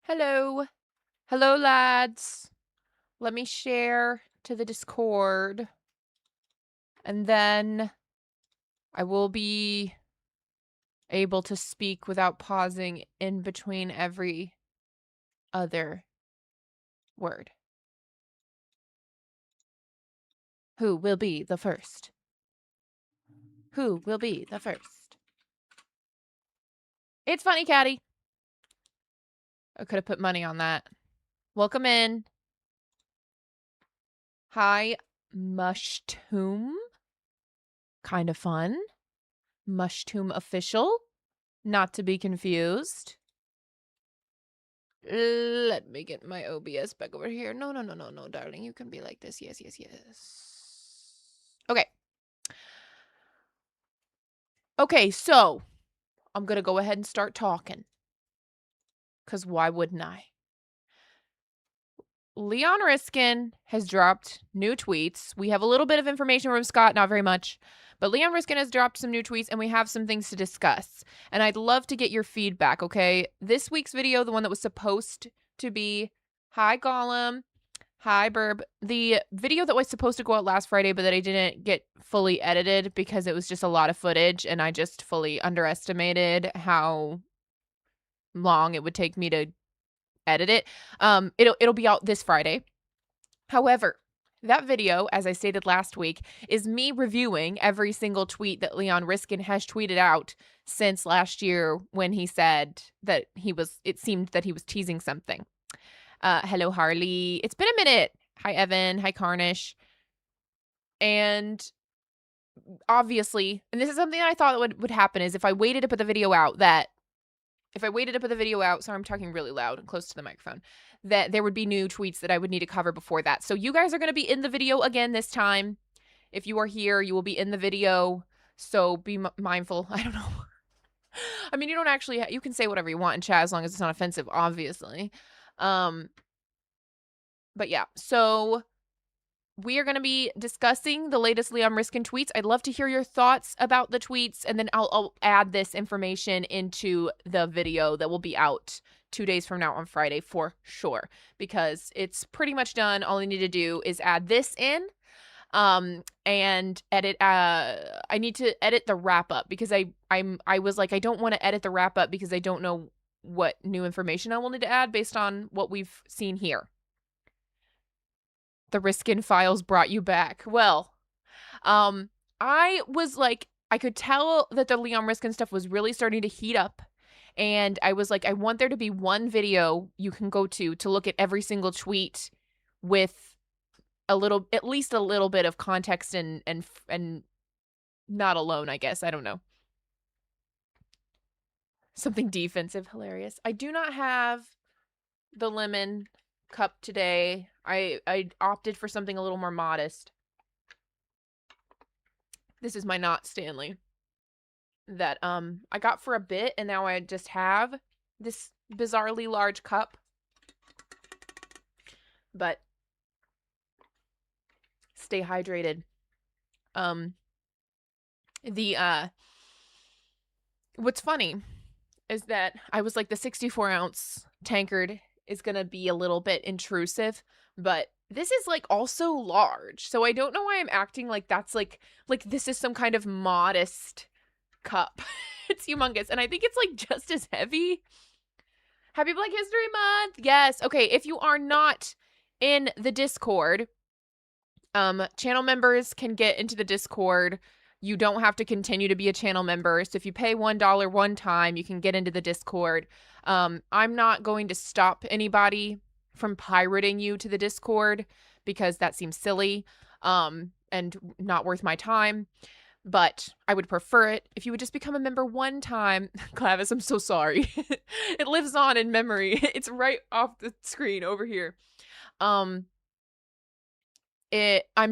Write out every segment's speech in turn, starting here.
Hello. Hello, lads. Let me share to the Discord. And then I will be able to speak without pausing in between every other word. Who will be the first? Who will be the first? It's funny, Caddy. I could have put money on that. Welcome in. Hi, Mushtoom. Kind of fun. Mushtoom official. Not to be confused. Let me get my OBS back over here. No, darling. You can be like this. Yes. Okay. Okay, so I'm going to go ahead and start talking. Because why wouldn't I? Leon Riskin has dropped new tweets. We have a little bit of information from Scott, not very much. But Leon Riskin has dropped some new tweets, and we have some things to discuss. And I'd love to get your feedback, okay? This week's video, the one that was supposed to be, hi, Gollum. Hi, Burb. The video that was supposed to go out last Friday, but that I didn't get fully edited because it was just a lot of footage, and I just fully underestimated how long it would take me to edit it. It'll be out this Friday. However, that video, as I stated last week, is me reviewing every single tweet that Leon Riskin has tweeted out since last year when he said that it seemed that he was teasing something. Hello, Harley. It's been a minute. Hi, Evan. Hi, Carnish. And obviously, and this is something that I thought would happen, is if I waited to put the video out, sorry, I'm talking really loud and close to the microphone, that there would be new tweets that I would need to cover before that. So you guys are going to be in the video again this time. If you are here, you will be in the video. So be mindful. I don't know. I mean, you don't actually, you can say whatever you want in chat as long as it's not offensive, obviously. But yeah, so we are going to be discussing the latest Leon Riskin tweets. I'd love to hear your thoughts about the tweets, and then I'll add this information into the video that will be out 2 days from now on Friday for sure, because it's pretty much done. All I need to do is add this in, and edit. I need to edit the wrap up because I was like, I don't want to edit the wrap up because I don't know what new information I will need to add based on what we've seen here. The Riskin files brought you back. Well, I was like, I could tell that the Leon Riskin stuff was really starting to heat up. And I was like, I want there to be one video you can go to look at every single tweet with at least a little bit of context and not alone, I guess. I don't know. Something defensive, hilarious. I do not have the lemon cup today. I opted for something a little more modest. This is my Not Stanley that I got for a bit, and now I just have this bizarrely large cup. But stay hydrated. What's funny is that I was like, the 64-ounce tankard is gonna be a little bit intrusive, but this is like also large, so I don't know why I'm acting like that's like this is some kind of modest cup. It's humongous, and I think it's like just as heavy. Happy Black History Month! Yes. Okay, if you are not in the Discord, channel members can get into the Discord. You don't have to continue to be a channel member. So if you pay $1 one time, you can get into the Discord. I'm not going to stop anybody from pirating you to the Discord because that seems silly and not worth my time. But I would prefer it if you would just become a member one time. Clavis, I'm so sorry. It lives on in memory. It's right off the screen over here. I'm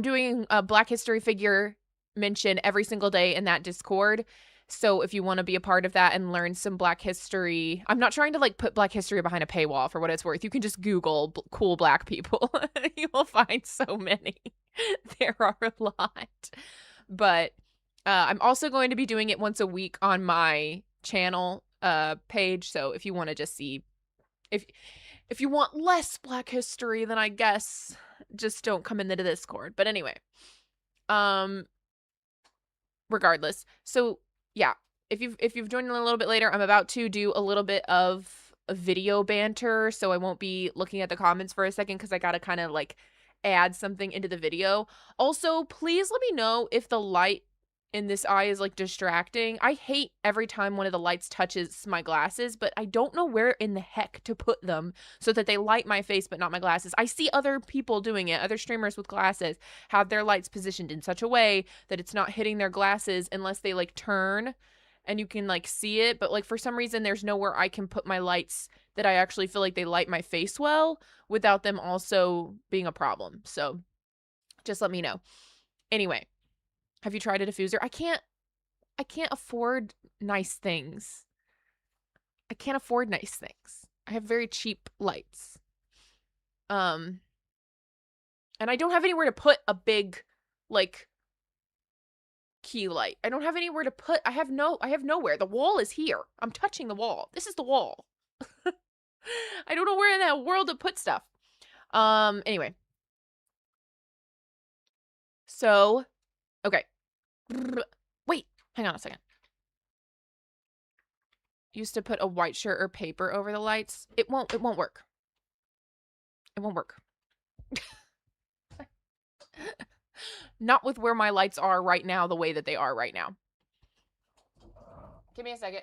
doing a Black History figure mention every single day in that Discord. So if you want to be a part of that and learn some Black history, I'm not trying to like put Black history behind a paywall for what it's worth. You can just Google cool Black people. You will find so many. There are a lot. But I'm also going to be doing it once a week on my channel page. So if you want to just see, If you want less Black History, then I guess just don't come into the Discord. But anyway, regardless. So yeah, if you've joined a little bit later, I'm about to do a little bit of a video banter, so I won't be looking at the comments for a second because I gotta kind of like add something into the video. Also, please let me know if the light in this eye is like distracting. I hate every time one of the lights touches my glasses, but I don't know where in the heck to put them so that they light my face but not my glasses. I see other people doing it, other streamers with glasses have their lights positioned in such a way that it's not hitting their glasses unless they like turn and you can like see it, but like for some reason there's nowhere I can put my lights that I actually feel like they light my face well without them also being a problem. So just let me know. Anyway, have you tried a diffuser? I can't afford nice things. I can't afford nice things. I have very cheap lights. And I don't have anywhere to put a big like key light. I don't have anywhere to put. I have nowhere. The wall is here. I'm touching the wall. This is the wall. I don't know where in that world to put stuff. Anyway. So, okay. Wait, hang on a second. Used to put a white shirt or paper over the lights. It won't work. It won't work. Not with where my lights are right now, the way that they are right now. Give me a second.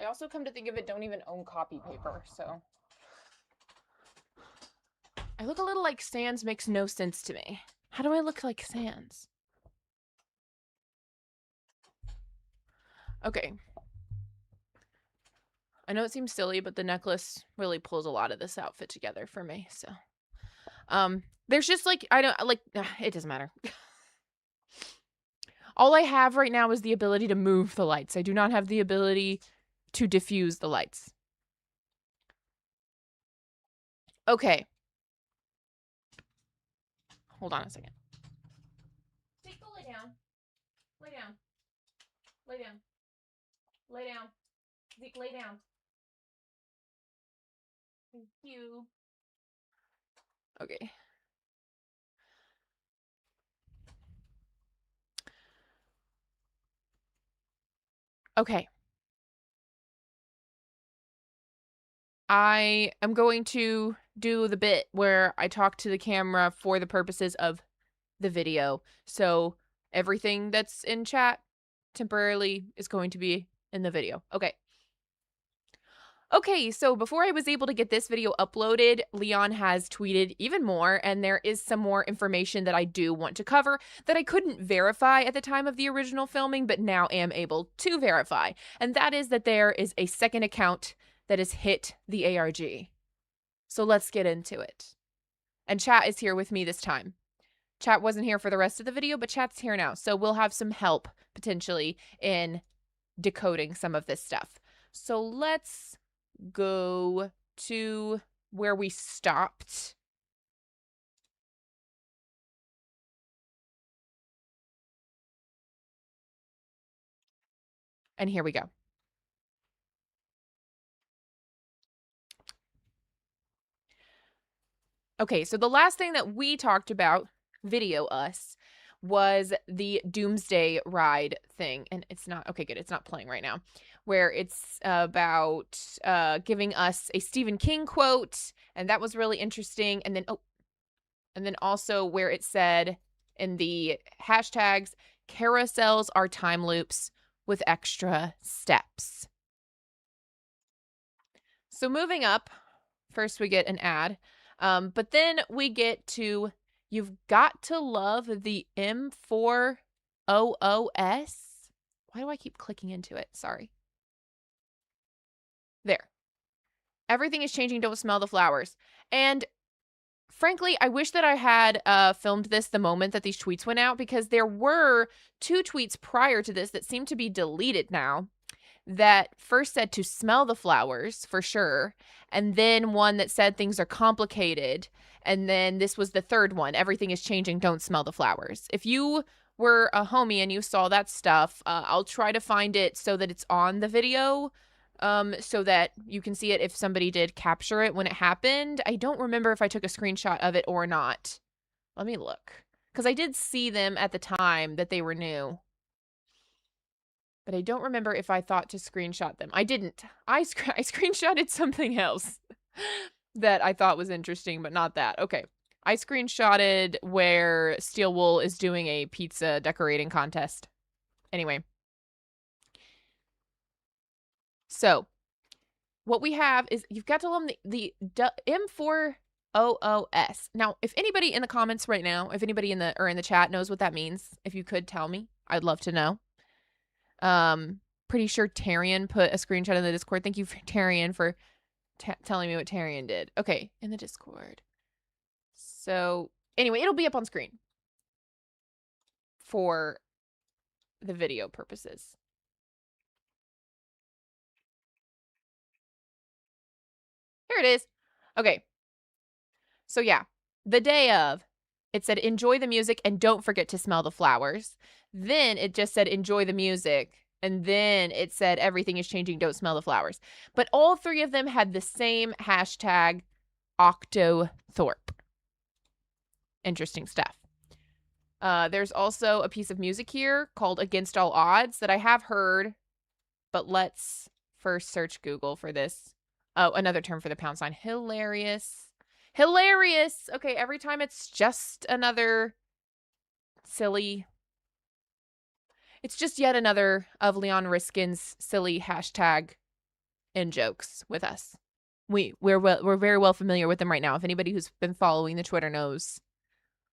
I also, come to think of it, don't even own copy paper, so. I look a little like Sans makes no sense to me. How do I look like Sans? Okay. I know it seems silly, but the necklace really pulls a lot of this outfit together for me, so. There's just like, I don't, like, it doesn't matter. All I have right now is the ability to move the lights. I do not have the ability to diffuse the lights. Okay. Hold on a second. Zeke, go lay down. Lay down. Lay down. Lay down. Zeke, lay down. Thank you. Okay. Okay. I am going to do the bit where I talk to the camera for the purposes of the video. So everything that's in chat temporarily is going to be in the video. Okay. Okay, so before I was able to get this video uploaded, Leon has tweeted even more, and there is some more information that I do want to cover that I couldn't verify at the time of the original filming, but now am able to verify. And that is that there is a second account that has hit the ARG. So let's get into it. And chat is here with me this time. Chat wasn't here for the rest of the video, but chat's here now. So we'll have some help, potentially, in decoding some of this stuff. So let's go to where we stopped. And here we go. Okay, so the last thing that we talked about, video us, was the Doomsday Ride thing. And it's not, okay, good, it's not playing right now. Where it's about giving us a Stephen King quote, and that was really interesting. And then, and then also where it said in the hashtags, carousels are time loops with extra steps. So moving up, first we get an ad, but then we get to, you've got to love the M4OOS. Why do I keep clicking into it? Sorry. There. Everything is changing. Don't smell the flowers. And frankly, I wish that I had filmed this the moment that these tweets went out, because there were 2 tweets prior to this that seem to be deleted now that first said to smell the flowers for sure, and then one that said things are complicated, and then this was the third one, everything is changing, don't smell the flowers. If you were a homie and you saw that stuff, I'll try to find it so that it's on the video, so that you can see it if somebody did capture it when it happened. I don't remember if I took a screenshot of it or not. Let me look, because I did see them at the time that they were new. But I don't remember if I thought to screenshot them. I didn't. I screenshotted something else that I thought was interesting, but not that. Okay. I screenshotted where Steel Wool is doing a pizza decorating contest. Anyway. So, what we have is, you've got to love the M4OOS. Now, if anybody in the comments right now, if anybody in the chat knows what that means, if you could tell me, I'd love to know. Pretty sure Tarian put a screenshot in the Discord. Thank you, Tarian, for telling me what Tarian did. Okay, in the Discord. So, anyway, it'll be up on screen for the video purposes. Here it is. Okay. So, yeah, the day of, it said, enjoy the music and don't forget to smell the flowers. Then it just said, enjoy the music. And then it said, everything is changing, don't smell the flowers. But all 3 of them had the same hashtag, Octothorpe. Interesting stuff. There's also a piece of music here called Against All Odds that I have heard, but let's first search Google for this. Oh, another term for the pound sign. Hilarious. Hilarious! Okay, every time it's just another silly... It's just yet another of Leon Riskin's silly hashtag in-jokes with us. We're very well familiar with them right now. If anybody who's been following the Twitter knows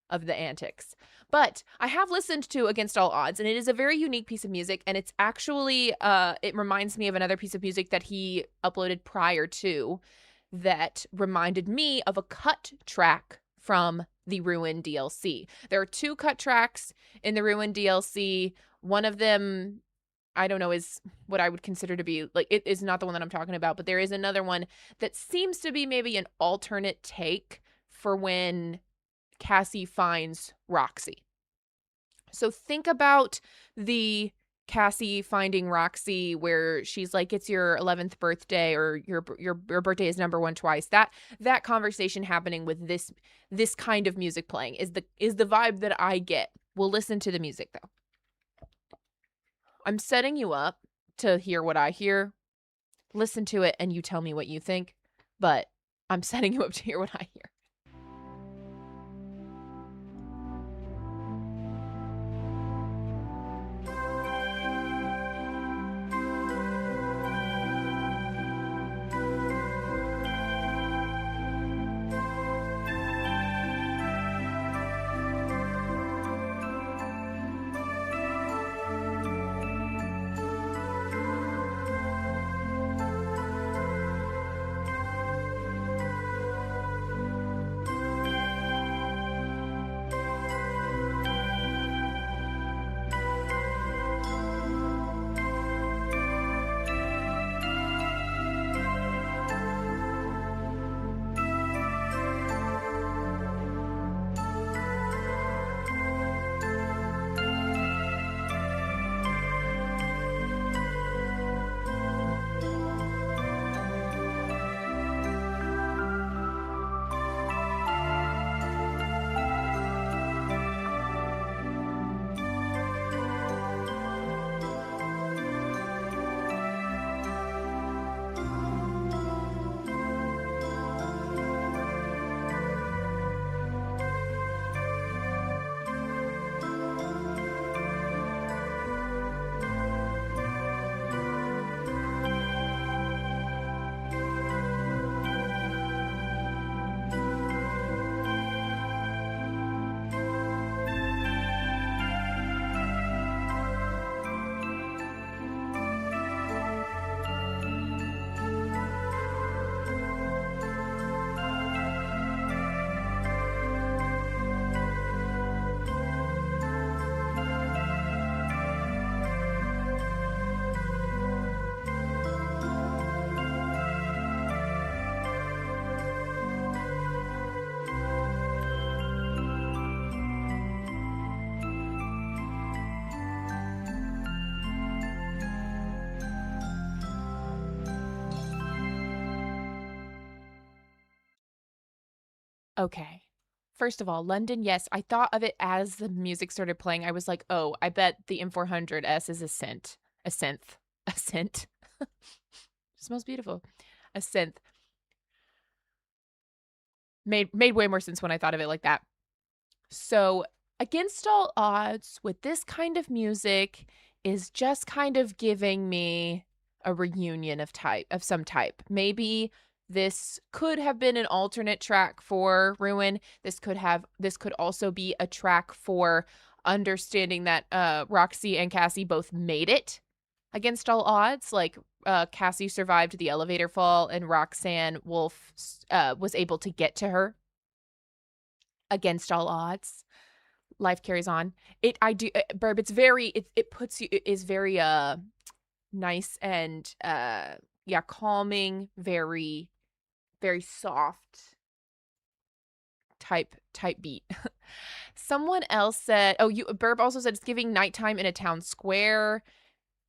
of the antics. But I have listened to Against All Odds, and it is a very unique piece of music, and it's actually, it reminds me of another piece of music that he uploaded prior to that reminded me of a cut track from the Ruin DLC. There are 2 cut tracks in the Ruin DLC. One of them, I don't know, is what I would consider to be, like, it is not the one that I'm talking about, but there is another one that seems to be maybe an alternate take for when Cassie finds Roxy. So think about the Cassie finding Roxy where she's like, it's your 11th birthday, or your birthday is number 1 twice. That conversation happening with this kind of music playing is the vibe that I get. We'll listen to the music though. I'm setting you up to hear what I hear. Listen to it and you tell me what you think, but I'm setting you up to hear what I hear. Okay. First of all, London, yes, I thought of it as the music started playing. I was like, oh, I bet the M400S is a synth. A synth. A synth. Smells beautiful. A synth. Made way more sense when I thought of it like that. So, against all odds, with this kind of music is just kind of giving me a reunion of some type. Maybe this could have been an alternate track for Ruin. This could also be a track for understanding that Roxy and Cassie both made it against all odds. Like Cassie survived the elevator fall and Roxanne Wolf was able to get to her against all odds. Life carries on. Burb, it's very it puts you it is very nice and yeah, calming, very very soft type beat. Someone else said, Burb also said it's giving nighttime in a town square.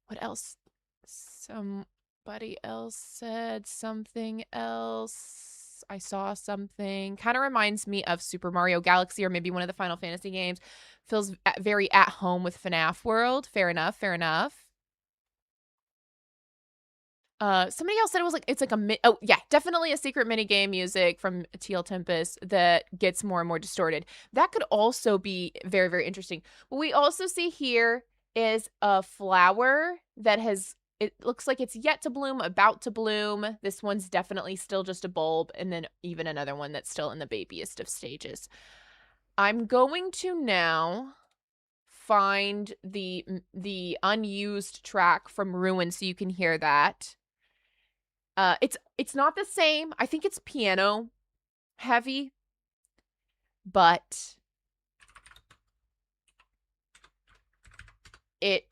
What else? Somebody else said something else. I saw something. Kind of reminds me of Super Mario Galaxy or maybe one of the Final Fantasy games. Feels very at home with FNAF World. Fair enough, fair enough. Somebody else said it was like, it's like oh yeah, definitely a secret minigame music from TL Tempest that gets more and more distorted. That could also be very, very interesting. What we also see here is a flower that it looks like it's yet to bloom, about to bloom. This one's definitely still just a bulb, and then even another one that's still in the babiest of stages. I'm going to now find the unused track from Ruin so you can hear that. It's not the same. I think it's piano heavy, but they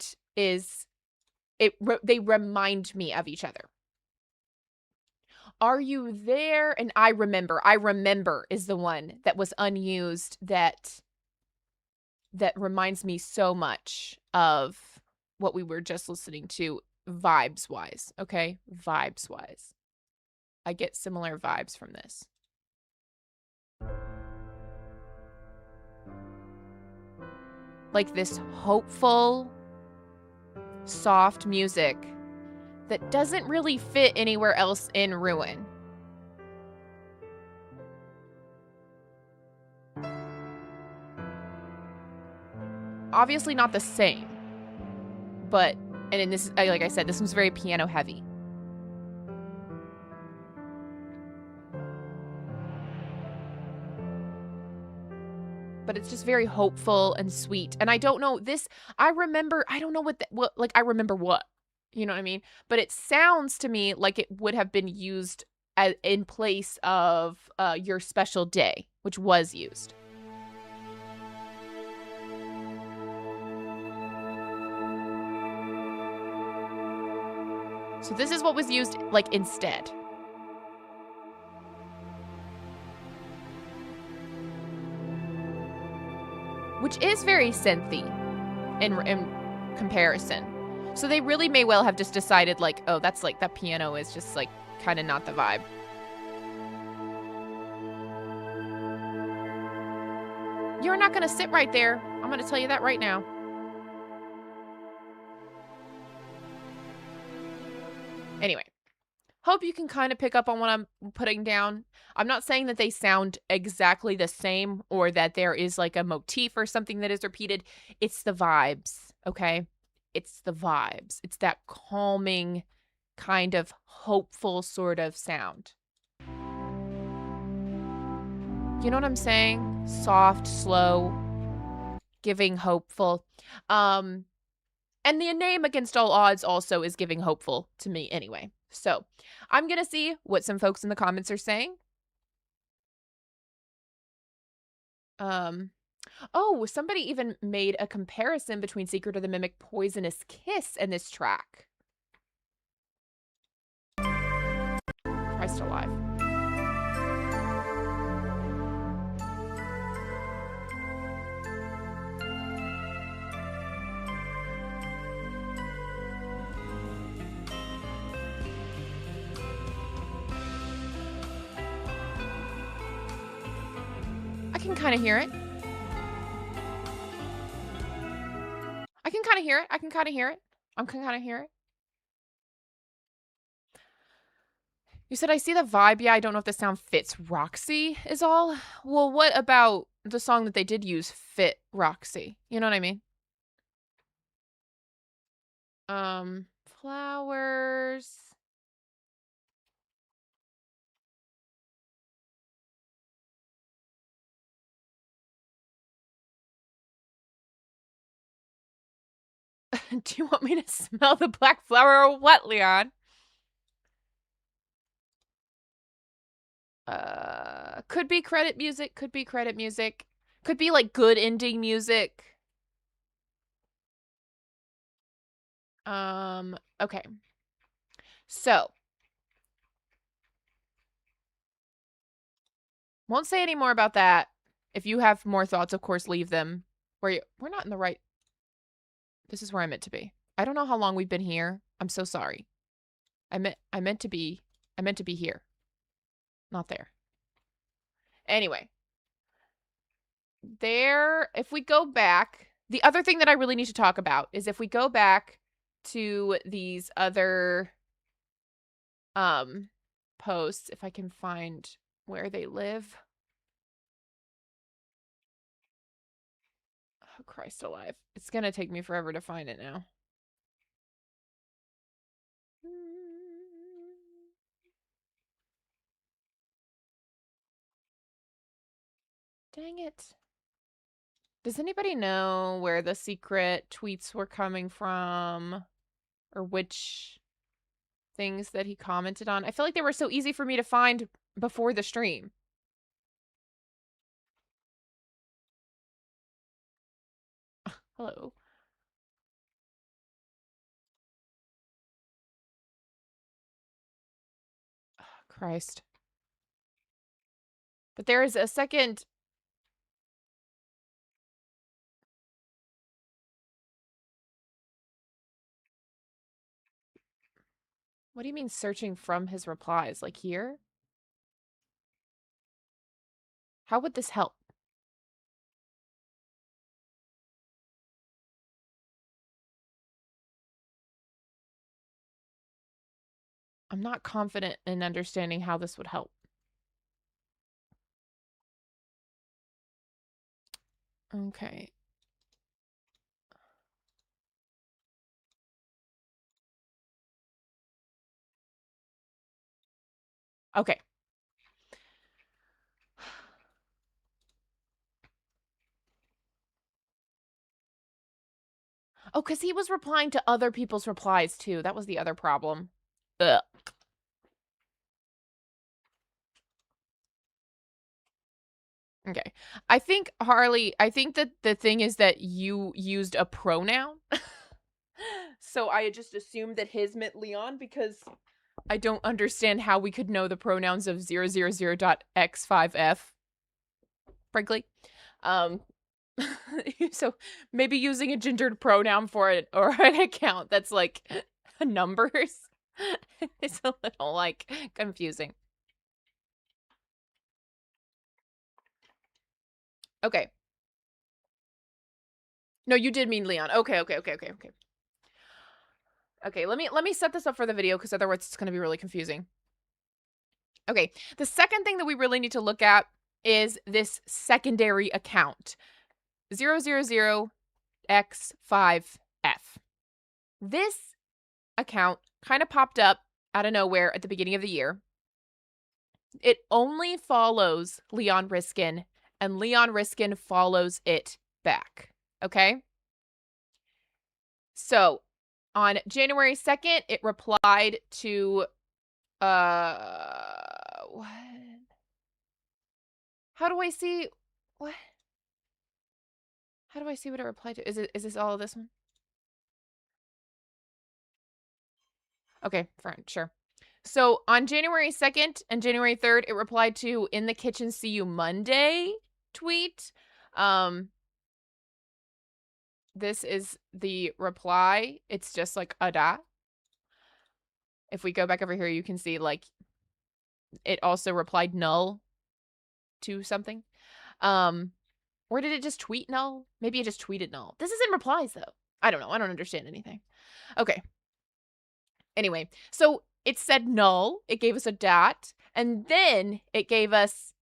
remind me of each other. Are you there? And I remember is the one that was unused that reminds me so much of what we were just listening to vibes wise. Okay, vibes wise, I get similar vibes from this. Like this hopeful, soft music that doesn't really fit anywhere else in Ruin. Obviously not the same, but, and in this, like I said, this one's very piano heavy. But it's just very hopeful and sweet. And I don't know this, I don't know I remember what, you know what I mean? But it sounds to me like it would have been used in place of Your Special Day, which was used. So this is what was used like instead. Which is very synthy in comparison. So they really may well have just decided like, oh, that's like, that piano is just like kind of not the vibe. You're not going to sit right there. I'm going to tell you that right now. Anyway, hope you can kind of pick up on what I'm putting down. I'm not saying that they sound exactly the same or that there is like a motif or something that is repeated. It's the vibes, okay? It's the vibes. It's that calming, kind of hopeful sort of sound. You know what I'm saying? Soft, slow, giving hopeful. And the name Against All Odds also is giving hopeful to me anyway. So I'm going to see what some folks in the comments are saying. Oh, somebody even made a comparison between Secret of the Mimic Poisonous Kiss and this track. Christ alive. can kind of hear it. I can kind of hear it. I can kind of hear it. I can kind of hear it. You said I see the vibe. Yeah, I don't know if the sound fits Roxy is all. Well, what about the song that they did use fit Roxy? You know what I mean? Flowers. Do you want me to smell the black flower or what, Leon? Could be credit music. Could be credit music. Could be like good ending music. Okay. So, won't say any more about that. If you have more thoughts, of course, leave them. We're not in the right. This is where I meant to be. I don't know how long we've been here. I'm so sorry. I meant to be here, not there. Anyway, there. If we go back, the other thing that I really need to talk about is if we go back to these other posts, if I can find where they live. Oh, Christ alive. It's going to take me forever to find it now. Dang it. Does anybody know where the secret tweets were coming from? Or which things that he commented on? I feel like they were so easy for me to find before the stream. Hello. Oh, Christ. But there is a second. What do you mean searching from his replies? Like here? How would this help? I'm not confident in understanding how this would help. Okay. Okay. Oh, because he was replying to other people's replies, too. That was the other problem. Ugh. Okay. I think, Harley, I think that the thing is that you used a pronoun. So I just assumed that his meant Leon because I don't understand how we could know the pronouns of 000.x5f, frankly. So maybe using a gendered pronoun for it or an account that's like numbers is a little like confusing. Okay. No, you did mean Leon. Okay. Okay, let me set this up for the video because otherwise it's going to be really confusing. Okay, the second thing that we really need to look at is this secondary account, 000x5f. This account kind of popped up out of nowhere at the beginning of the year. It only follows Leon Riskin, and Leon Riskin follows it back, okay? So, on January 2nd, it replied to what? How do I see what? How do I see what it replied to? Is this all of this one? Okay, fine, sure. So on January 2nd and January 3rd, it replied to "In the kitchen, see you Monday" tweet. This is the reply. It's just like a da. If we go back over here, you can see like it also replied null to something. Or did it just tweet null? Maybe it just tweeted null. This is in replies, though. I don't know. I don't understand anything. Okay. Anyway, so it said null. It gave us a dot. And then it gave us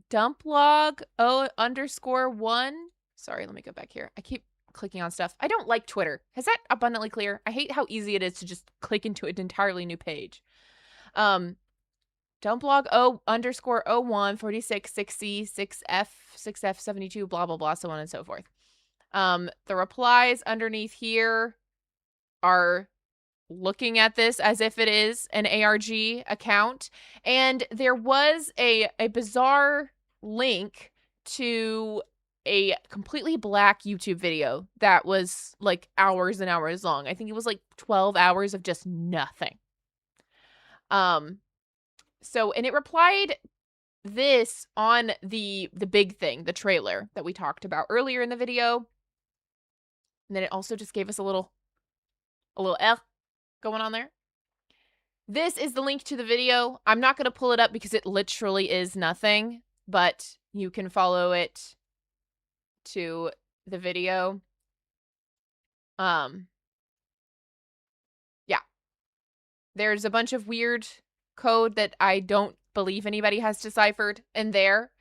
dump log O_1. Sorry, let me go back here. I keep clicking on stuff. I don't like Twitter. Is that abundantly clear? I hate how easy it is to just click into an entirely new page. Dump log O_01 46 6C 6F 6F 72 blah blah blah, so on and so forth. The replies underneath here are looking at this as if it is an ARG account, and there was a bizarre link to a completely black YouTube video that was like hours and hours long. I think it was like 12 hours of just nothing. So, and it replied this on the big thing, the trailer that we talked about earlier in the video. And then it also just gave us a little L going on there. This is the link to the video. I'm not going to pull it up because it literally is nothing, but you can follow it to the video. Yeah. There's a bunch of weird code that I don't believe anybody has deciphered in there.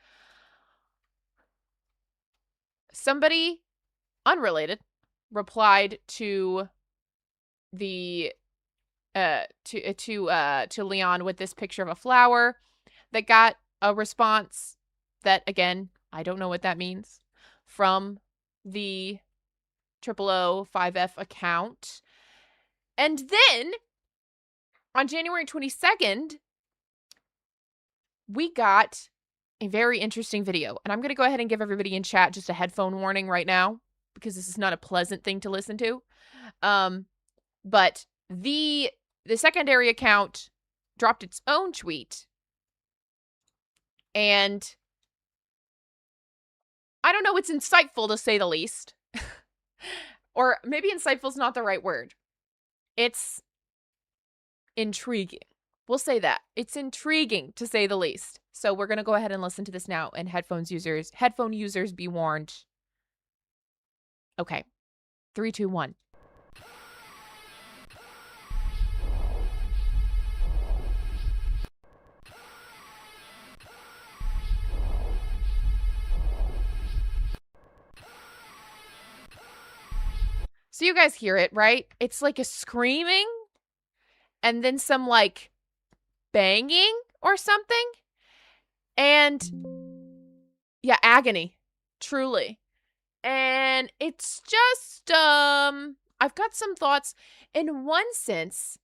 Somebody unrelated replied to the to Leon with this picture of a flower that got a response that, again, I don't know what that means, from the 000-5F account. And then on January 22nd, we got a very interesting video. And I'm going to go ahead and give everybody in chat just a headphone warning right now, because this is not a pleasant thing to listen to. But the secondary account dropped its own tweet. And I don't know, it's insightful to say the least. Or maybe insightful is not the right word. It's intriguing. We'll say that. It's intriguing, to say the least. So we're going to go ahead and listen to this now. And headphone users be warned. Okay. 3, 2, 1. So you guys hear it, right? It's like a screaming and then some like banging or something. And yeah, agony, truly. And it's just, I've got some thoughts. In one sense,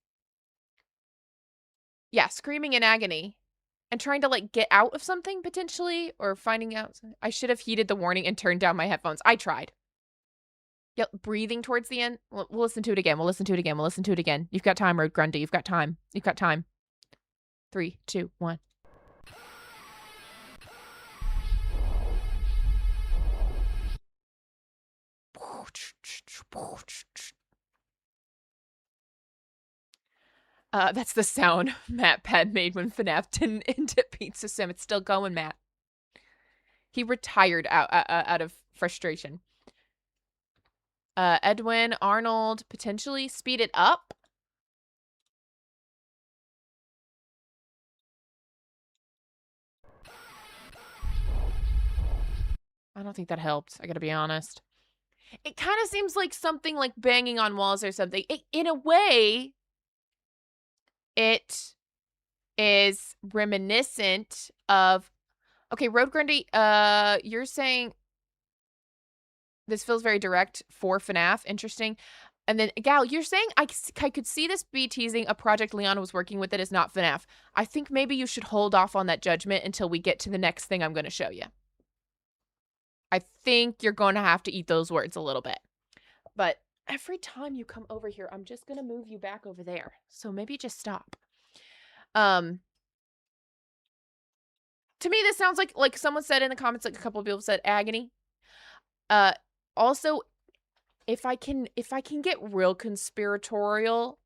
yeah, screaming in agony and trying to like get out of something potentially, or finding out. I should have heeded the warning and turned down my headphones. I tried. Yep, breathing towards the end. We'll listen to it again. We'll listen to it again. We'll listen to it again. You've got time, Road Grundy. You've got time. You've got time. 3, 2, 1. That's the sound Matt Pad made when Fnaf didn't end at Pizza Sim. It's still going, Matt. He retired out of frustration. Edwin, Arnold, potentially speed it up. I don't think that helped. I gotta be honest. It kind of seems like something like banging on walls or something. In a way, it is reminiscent of... Okay, Road Grundy, you're saying this feels very direct for FNAF. Interesting. And then, Gal, you're saying I could see this be teasing a project Leon was working with that is not FNAF. I think maybe you should hold off on that judgment until we get to the next thing I'm going to show you. I think you're going to have to eat those words a little bit. But every time you come over here, I'm just going to move you back over there. So maybe just stop. To me, this sounds like someone said in the comments, like a couple of people said, agony. Also, if I can get real conspiratorial,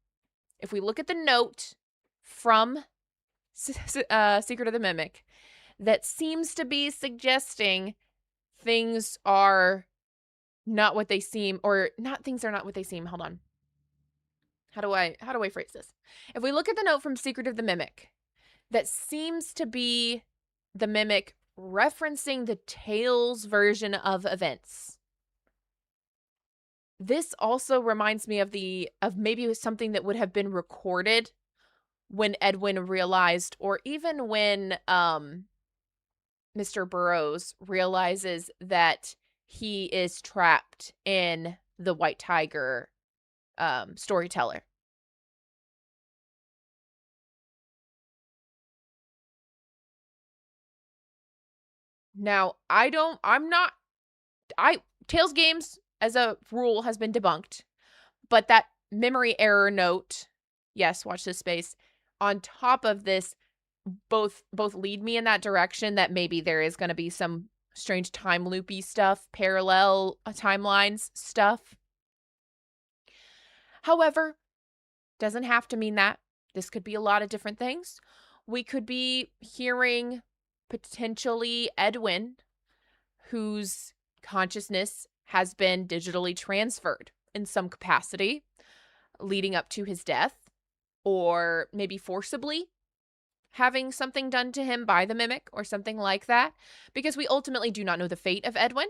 if we look at the note from Secret of the Mimic, that seems to be suggesting things are not what they seem, or not things are not what they seem. Hold on. How do I phrase this? If we look at the note from Secret of the Mimic, that seems to be the Mimic referencing the Tales version of events. This also reminds me of maybe something that would have been recorded when Edwin realized, or even when Mr. Burroughs realizes that he is trapped in the White Tiger storyteller. Now, Tales games as a rule has been debunked, but that memory error note, yes, watch this space, on top of this, both lead me in that direction that maybe there is going to be some strange time loopy stuff, parallel timelines stuff. However, doesn't have to mean that. This could be a lot of different things. We could be hearing potentially Edwin, whose consciousness has been digitally transferred in some capacity leading up to his death, or maybe forcibly having something done to him by the Mimic or something like that, because we ultimately do not know the fate of Edwin.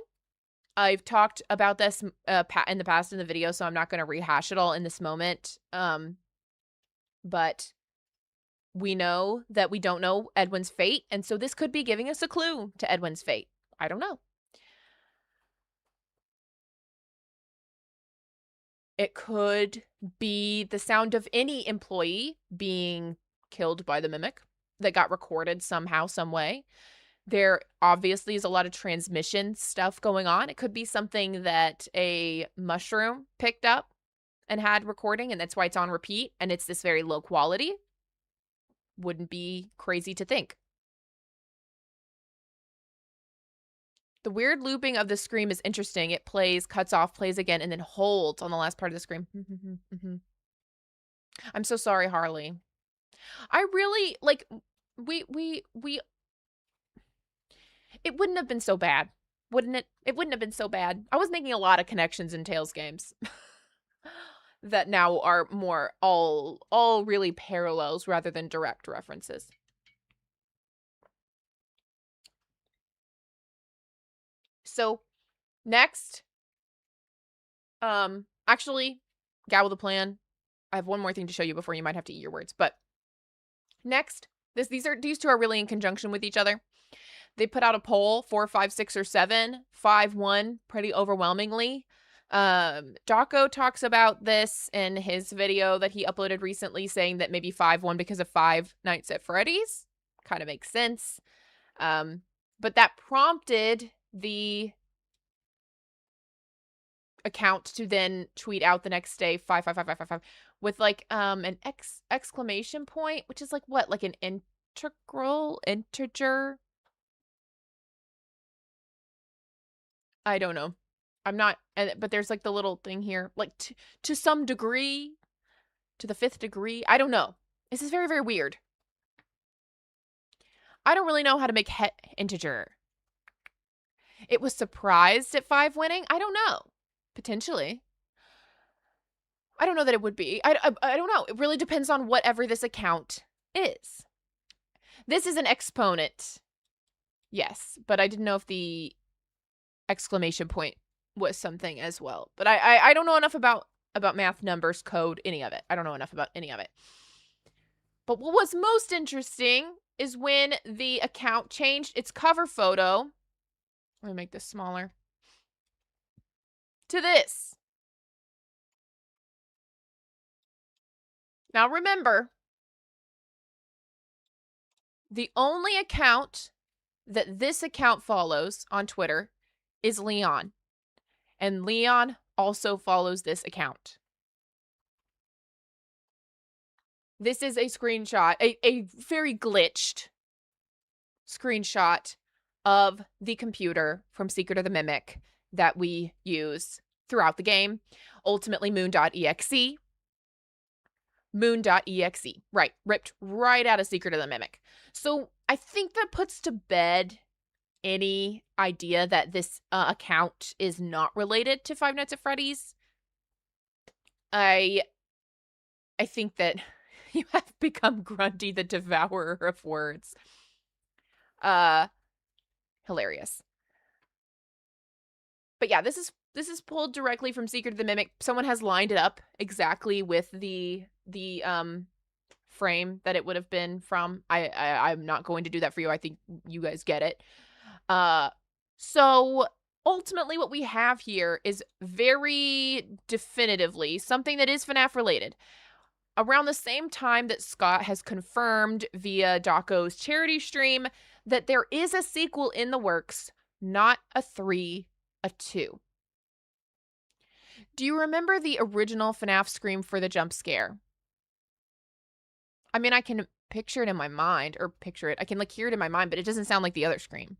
I've talked about this in the past in the video, so I'm not going to rehash it all in this moment. But we know that we don't know Edwin's fate, and so this could be giving us a clue to Edwin's fate. I don't know. It could be the sound of any employee being killed by the Mimic that got recorded somehow, some way. There obviously is a lot of transmission stuff going on. It could be something that a mushroom picked up and had recording, and that's why it's on repeat, and it's this very low quality. Wouldn't be crazy to think. The weird looping of the scream is interesting. It plays, cuts off, plays again, and then holds on the last part of the scream. I'm so sorry, Harley. I really, like, it wouldn't have been so bad, wouldn't it? It wouldn't have been so bad. I was making a lot of connections in Tales games that now are more all really parallels rather than direct references. So, next, actually, Gal with a plan. I have one more thing to show you before you might have to eat your words. But next, these two are really in conjunction with each other. They put out a poll, 4, 5, 6, or 7. 5 won pretty overwhelmingly. Jocko talks about this in his video that he uploaded recently, saying that maybe 5 won because of Five Nights at Freddy's. Kind of makes sense. But that prompted the account to then tweet out the next day 55555 with like an exclamation point, which is like what, like an integer. I don't know. I'm not, but there's like the little thing here, like to some degree, to the 5th degree. I don't know. This is very, very weird. I don't really know how to make integer. It was surprised at 5 winning. I don't know. Potentially. I don't know that it would be. I don't know. It really depends on whatever this account is. This is an exponent. Yes, but I didn't know if the exclamation point was something as well. But I don't know enough about math, numbers, code, any of it. I don't know enough about any of it. But what was most interesting is when the account changed its cover photo. Let me make this smaller. To this. Now remember, the only account that this account follows on Twitter is Leon. And Leon also follows this account. This is a screenshot, a very glitched screenshot of the computer from Secret of the Mimic that we use throughout the game. Ultimately, moon.exe. Moon.exe. Right. Ripped right out of Secret of the Mimic. So I think that puts to bed any idea that this account is not related to Five Nights at Freddy's. I think that you have become Grundy the Devourer of Words. Hilarious. But yeah, this is pulled directly from Secret of the Mimic. Someone has lined it up exactly with the frame that it would have been from. I'm not going to do that for you. I think you guys get it. So ultimately what we have here is very definitively something that is FNAF related. Around the same time that Scott has confirmed via Daco's charity stream that there is a sequel in the works, not a 3, a 2. Do you remember the original FNAF scream for the jump scare? I mean, I can picture it in my mind, or I can hear it in my mind, but it doesn't sound like the other scream.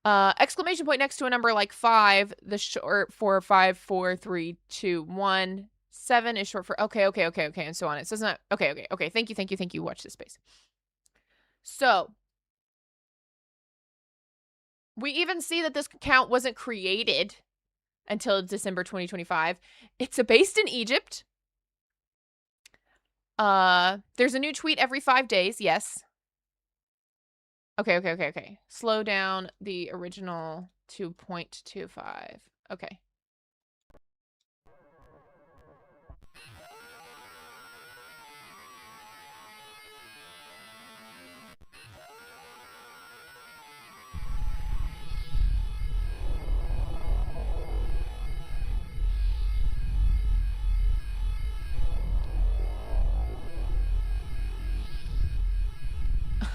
Exclamation point next to a number like 5, the short for 5, 4, 3, 2, 1. 7 is short for okay, and so on. It says not okay. Thank you. Watch this space. So we even see that this account wasn't created until December 2025. It's based in Egypt. There's a new tweet every 5 days. Yes. Okay. Slow down the original to 0.25. Okay.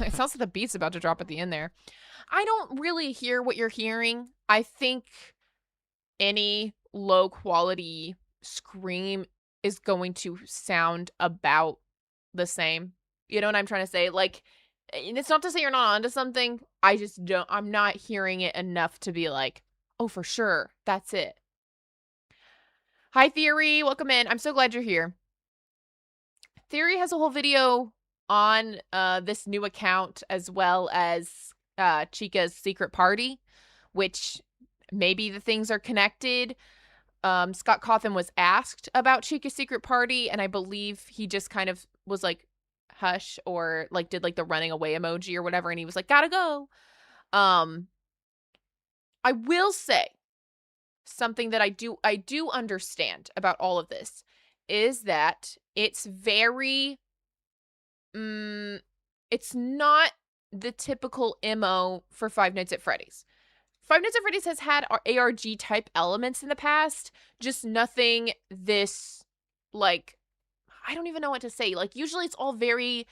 It sounds like the beat's about to drop at the end there. I don't really hear what you're hearing. I think any low quality scream is going to sound about the same. You know what I'm trying to say? Like, it's not to say you're not onto something. I'm not hearing it enough to be like, oh, for sure, that's it. Hi, Theory. Welcome in. I'm so glad you're here. Theory has a whole video on this new account as well as Chica's secret party, which maybe the things are connected. Scott Cawthon was asked about Chica's secret party, and I believe he just kind of was like, hush, or like did like the running away emoji or whatever, and he was like, gotta go. I will say something that I do understand about all of this is that it's very it's not the typical MO for Five Nights at Freddy's. Five Nights at Freddy's has had ARG type elements in the past, just nothing this, like, I don't even know what to say. Like, usually it's all very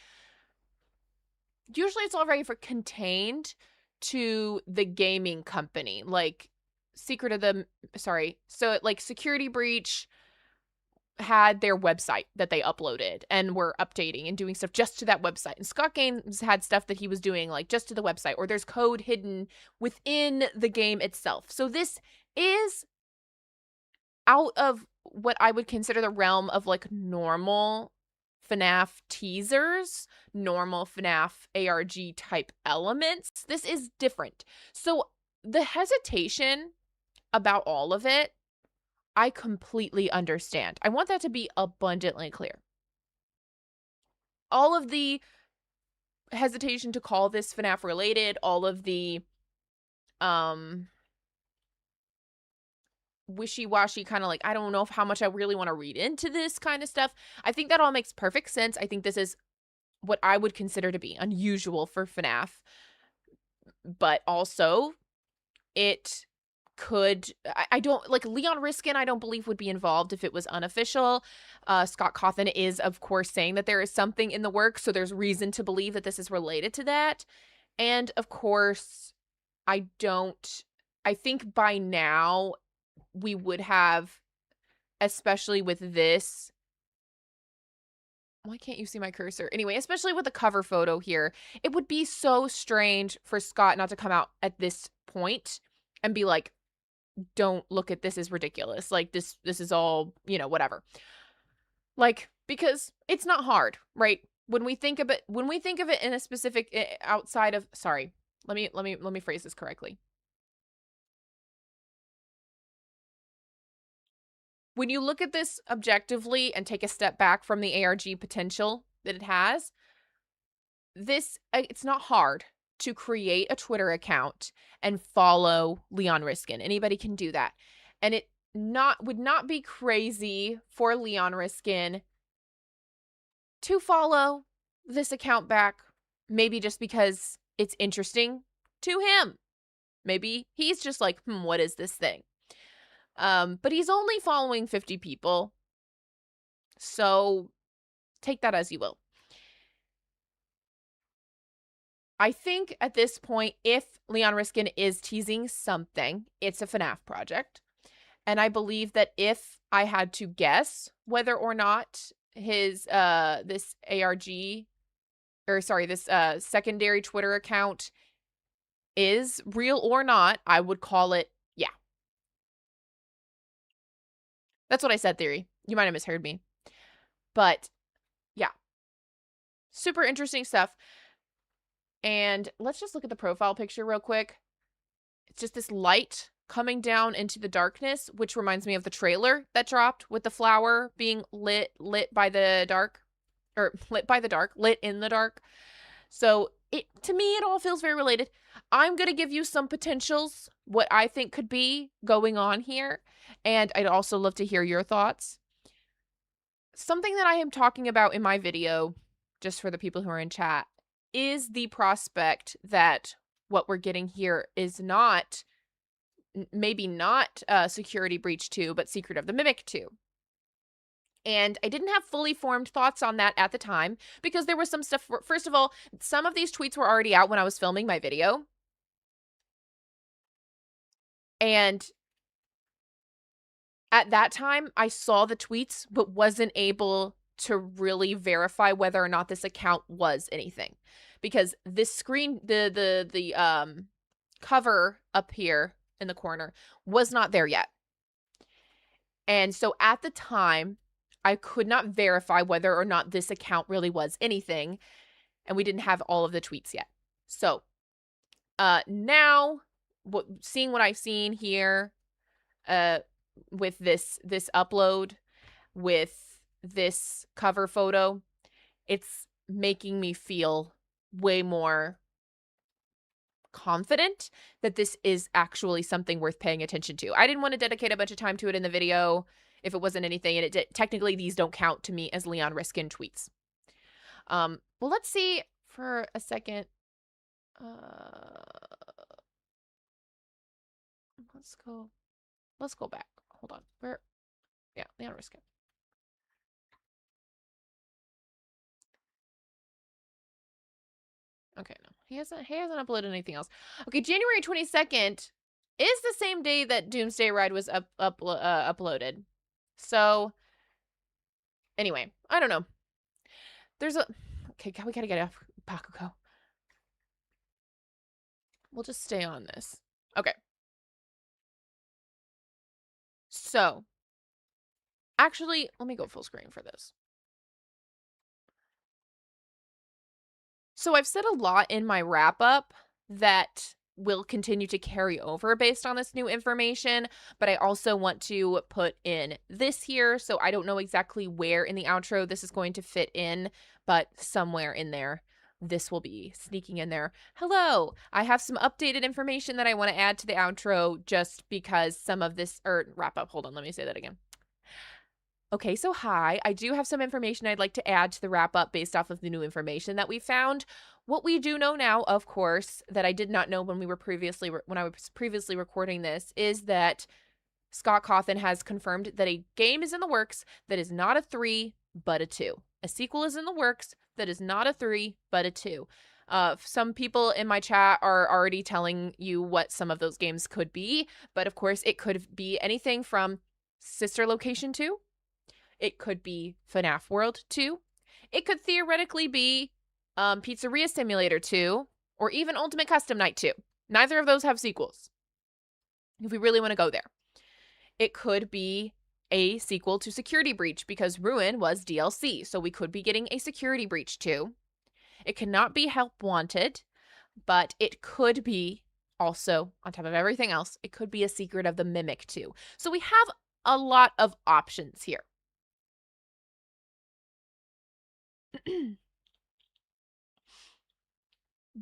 contained to the gaming company. Like, Security Breach had their website that they uploaded and were updating and doing stuff just to that website. And Scott Games had stuff that he was doing like just to the website, or there's code hidden within the game itself. So this is out of what I would consider the realm of like normal FNAF teasers, normal FNAF ARG type elements. This is different. So the hesitation about all of it, I completely understand. I want that to be abundantly clear. All of the hesitation to call this FNAF related, all of the wishy-washy kind of like, I don't know how much I really want to read into this kind of stuff. I think that all makes perfect sense. I think this is what I would consider to be unusual for FNAF. But also, it could, I don't, like, Leon Riskin, I don't believe would be involved if it was unofficial. Scott Cawthon is, of course, saying that there is something in the works, so there's reason to believe that this is related to that. And, of course, I think by now we would have, especially with this, why can't you see my cursor? Anyway, especially with the cover photo here, it would be so strange for Scott not to come out at this point and be like, don't look at this, is ridiculous. Like, this is all, whatever. Like, because it's not hard, right? When we think of it in a specific outside of, sorry, let me phrase this correctly. When you look at this objectively and take a step back from the ARG potential that it has, it's not hard to create a Twitter account and follow Leon Riskin. Anybody can do that. And it would not be crazy for Leon Riskin to follow this account back, maybe just because it's interesting to him. Maybe he's just like, what is this thing? But he's only following 50 people. So take that as you will. I think at this point, if Leon Riskin is teasing something, it's a Fnaf project. And I believe that if I had to guess whether or not his this secondary Twitter account is real or not, I would call it, yeah. That's what I said, Theory. You might have misheard me. But yeah. Super interesting stuff. And let's just look at the profile picture real quick. It's just this light coming down into the darkness, which reminds me of the trailer that dropped with the flower being lit by the dark, or lit in the dark. So to me, it all feels very related. I'm going to give you some potentials, what I think could be going on here. And I'd also love to hear your thoughts. Something that I am talking about in my video, just for the people who are in chat, is the prospect that what we're getting here is not, maybe not Security Breach 2, but Secret of the Mimic 2. And I didn't have fully formed thoughts on that at the time because there was some stuff. First of all, some of these tweets were already out when I was filming my video. And at that time, I saw the tweets, but wasn't able to really verify whether or not this account was anything. Because this screen, the cover up here in the corner was not there yet. And so at the time, I could not verify whether or not this account really was anything. And we didn't have all of the tweets yet. So now, seeing what I've seen here with this upload, with this cover photo, it's making me feel way more confident that this is actually something worth paying attention to. I didn't want to dedicate a bunch of time to it in the video if it wasn't anything, and technically these don't count to me as Leon Riskin tweets. Well, let's see for a second. Let's go back. Hold on. Yeah, Leon Riskin. Okay, no. He hasn't uploaded anything else. Okay, January 22nd is the same day that Doomsday Ride was uploaded. So anyway, I don't know. Okay, we gotta get off Bakugo. We'll just stay on this. Okay. So, actually, let me go full screen for this. So I've said a lot in my wrap up that will continue to carry over based on this new information, but I also want to put in this here, so I don't know exactly where in the outro this is going to fit in, but somewhere in there this will be sneaking in there. Hello, I have some updated information that I want to add to the outro just because some of this, or wrap up, hold on, let me say that again. Okay, so hi, I do have some information I'd like to add to the wrap up based off of the new information that we found. What we do know now, of course, that I did not know when I was previously recording this, is that Scott Cawthon has confirmed that a game is in the works that is not a 3, but a 2. A sequel is in the works that is not a 3, but a 2. Some people in my chat are already telling you what some of those games could be, but of course it could be anything from Sister Location 2. It could be FNAF World 2. It could theoretically be Pizzeria Simulator 2, or even Ultimate Custom Night 2. Neither of those have sequels, if we really want to go there. It could be a sequel to Security Breach because Ruin was DLC. So we could be getting a Security Breach 2. It cannot be Help Wanted, but it could be also, on top of everything else, it could be a Secret of the Mimic 2. So we have a lot of options here.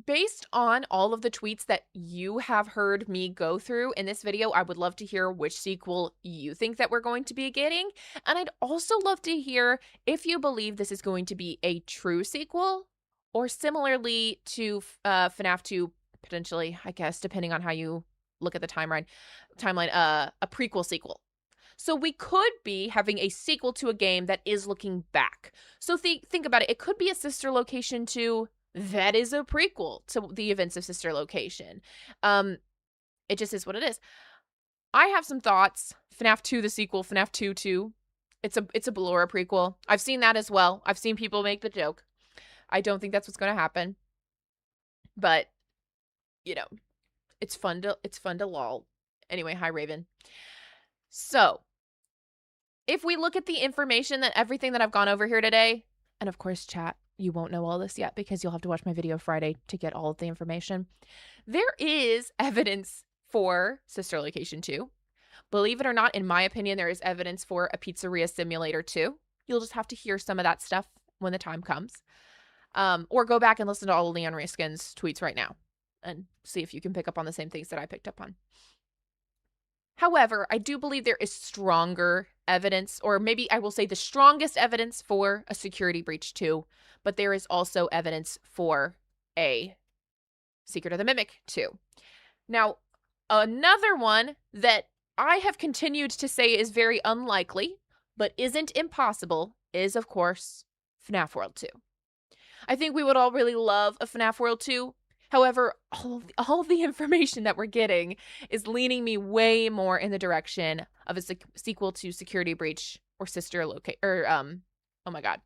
Based on all of the tweets that you have heard me go through in this video, I would love to hear which sequel you think that we're going to be getting. And I'd also love to hear if you believe this is going to be a true sequel or similarly to FNAF 2, potentially, I guess, depending on how you look at the timeline, a prequel sequel. So we could be having a sequel to a game that is looking back. So think about it. It could be a Sister Location 2 that is a prequel to the events of Sister Location. It just is what it is. I have some thoughts. FNAF 2, the sequel, FNAF 2 2. It's a Ballora prequel. I've seen that as well. I've seen people make the joke. I don't think that's what's going to happen. But, you know, it's fun to lol. Anyway, hi Raven. So, if we look at the information that everything that I've gone over here today, and of course, chat, you won't know all this yet because you'll have to watch my video Friday to get all of the information. There is evidence for Sister Location 2. Believe it or not, in my opinion, there is evidence for a Pizzeria Simulator 2. You'll just have to hear some of that stuff when the time comes. Or go back and listen to all of Leon Riskin's tweets right now and see if you can pick up on the same things that I picked up on. However, I do believe there is stronger evidence, or maybe I will say the strongest evidence for a Security Breach 2, but there is also evidence for a Secret of the Mimic 2. Now, another one that I have continued to say is very unlikely, but isn't impossible, is, of course, FNAF World 2. I think we would all really love a FNAF World 2. However, all the information that we're getting is leaning me way more in the direction of a sequel to Security Breach or Sister Location, oh my god.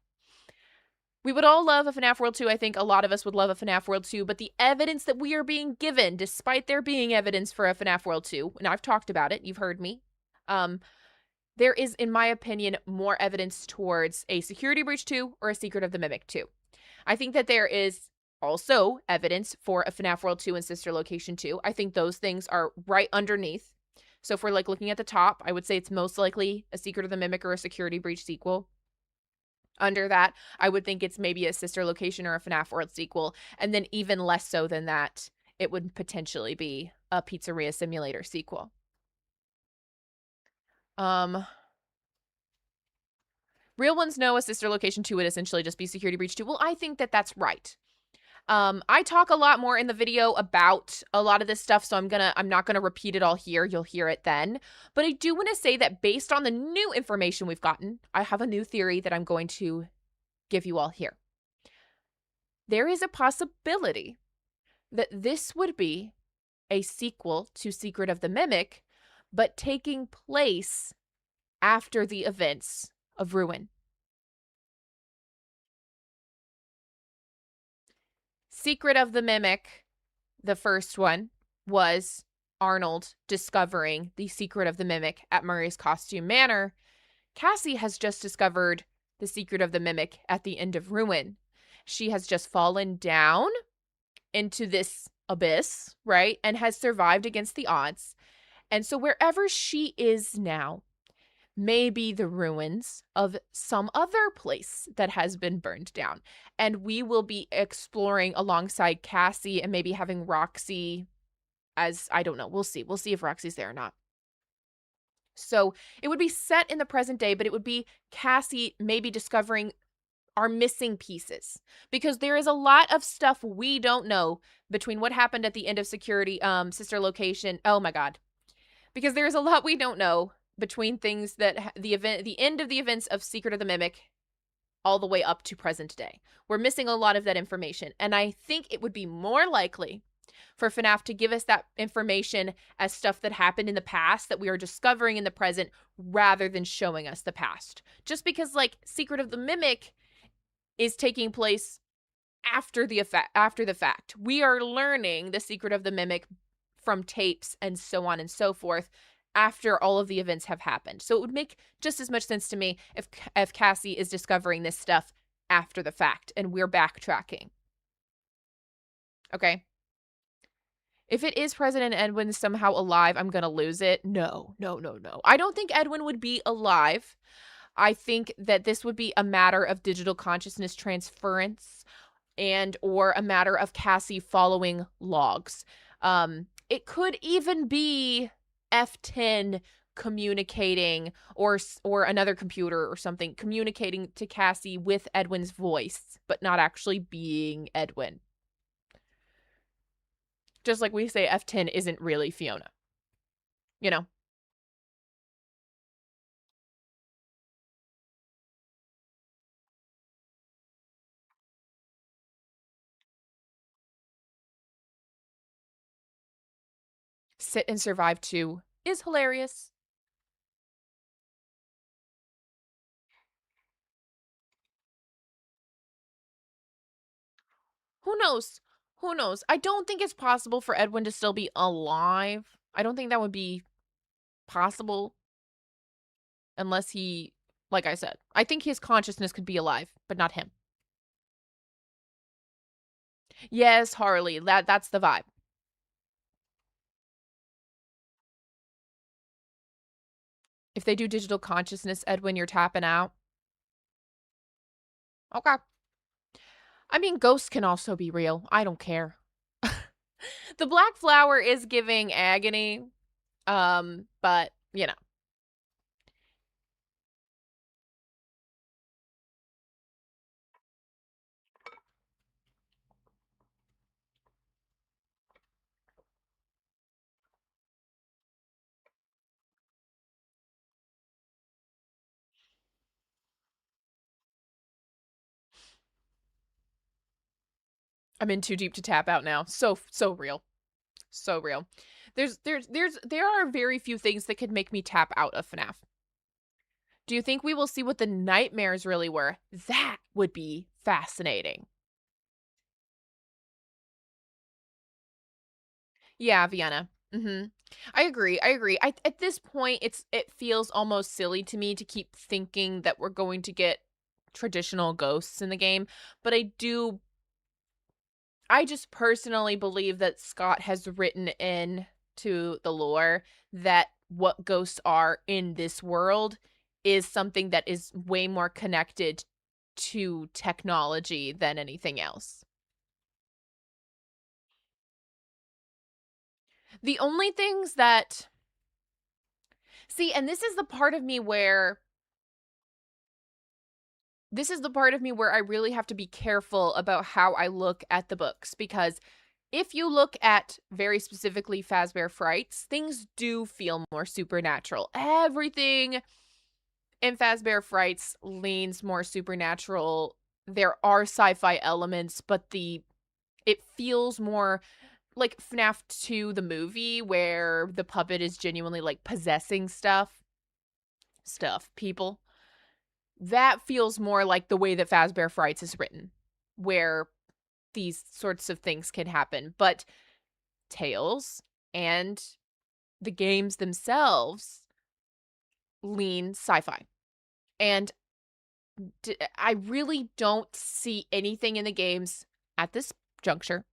We would all love a FNAF World 2. I think a lot of us would love a FNAF World 2, but the evidence that we are being given, despite there being evidence for a FNAF World 2, and I've talked about it, you've heard me, there is, in my opinion, more evidence towards a Security Breach 2 or a Secret of the Mimic 2. I think that there is also evidence for a FNAF World 2 and Sister Location 2. I think those things are right underneath. So if we're like looking at the top, I would say it's most likely a Secret of the Mimic or a Security Breach sequel. Under that, I would think it's maybe a Sister Location or a FNAF World sequel. And then even less so than that, it would potentially be a Pizzeria Simulator sequel. Real ones know a Sister Location 2 would essentially just be Security Breach 2. Well, I think that that's right. I talk a lot more in the video about a lot of this stuff, so I'm not gonna repeat it all here. You'll hear it then. But I do want to say that based on the new information we've gotten, I have a new theory that I'm going to give you all here. There is a possibility that this would be a sequel to Secret of the Mimic, but taking place after the events of Ruin. Secret of the Mimic, the first one, was Arnold discovering the Secret of the Mimic at Murray's Costume Manor. Cassie has just discovered the Secret of the Mimic at the end of Ruin. She has just fallen down into this abyss, right? And has survived against the odds. And so wherever she is now may be the ruins of some other place that has been burned down. And we will be exploring alongside Cassie and maybe having Roxy as, I don't know, we'll see. We'll see if Roxy's there or not. So it would be set in the present day, but it would be Cassie maybe discovering our missing pieces. Because there is a lot of stuff we don't know between what happened at the end of Sister Location. Oh my god. Because there is a lot we don't know between things that the end of the events of Secret of the Mimic all the way up to present day. We're missing a lot of that information. And I think it would be more likely for FNAF to give us that information as stuff that happened in the past that we are discovering in the present rather than showing us the past. Just because, like, Secret of the Mimic is taking place after the fact. We are learning the Secret of the Mimic from tapes and so on and so forth after all of the events have happened. So it would make just as much sense to me if Cassie is discovering this stuff after the fact and we're backtracking. Okay? If it is President Edwin somehow alive, I'm going to lose it. No, no, no, no. I don't think Edwin would be alive. I think that this would be a matter of digital consciousness transference and or a matter of Cassie following logs. It could even be F10 communicating or another computer or something communicating to Cassie with Edwin's voice, but not actually being Edwin. Just like we say F10 isn't really Fiona. You know? Sit and Survive 2 is hilarious. Who knows? Who knows? I don't think it's possible for Edwin to still be alive. I don't think that would be possible unless he, like I said, I think his consciousness could be alive, but not him. Yes, Harley, that's the vibe. If they do digital consciousness, Edwin, you're tapping out. Okay. I mean, ghosts can also be real. I don't care. The black flower is giving agony. But, you know. I'm in too deep to tap out now. So real. So real. There are very few things that could make me tap out of FNAF. Do you think we will see what the nightmares really were? That would be fascinating. Yeah, Vienna. I agree. At this point, it feels almost silly to me to keep thinking that we're going to get traditional ghosts in the game, but I just personally believe that Scott has written in to the lore that what ghosts are in this world is something that is way more connected to technology than anything else. The only things that see, and this is the part of me where I really have to be careful about how I look at the books, because if you look at very specifically Fazbear Frights, things do feel more supernatural. Everything in Fazbear Frights leans more supernatural. There are sci-fi elements, but it feels more like FNAF 2 the movie, where the puppet is genuinely like possessing people. That feels more like the way that Fazbear Frights is written, where these sorts of things can happen. But Tales and the games themselves lean sci-fi. And I really don't see anything in the games at this juncture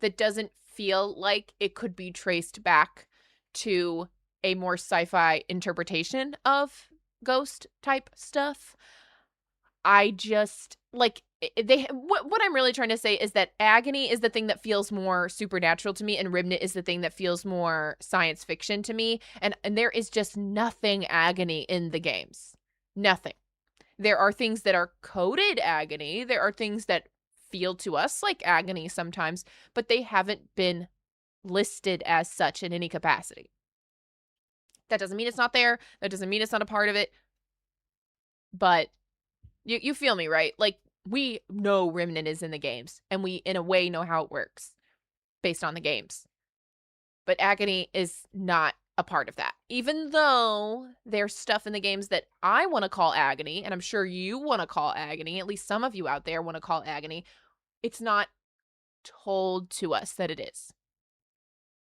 that doesn't feel like it could be traced back to a more sci-fi interpretation of ghost type stuff. I just like what I'm really trying to say is that Agony is the thing that feels more supernatural to me, and Ribnit is the thing that feels more science fiction to me, and there is just nothing Agony in the games. Nothing. There are things that are coded Agony. There are things that feel to us like Agony sometimes, but they haven't been listed as such in any capacity. That doesn't mean it's not there. That doesn't mean it's not a part of it. But you feel me, right? Like, we know Remnant is in the games, and we, in a way, know how it works based on the games. But Agony is not a part of that. Even though there's stuff in the games that I want to call Agony, and I'm sure you want to call Agony, at least some of you out there want to call Agony, it's not told to us that it is.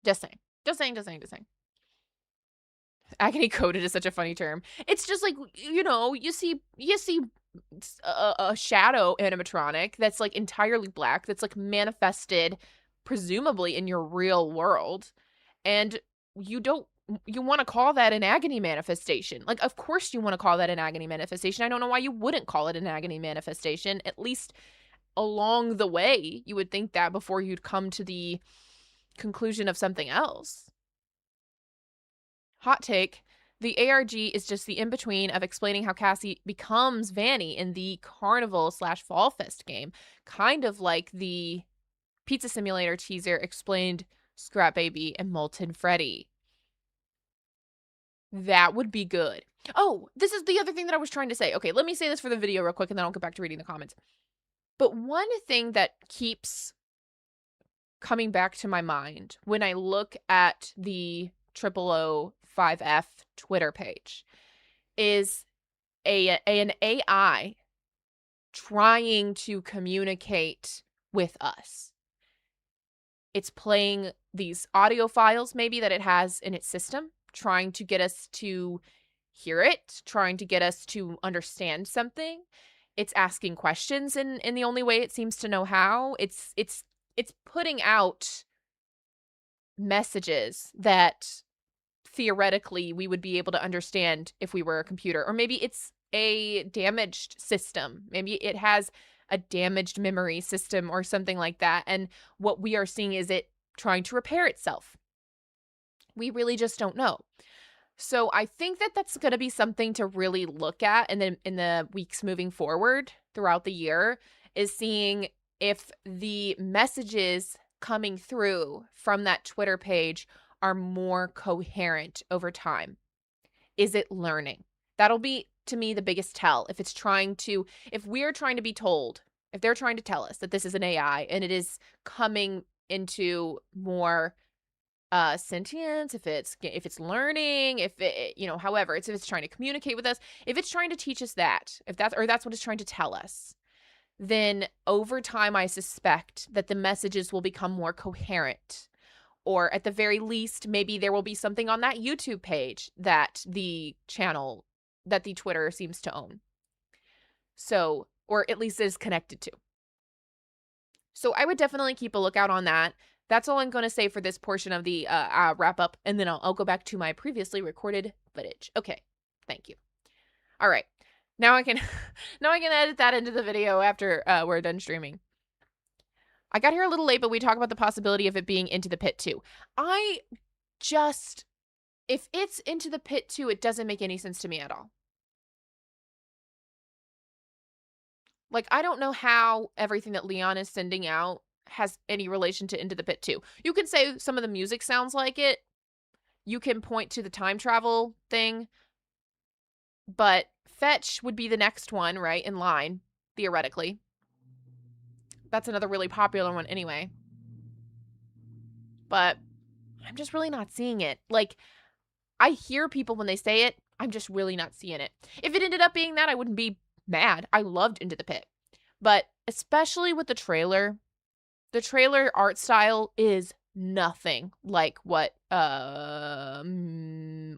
Just saying. Just saying. Agony coded is such a funny term. It's just like, you see a shadow animatronic that's like entirely black, that's like manifested presumably in your real world, and you don't you want to call that an agony manifestation. Like, of course you want to call that an agony manifestation. I don't know why you wouldn't call it an agony manifestation. At least along the way, you would think that before you'd come to the conclusion of something else. Hot take. The ARG is just the in-between of explaining how Cassie becomes Vanny in the Carnival/Fall Fest game. Kind of like the Pizza Simulator teaser explained Scrap Baby and Molten Freddy. That would be good. Oh, this is the other thing that I was trying to say. Okay, let me say this for the video real quick, and then I'll get back to reading the comments. But one thing that keeps coming back to my mind when I look at the 000-5F Twitter page is an AI trying to communicate with us. It's playing these audio files maybe that it has in its system, trying to get us to hear it, trying to get us to understand something. It's asking questions in the only way it seems to know how. It's putting out messages that theoretically we would be able to understand if we were a computer. Or maybe it's a damaged system. Maybe it has a damaged memory system or something like that. And what we are seeing is it trying to repair itself. We really just don't know. So I think that that's going to be something to really look at in the weeks moving forward throughout the year, is seeing if the messages coming through from that Twitter page are more coherent over time. Is it learning? That'll be, to me, the biggest tell. If we're trying to be told, if they're trying to tell us that this is an AI and it is coming into more sentience, if it's learning, if it, however, if it's trying to communicate with us, if it's trying to teach us that, that's what it's trying to tell us, then over time, I suspect that the messages will become more coherent. Or at the very least, maybe there will be something on that YouTube page that the Twitter seems to own. So, or at least is connected to. So I would definitely keep a lookout on that. That's all I'm going to say for this portion of the wrap up, and then I'll go back to my previously recorded footage. Okay, thank you. All right, now I can edit that into the video after we're done streaming. I got here a little late, but we talk about the possibility of it being Into the Pit 2. If it's Into the Pit 2, it doesn't make any sense to me at all. Like, I don't know how everything that Leon is sending out has any relation to Into the Pit 2. You can say some of the music sounds like it. You can point to the time travel thing. But Fetch would be the next one, right, in line, theoretically. That's another really popular one anyway. But I'm just really not seeing it. Like, I hear people when they say it, I'm just really not seeing it. If it ended up being that, I wouldn't be mad. I loved Into the Pit. But especially with the trailer art style is nothing like what,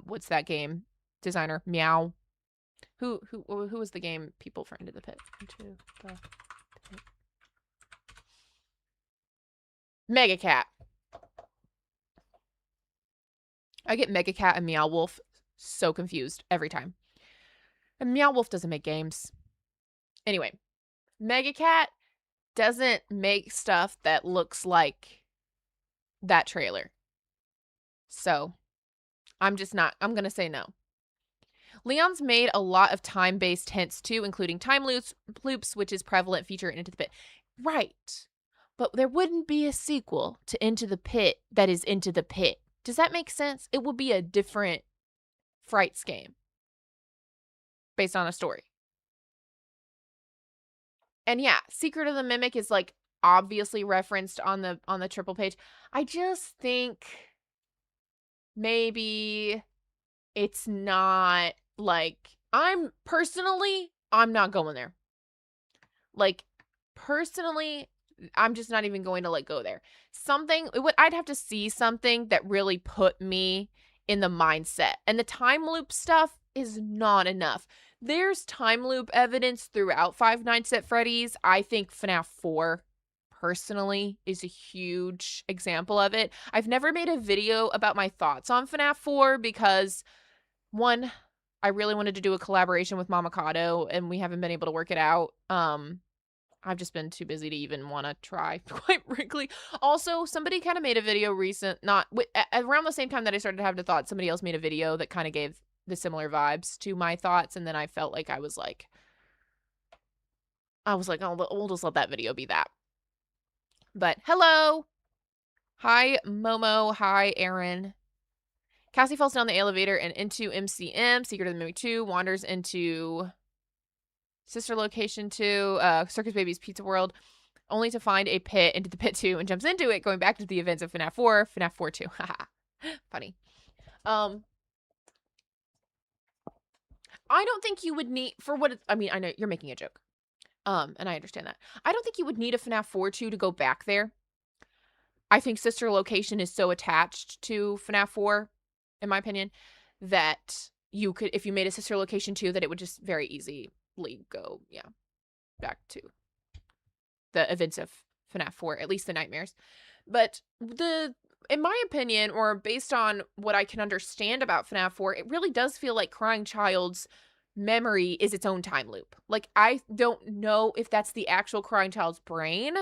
what's that game designer? Meow. Who was the game people for Into the Pit? Into the Pit. Mega Cat. I get Mega Cat and Meow Wolf so confused every time. And Meow Wolf doesn't make games. Anyway, Mega Cat doesn't make stuff that looks like that trailer. So, I'm going to say no. Leon's made a lot of time-based hints too, including time loops, which is prevalent feature in Into the Pit. Right. But there wouldn't be a sequel to Into the Pit that is Into the Pit. Does that make sense? It would be a different Frights game based on a story. And yeah, Secret of the Mimic is like obviously referenced on the triple page. I just think maybe it's not like I'm not going there. Like personally, I'm just not even going to go there. I'd have to see something that really put me in the mindset. And the time loop stuff is not enough. There's time loop evidence throughout Five Nights at Freddy's. I think FNAF 4 personally is a huge example of it. I've never made a video about my thoughts on FNAF 4 because, one, I really wanted to do a collaboration with Mamakato and we haven't been able to work it out. I've just been too busy to even want to try, quite frankly. Also, somebody kind of made a video around the same time that I started to have the thought, somebody else made a video that kind of gave the similar vibes to my thoughts, and then I felt like I was like, oh, we'll just let that video be that. But hello. Hi, Momo. Hi, Aaron. Cassie falls down the elevator and into MCM, Secret of the Movie 2, wanders into Sister Location 2, Circus Baby's Pizza World, only to find a pit into the pit 2 and jumps into it, going back to the events of FNAF 4, FNAF 4 2. Haha. Funny. I don't think you would need, I know you're making a joke. And I understand that. I don't think you would need a FNAF 4 2 to go back there. I think Sister Location is so attached to FNAF 4, in my opinion, that you could, if you made a Sister Location 2, that it would just very easily go, back to the events of FNAF 4, at least the nightmares. But in my opinion, or based on what I can understand about FNAF 4, it really does feel like Crying Child's memory is its own time loop. Like, I don't know if that's the actual Crying Child's brain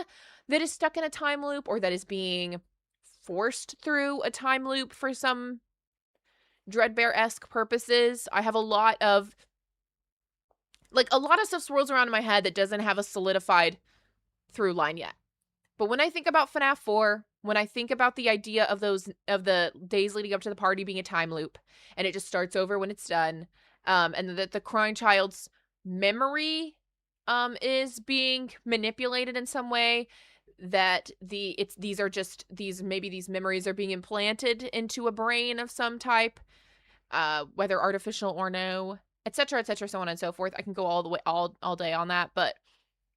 that is stuck in a time loop or that is being forced through a time loop for some Dreadbear-esque purposes. I have a lot of stuff swirls around in my head that doesn't have a solidified through line yet. But when I think about FNAF 4, when I think about the idea of the days leading up to the party being a time loop, and it just starts over when it's done, and that the Crying Child's memory is being manipulated in some way, that these memories are being implanted into a brain of some type, whether artificial or no, etc., so on and so forth. I can go all the way all day on that, but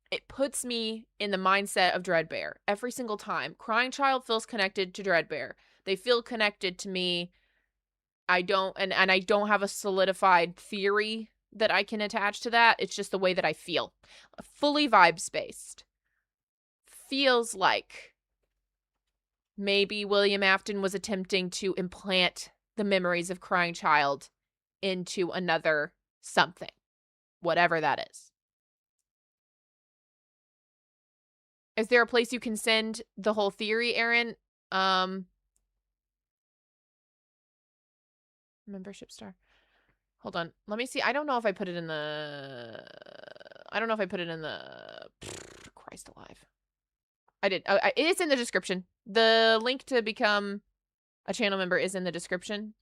it puts me in the mindset of Dreadbear every single time. Crying Child feels connected to Dreadbear. They feel connected to me. I don't have a solidified theory that I can attach to that. It's just the way that I feel. Fully vibes-based. Feels like maybe William Afton was attempting to implant the memories of Crying Child into another something. Whatever that is. Is there a place you can send the whole theory, Aaron? Membership star. Hold on. Let me see. I don't know if I put it in the... Christ alive. I did. It's in the description. The link to become a channel member is in the description.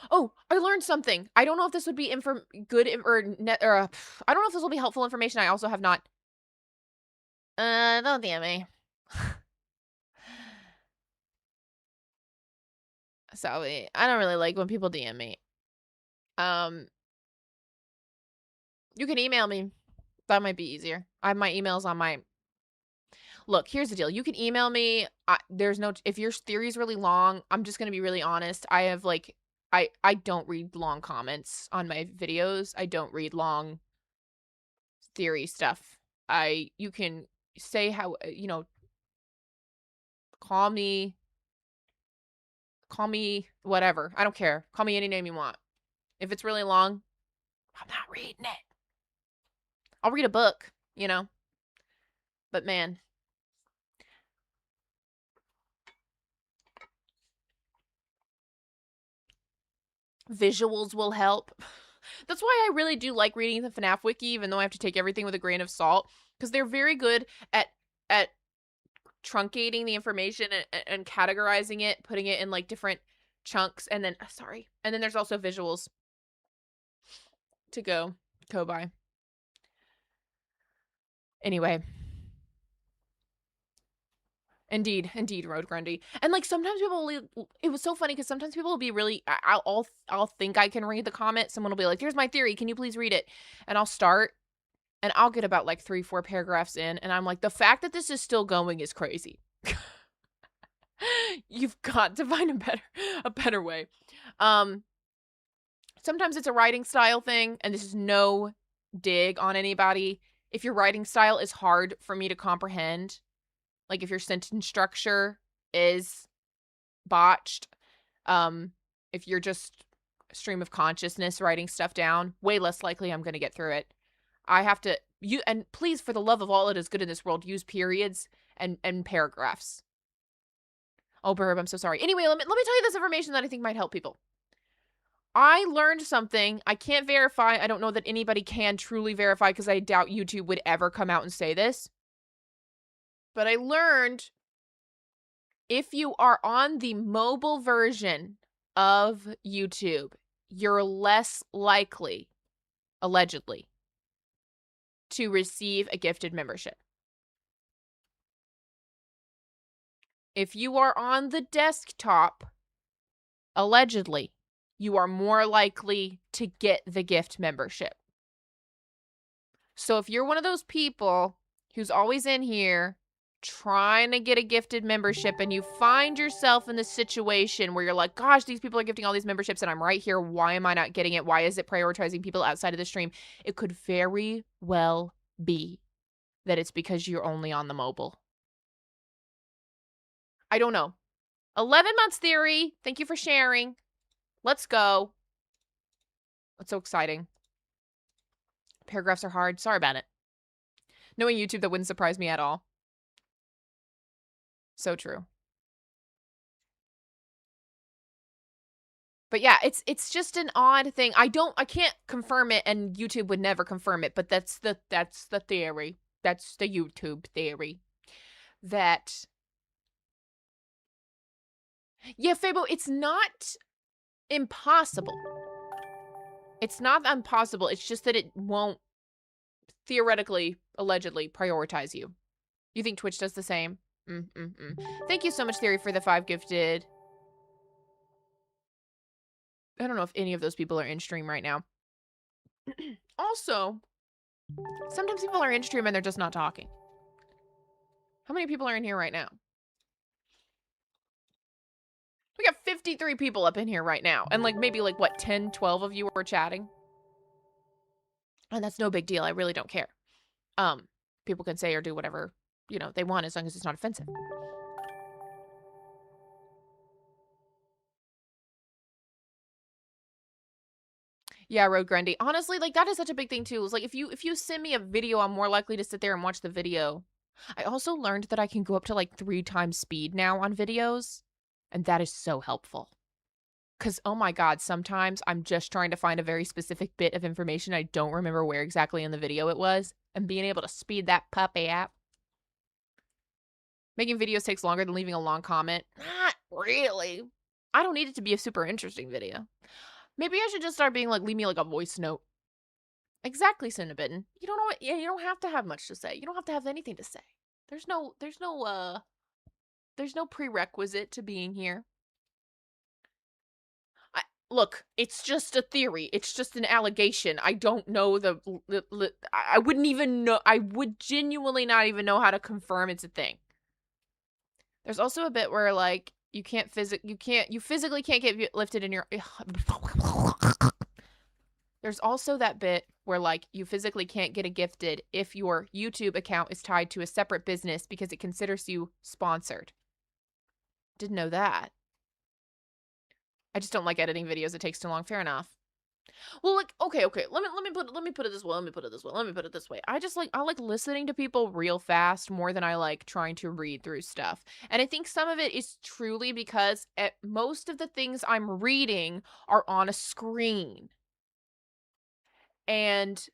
Oh, I learned something. I don't know if this would be I don't know if this will be helpful information. I also have not... don't DM me. Sorry, I don't really like when people DM me. You can email me. That might be easier. I have my emails on my... Look, here's the deal. You can email me. If your theory's really long, I'm just going to be really honest. I have I don't read long comments on my videos. I don't read long theory stuff. You can say how, call me whatever. I don't care. Call me any name you want. If it's really long, I'm not reading it. I'll read a book, But man. Visuals will help. That's why I really do like reading the FNAF wiki, even though I have to take everything with a grain of salt, because they're very good at truncating the information and categorizing it, putting it in different chunks, and then there's also visuals to go by. Anyway. Indeed, Road Grundy. And sometimes people will, it was so funny because sometimes people will be really, I'll think I can read the comment. Someone will be like, here's my theory. Can you please read it? And I'll start and I'll get about 3-4 paragraphs in. And I'm like, the fact that this is still going is crazy. You've got to find a better way. Sometimes it's a writing style thing, and this is no dig on anybody. If your writing style is hard for me to comprehend, like if your sentence structure is botched, if you're just stream of consciousness writing stuff down, way less likely I'm going to get through it. I have to and please, for the love of all that is good in this world, use periods and paragraphs. Oh, Burb, I'm so sorry. Anyway, let me tell you this information that I think might help people. I learned something. I can't verify. I don't know that anybody can truly verify because I doubt YouTube would ever come out and say this. But I learned if you are on the mobile version of YouTube, you're less likely, allegedly, to receive a gifted membership. If you are on the desktop, allegedly, you are more likely to get the gift membership. So if you're one of those people who's always in here trying to get a gifted membership and you find yourself in this situation where you're like, gosh, these people are gifting all these memberships and I'm right here. Why am I not getting it? Why is it prioritizing people outside of the stream? It could very well be that it's because you're only on the mobile. I don't know. 11 months theory. Thank you for sharing. Let's go. That's so exciting. Paragraphs are hard. Sorry about it. Knowing YouTube, that wouldn't surprise me at all. So true. But yeah, it's just an odd thing. I can't confirm it, and YouTube would never confirm it, but that's the theory. That's the YouTube theory. That, yeah, Fabo, it's not impossible. It's not impossible. It's just that it won't theoretically, allegedly, prioritize you. You think Twitch does the same? Thank you so much, Theory, for the 5 gifted. I don't know if any of those people are in stream right now. Also, sometimes people are in stream and they're just not talking. How many people are in here right now? We got 53 people up in here right now. And like maybe like what, 10, 12 of you are chatting? And that's no big deal. I really don't care. People can say or do whatever, you know, they want as long as it's not offensive. Yeah, Road Grundy. Honestly, like that is such a big thing too. It's like if you send me a video, I'm more likely to sit there and watch the video. I also learned that I can go up to like 3 times speed now on videos, and that is so helpful. Cause oh my god, sometimes I'm just trying to find a very specific bit of information. I don't remember where exactly in the video it was, and being able to speed that puppy up. Making videos takes longer than leaving a long comment. Not really. I don't need it to be a super interesting video. Maybe I should just start being like, leave me like a voice note. Exactly, Cinnabon. You don't know what, yeah, you don't have to have much to say. You don't have to have anything to say. There's no prerequisite to being here. Look, it's just a theory. It's just an allegation. I don't know I wouldn't even know. I would genuinely not even know how to confirm it's a thing. There's also a bit where like you physically can't get lifted in your. There's also that bit where like you physically can't get a gifted if your YouTube account is tied to a separate business because it considers you sponsored. Didn't know that. I just don't like editing videos. It takes too long. Fair enough. Well, like, okay. Let me put it this way. I like listening to people real fast more than I like trying to read through stuff. And I think some of it is truly because most of the things I'm reading are on a screen. And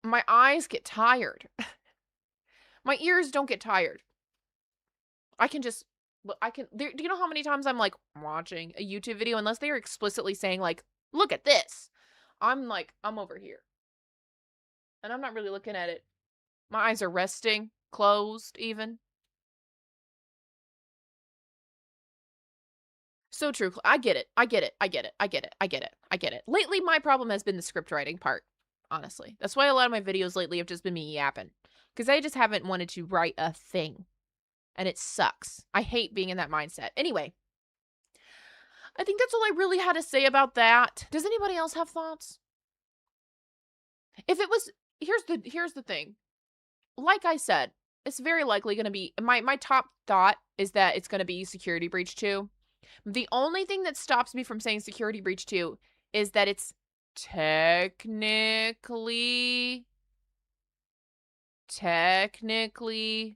my eyes get tired. My ears don't get tired. Do you know how many times I'm like watching a YouTube video, unless they are explicitly saying like, look at this. I'm over here. And I'm not really looking at it. My eyes are resting, closed even. So true. I get it. Lately, my problem has been the script writing part, honestly. That's why a lot of my videos lately have just been me yapping. Because I just haven't wanted to write a thing. and it sucks. I hate being in that mindset. Anyway, I think that's all I really had to say about that. Does anybody else have thoughts? If it was, here's the thing. Like I said, it's very likely going to be my top thought is that it's going to be Security Breach 2. The only thing that stops me from saying Security Breach 2 is that it's technically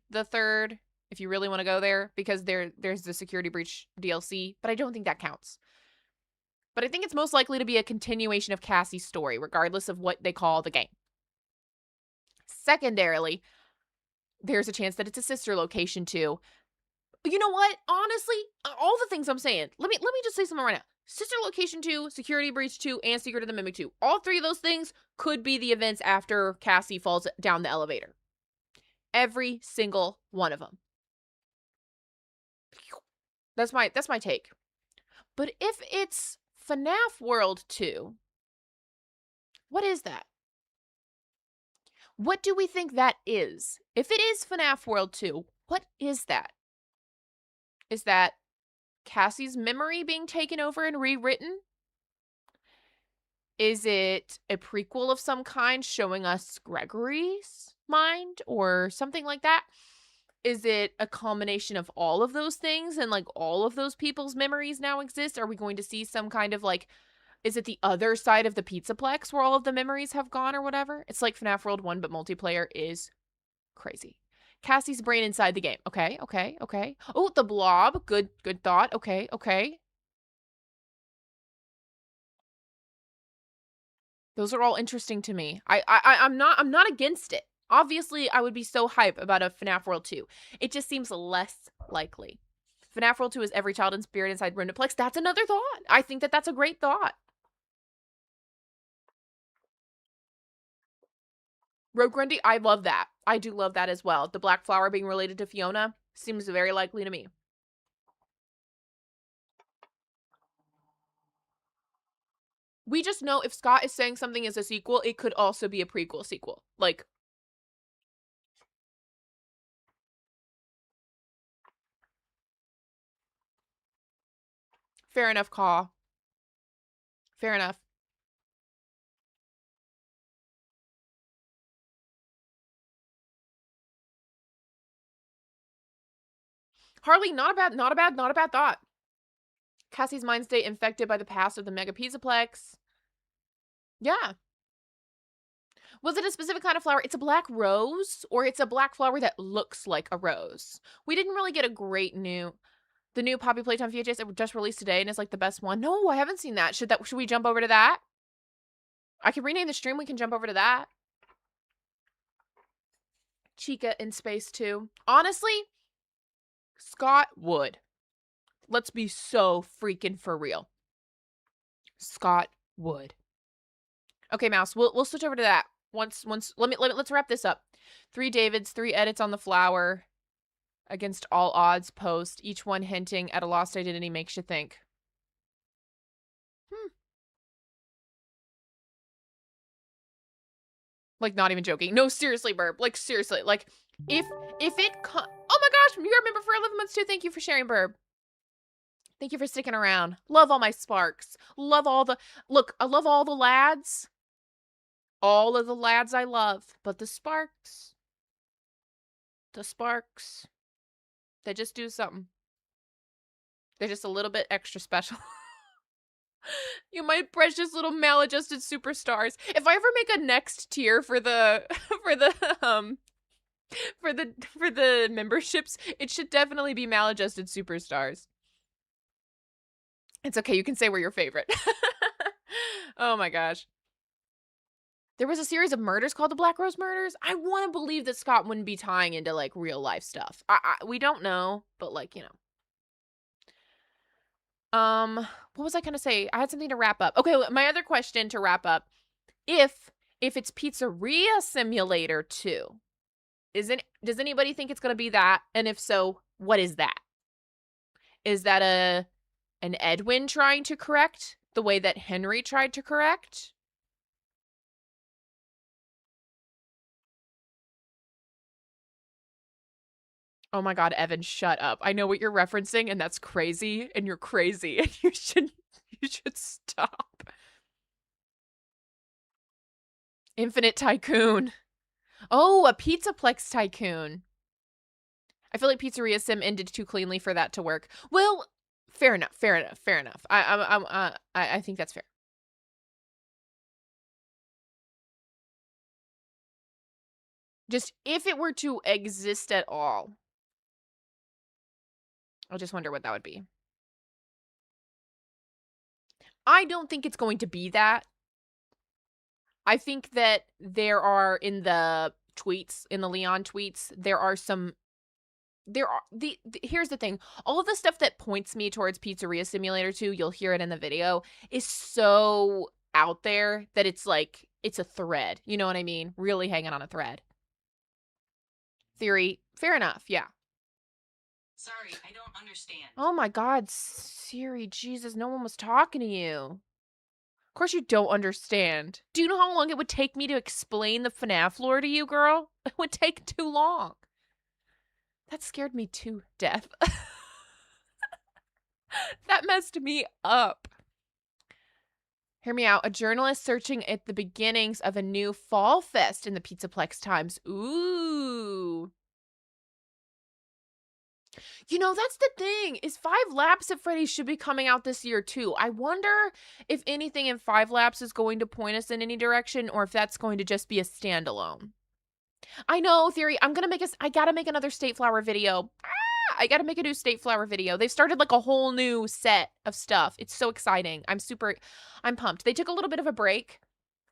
the third, if you really want to go there, because there's the Security Breach DLC, but I don't think that counts. But I think it's most likely to be a continuation of Cassie's story, regardless of what they call the game. Secondarily, there's a chance that it's a sister location too. You know what? Honestly, all the things I'm saying, let me just say something right now. Sister Location 2, Security Breach 2, and Secret of the Mimic 2. All three of those things could be the events after Cassie falls down the elevator. Every single one of them. That's my take. But if it's FNAF World 2, what is that? What do we think that is? If it is FNAF World 2, what is that? Is that Cassie's memory being taken over and rewritten? Is it a prequel of some kind showing us Gregory's mind or something like that? Is it a combination of all of those things and like all of those people's memories now exist? Are we going to see some kind of like, is it the other side of the Pizzaplex where all of the memories have gone or whatever? It's like FNAF World 1, but multiplayer is crazy. Cassie's brain inside the game. Okay. Oh, the blob. Good thought. Okay. Those are all interesting to me. I'm not against it. Obviously, I would be so hype about a FNAF World 2. It just seems less likely. FNAF World 2 is every child in spirit inside Rendiplex. That's another thought. I think that that's a great thought. Rogue Grundy, I love that. I do love that as well. The Black Flower being related to Fiona seems very likely to me. We just know if Scott is saying something is a sequel, it could also be a prequel sequel. Like, fair enough, Caw. Fair enough. Harley, not a bad thought. Cassie's mind state infected by the past of the Mega Pizzaplex. Yeah. Was it a specific kind of flower? It's a black rose, or it's a black flower that looks like a rose. We didn't really get a great the new Poppy Playtime VHS that just released today and is like the best one. No, I haven't seen that. Should we jump over to that? I can rename the stream. We can jump over to that. Chica in space too. Honestly, Scott would. Let's be so freaking for real. Scott would. Okay, Mouse. We'll switch over to that. Let's wrap this up. 3 Davids, 3 edits on the flower against all odds post, each one hinting at a lost identity makes you think. Like, not even joking. No, seriously, Burb. Like, seriously. Like, if it oh my gosh, you got a member for 11 months too. Thank you for sharing, Burb. Thank you for sticking around. Love all my sparks. Love all the, look, I love all the lads. All of the lads I love. But the sparks, they just do something. They're just a little bit extra special. You my precious little maladjusted superstars. If I ever make a next tier for the for the memberships, it should definitely be maladjusted superstars. It's okay, you can say we're your favorite. Oh my gosh. There was a series of murders called the Black Rose Murders. I want to believe that Scott wouldn't be tying into like real life stuff. We don't know, but like, you know. What was I gonna say? I had something to wrap up. Okay, my other question to wrap up. If it's Pizzeria Simulator 2, does anybody think it's gonna be that? And if so, what is that? Is that an Edwin trying to correct the way that Henry tried to correct? Oh my God, Evan, shut up. I know what you're referencing, and that's crazy, and you're crazy, and you should stop. Infinite Tycoon. Oh, a Pizzaplex Tycoon. I feel like Pizzeria Sim ended too cleanly for that to work. Well, fair enough, fair enough, fair enough. I think that's fair. Just if it were to exist at all, I just wonder what that would be. I don't think it's going to be that. I think that there are in the tweets, in the Leon tweets, there are some there are here's the thing. All of the stuff that points me towards Pizzeria Simulator 2, you'll hear it in the video, is so out there that it's like it's a thread. You know what I mean? Really hanging on a thread. Theory, fair enough, yeah. Sorry, I don't understand. Oh my God, Siri, Jesus, no one was talking to you. Of course you don't understand. Do you know how long it would take me to explain the FNAF lore to you, girl? It would take too long. That scared me to death. That messed me up. Hear me out. A journalist searching at the beginnings of a new fall fest in the Pizzaplex times. Ooh. You know, that's the thing, is 5 Laps at Freddy's should be coming out this year too. I wonder if anything in 5 Laps is going to point us in any direction, or if that's going to just be a standalone. I know, Theory, I gotta make another State Flower video. I gotta make a new State Flower video. They've started like a whole new set of stuff. It's so exciting. I'm pumped. They took a little bit of a break,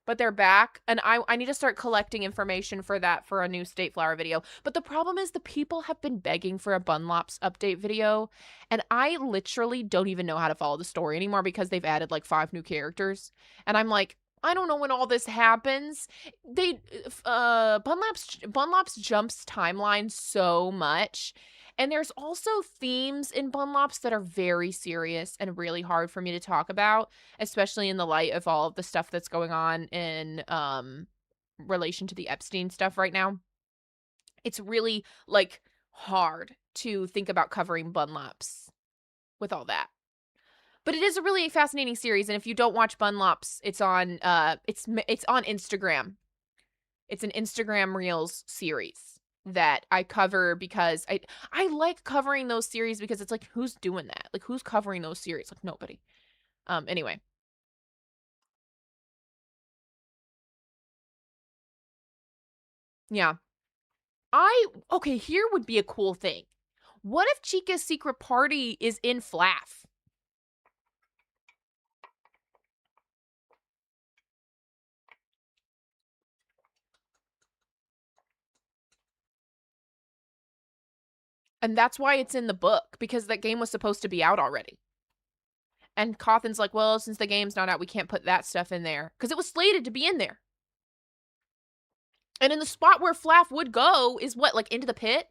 but they're back, and I need to start collecting information for that for a new State Flower video. But the problem is the people have been begging for a Bunlops update video, and I literally don't even know how to follow the story anymore because they've added like 5 new characters. And I'm like, I don't know when all this happens. Bunlops jumps timeline so much. And there's also themes in Bunlops that are very serious and really hard for me to talk about, especially in the light of all of the stuff that's going on in relation to the Epstein stuff right now. It's really like hard to think about covering Bunlops with all that. But it is a really fascinating series, and if you don't watch Bunlops, it's on it's on Instagram. It's an Instagram Reels series that I cover because I like covering those series because it's like, who's doing that? Like, who's covering those series? Like, nobody. Anyway. Yeah. Okay, here would be a cool thing. What if Chica's secret party is in Fnaf? And that's why it's in the book, because that game was supposed to be out already. And Cawthon's like, well, since the game's not out, we can't put that stuff in there. Because it was slated to be in there. And in the spot where Fnaf would go is what, like into the pit?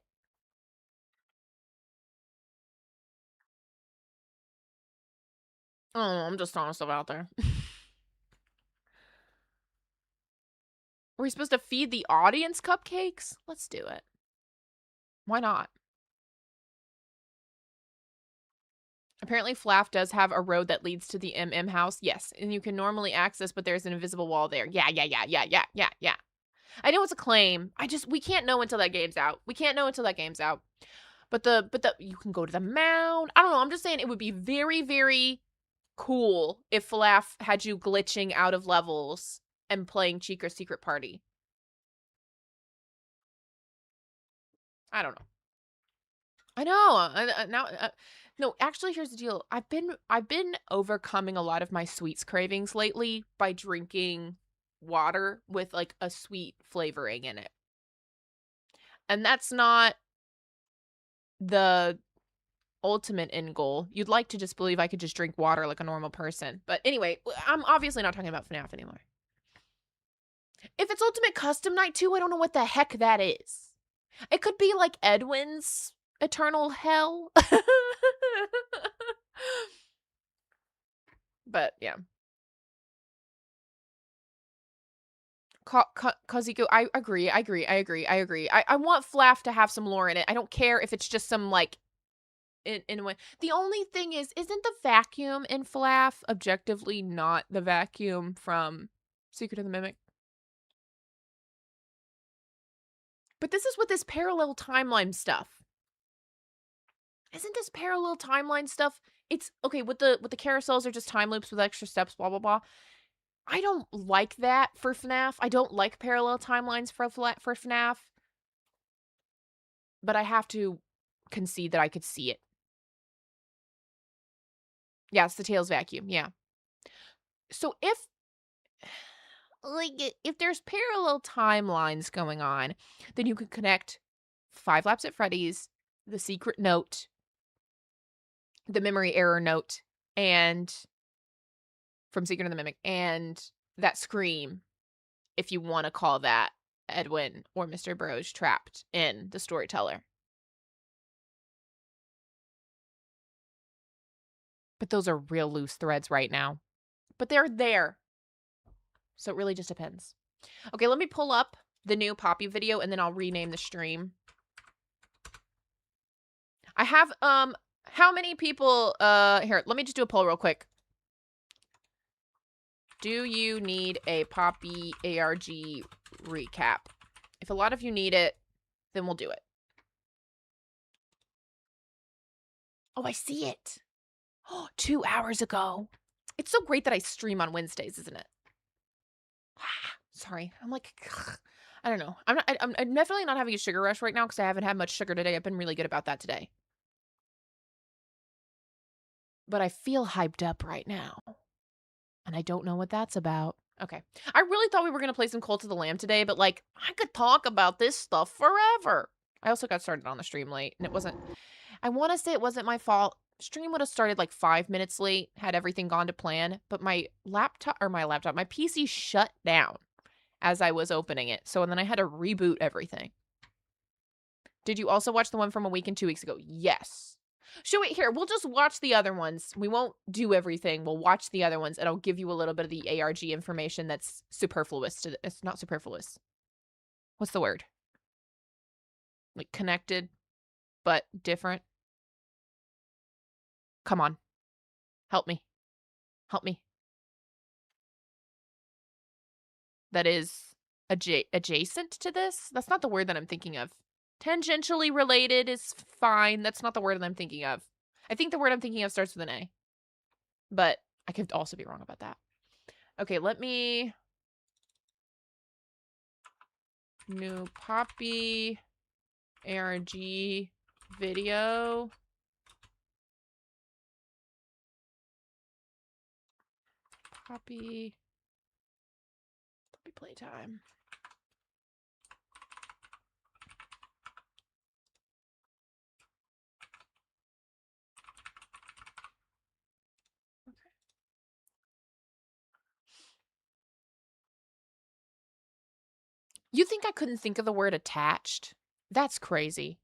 Oh, I'm just throwing stuff out there. Were we supposed to feed the audience cupcakes? Let's do it. Why not? Apparently, Fnaf does have a road that leads to the MM house. Yes, and you can normally access, but there's an invisible wall there. Yeah. I know it's a claim. We can't know until that game's out. We can't know until that game's out. But you can go to the mound. I don't know. I'm just saying it would be very, very cool if Fnaf had you glitching out of levels and playing Chica's Secret Party. I don't know. I know. No, actually, here's the deal. I've been overcoming a lot of my sweets cravings lately by drinking water with like a sweet flavoring in it. And that's not the ultimate end goal. You'd like to just believe I could just drink water like a normal person. But anyway, I'm obviously not talking about FNAF anymore. If it's Ultimate Custom Night 2, I don't know what the heck that is. It could be like Edwin's Eternal Hell. But yeah. Kazuko, I agree. I want Flaff to have some lore in it. I don't care if it's just some, like, in a way. The only thing is, isn't the vacuum in Flaff objectively not the vacuum from Secret of the Mimic? But this is with this parallel timeline stuff. Isn't this parallel timeline stuff? It's okay with the carousels are just time loops with extra steps, blah blah blah. I don't like that for FNAF. I don't like parallel timelines for FNAF. But I have to concede that I could see it. Yeah, it's the Tails vacuum. Yeah. So if there's parallel timelines going on, then you could connect Five Laps at Freddy's, the secret note, the memory error note, and from Secret of the Mimic, and that scream, if you want to call that Edwin or Mr. Burroughs trapped in the storyteller. But those are real loose threads right now. But they're there. So it really just depends. Okay, let me pull up the new Poppy video and then I'll rename the stream. I have, how many people, here, let me just do a poll real quick. Do you need a Poppy ARG recap? If a lot of you need it, then we'll do it. Oh, I see it. Oh, 2 hours ago. It's so great that I stream on Wednesdays, isn't it? Sorry. I'm like, I don't know. I'm definitely not having a sugar rush right now because I haven't had much sugar today. I've been really good about that today. But I feel hyped up right now. And I don't know what that's about. Okay. I really thought we were going to play some Cult of the Lamb today, but like, I could talk about this stuff forever. I also got started on the stream late, and it wasn't, I want to say it wasn't my fault. Stream would have started like 5 minutes late, had everything gone to plan, but my PC shut down as I was opening it. So then I had to reboot everything. Did you also watch the one from a week and 2 weeks ago? Yes. So wait, here, we'll just watch the other ones. We won't do everything. We'll watch the other ones, and I'll give you a little bit of the ARG information that's superfluous. It's not superfluous. What's the word? Like connected, but different. Come on. Help me. Help me. That is adjacent to this? That's not the word that I'm thinking of. Tangentially related is fine. That's not the word that I'm thinking of. I think the word I'm thinking of starts with an A. But I could also be wrong about that. Okay, let me... New Poppy ARG video. Poppy playtime. You think I couldn't think of the word attached? That's crazy.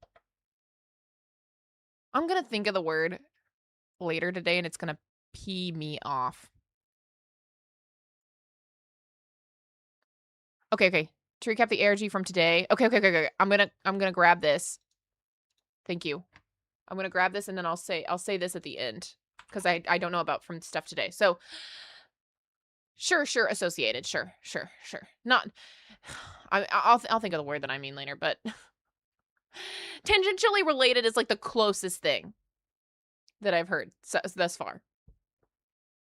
I'm gonna think of the word later today and it's gonna pee me off. Okay. To recap the ARG from today. Okay. I'm gonna grab this. Thank you. I'm gonna grab this and then I'll say this at the end. Because I don't know about from stuff today. So sure, associated. Sure. Not I'll think of the word that I mean later, but tangentially related is like the closest thing that I've heard thus far.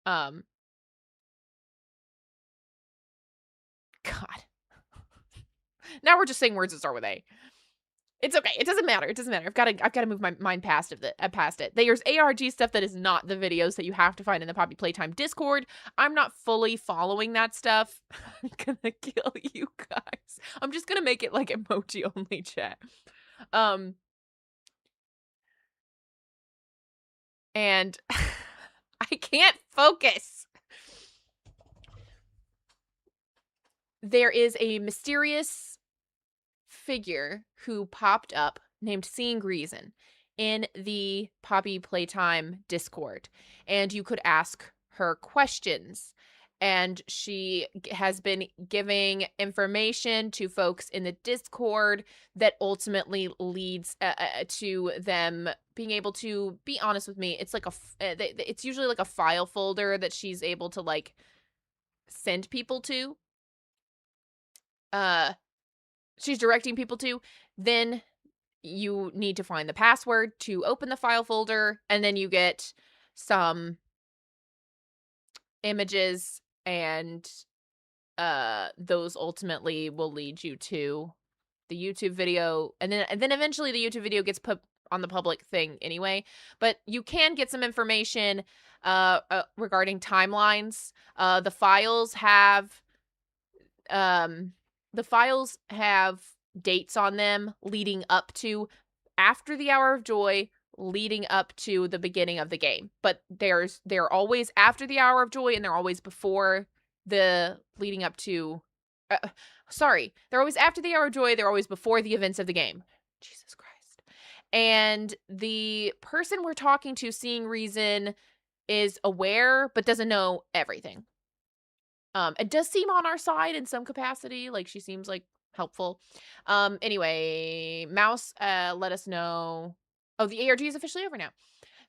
God. Now we're just saying words that start with A. It's okay. It doesn't matter. I've got to move my mind past it. There's ARG stuff that is not the videos that you have to find in the Poppy Playtime Discord. I'm not fully following that stuff. I'm gonna kill you guys. I'm just gonna make it like emoji only chat. And I can't focus. There is a mysterious figure who popped up named Seeing Reason in the Poppy Playtime Discord, and you could ask her questions. and she has been giving information to folks in the Discord that ultimately leads to them being able to be honest with me. It's like it's usually like a file folder that she's able to like send people to. She's directing people to. Then you need to find the password to open the file folder, and then you get some images, and those ultimately will lead you to the YouTube video, and then eventually the YouTube video gets put on the public thing anyway. But you can get some information regarding timelines. The files have dates on them leading up to after the Hour of Joy, leading up to the beginning of the game. But they're always after the Hour of Joy, and they're always before the leading up to they're always after the Hour of Joy, they're always before the events of the game. Jesus Christ. And the person we're talking to, Seeing Reason, is aware but doesn't know everything. It does seem on our side in some capacity, like she seems like helpful. Anyway, Mouse let us know. Oh, the ARG is officially over now.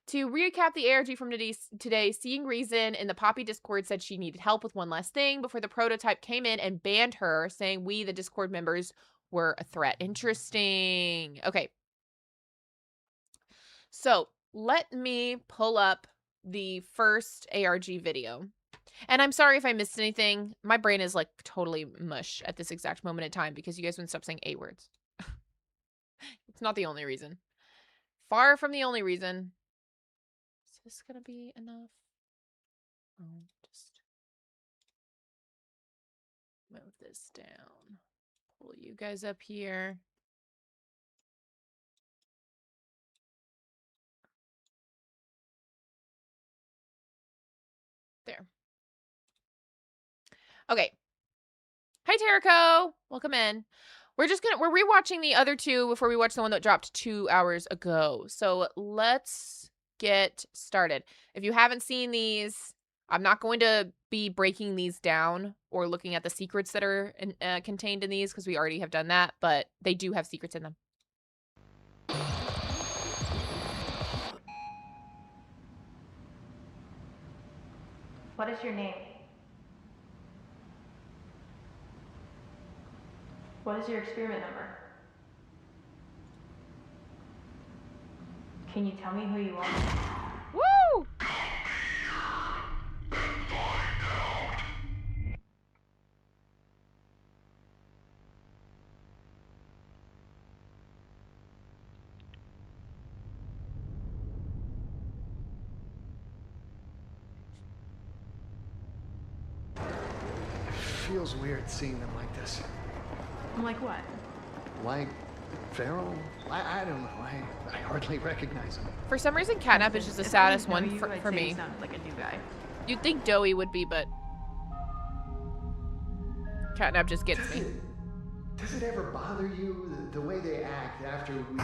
To recap the ARG from today, Seeing Reason in the Poppy Discord said she needed help with one last thing before the prototype came in and banned her, saying we, the Discord members, were a threat. Interesting. Okay. So let me pull up the first ARG video. And I'm sorry if I missed anything. My brain is like totally mush at this exact moment in time because you guys wouldn't stop saying A words. It's not the only reason. Far from the only reason. Is this gonna be enough? Oh, just move this down. Pull you guys up here. There. Okay. Hi, Terrico. Welcome in. We're rewatching the other two before we watch the one that dropped 2 hours ago. So let's get started. If you haven't seen these, I'm not going to be breaking these down or looking at the secrets that are contained in these because we already have done that, but they do have secrets in them. What is your name? What is your experiment number? Can you tell me who you are? Woo! Feels weird seeing them like this. Like what? Like feral? I don't know. I hardly recognize them. For some reason, Catnap is just the saddest one for me. You sound like a new guy. You'd think Doughy would be, but Catnap just gets me. Does it ever bother you the way they act after we...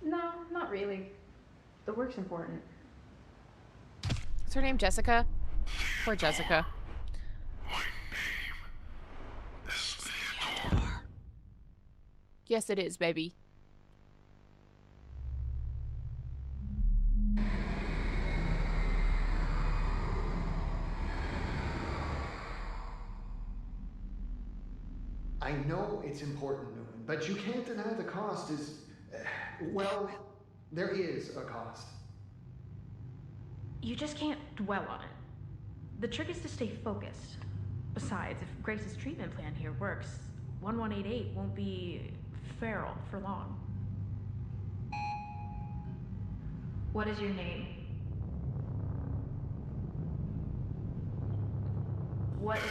No, not really. The work's important. What's her name? Jessica? Poor Jessica. Yes, it is, baby. I know it's important, Newman, but you can't deny the cost is... well, there is a cost. You just can't dwell on it. The trick is to stay focused. Besides, if Grace's treatment plan here works, 1188 won't be feral for long. What is your name? What is...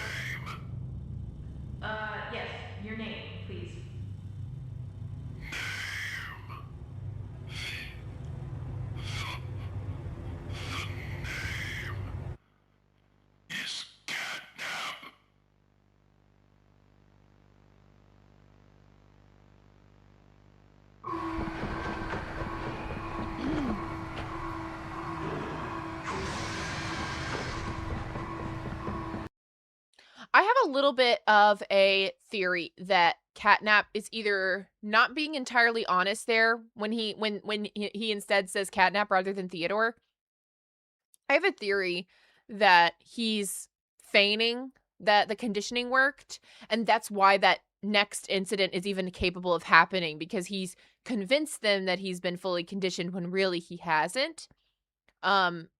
yes, your name, please. a little bit of a theory that Catnap is either not being entirely honest there when he instead says Catnap rather than Theodore. I have a theory that he's feigning that the conditioning worked, and that's why that next incident is even capable of happening, because he's convinced them that he's been fully conditioned when really he hasn't.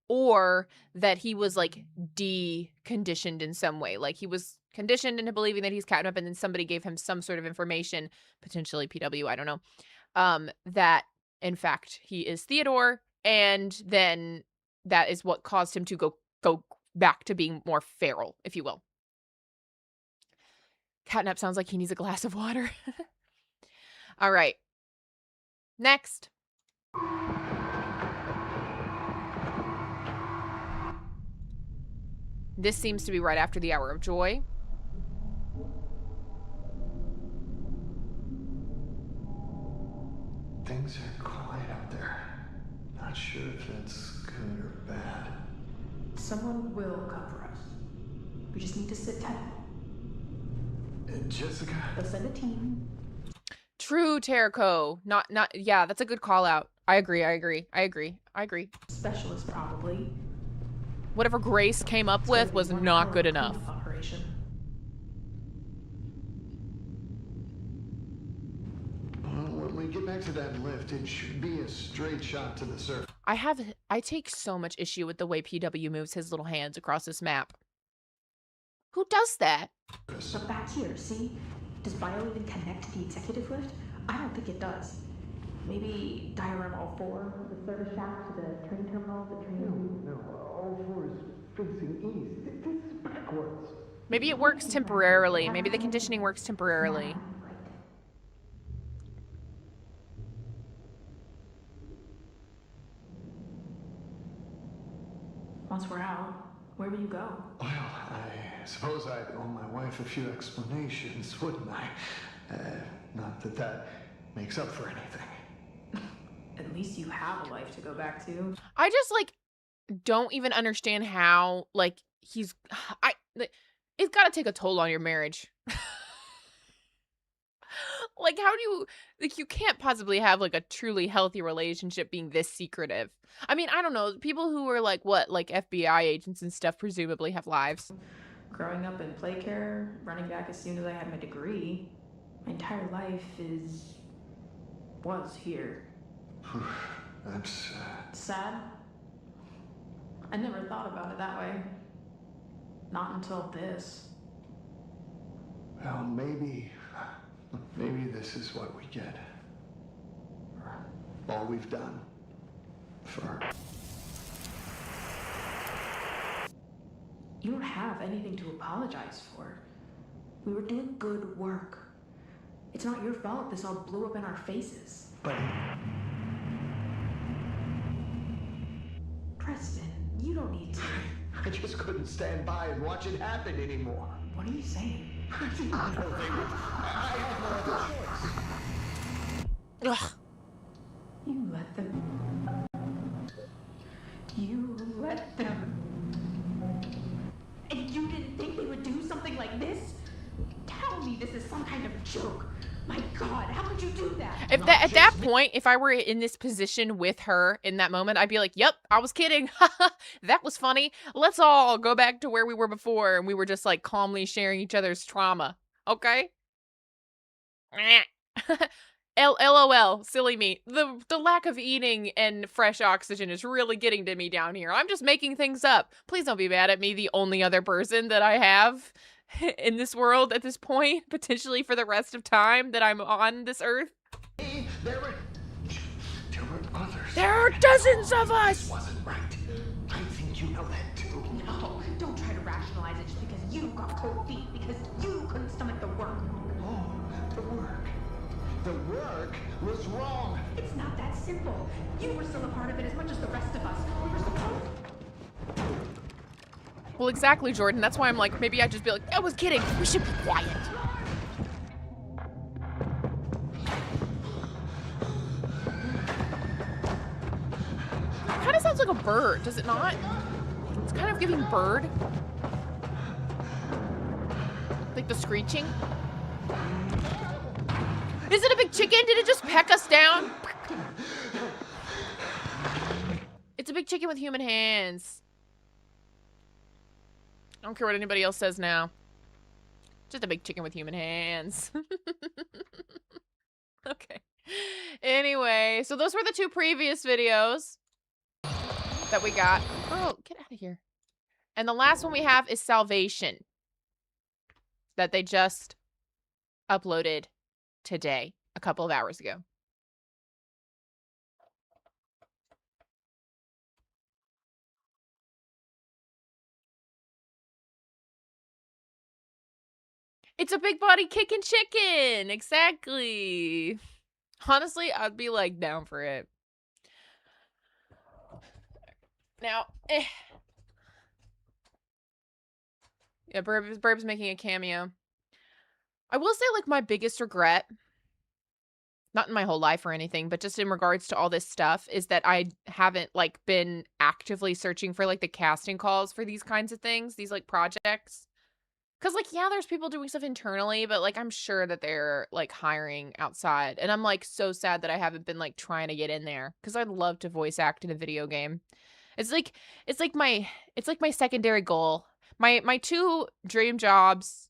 Or that he was like deconditioned in some way. Like he was conditioned into believing that he's Catnap, and then somebody gave him some sort of information, potentially PW, I don't know, that in fact he is Theodore, and then that is what caused him to go back to being more feral, if you will. Catnap sounds like he needs a glass of water. All right. Next. This seems to be right after the hour of joy. Things are quiet out there. Not sure if that's good or bad. Someone will come for us. We just need to sit tight. Jessica? They'll send a team. True, Terrico. Yeah, that's a good call out. I agree. Specialist, probably. Whatever Grace came up with was not good enough. Operation. Well, when we get back to that lift, it should be a straight shot to the surface. I take so much issue with the way PW moves his little hands across this map. Who does that? But back here, see? Does Bio even connect to the executive lift? I don't think it does. Maybe diagram all four, the service shaft to the train terminal, the train... No, all four is facing east. This is backwards. Maybe it works temporarily. Maybe the conditioning works temporarily. Once we're out, where will you go? Well, I suppose I'd owe my wife a few explanations, wouldn't I? Not that that makes up for anything. At least you have a life to go back to. I just, like, don't even understand how, like, it's gotta take a toll on your marriage. Like, how do you, like, you can't possibly have, like, a truly healthy relationship being this secretive. I mean, I don't know, people who are, like, like FBI agents and stuff presumably have lives. Growing up in play care, running back as soon as I had my degree, my entire life was here. That's, Sad? I never thought about it that way. Not until this. well, maybe this is what we get. All we've done for... You don't have anything to apologize for. We were doing good work. It's not your fault this all blew up in our faces. But... Preston, you don't need to. I just couldn't stand by and watch it happen anymore. What are you saying? I didn't know they would. I had no other choice. Ugh. You let them. You let them. And you didn't think they would do something like this? Tell me this is some kind of joke. My God, how could you do that? If that, at that point, if I were in this position with her in that moment, I'd be like, yep, I was kidding. That was funny. Let's all go back to where we were before, and we were just, like, calmly sharing each other's trauma. Okay? LOL, silly me. The lack of eating and fresh oxygen is really getting to me down here. I'm just making things up. Please don't be mad at me, the only other person that I have in this world at this point, potentially for the rest of time that I'm on this earth. There were others. There are dozens of us! Wasn't right. I think you know that too. No, don't try to rationalize it just because you got cold feet, because you couldn't stomach the work. Oh, the work. The work was wrong. It's not that simple. You were still a part of it as much as the rest of us. We were supposed. Well, exactly, Jordan. That's why I'm like, maybe I'd just be like, I was kidding. We should be quiet. It kind of sounds like a bird, does it not? It's kind of giving bird. Like the screeching. Is it a big chicken? Did it just peck us down? It's a big chicken with human hands. I don't care what anybody else says now. Just a big chicken with human hands. Okay. Anyway, so those were the 2 previous videos that we got. Oh, get out of here. And the last one we have is Salvation. That they just uploaded today, a couple of hours ago. It's a big body kicking chicken. Exactly. Honestly, I'd be like down for it. Now, yeah, Burb's making a cameo. I will say, like, my biggest regret, not in my whole life or anything, but just in regards to all this stuff, is that I haven't, like, been actively searching for, like, the casting calls for these kinds of things, these, like, projects. Because, like, yeah, there's people doing stuff internally, but, like, I'm sure that they're, like, hiring outside. And I'm, like, so sad that I haven't been, like, trying to get in there. Because I'd love to voice act in a video game. It's like my secondary goal. My 2 dream jobs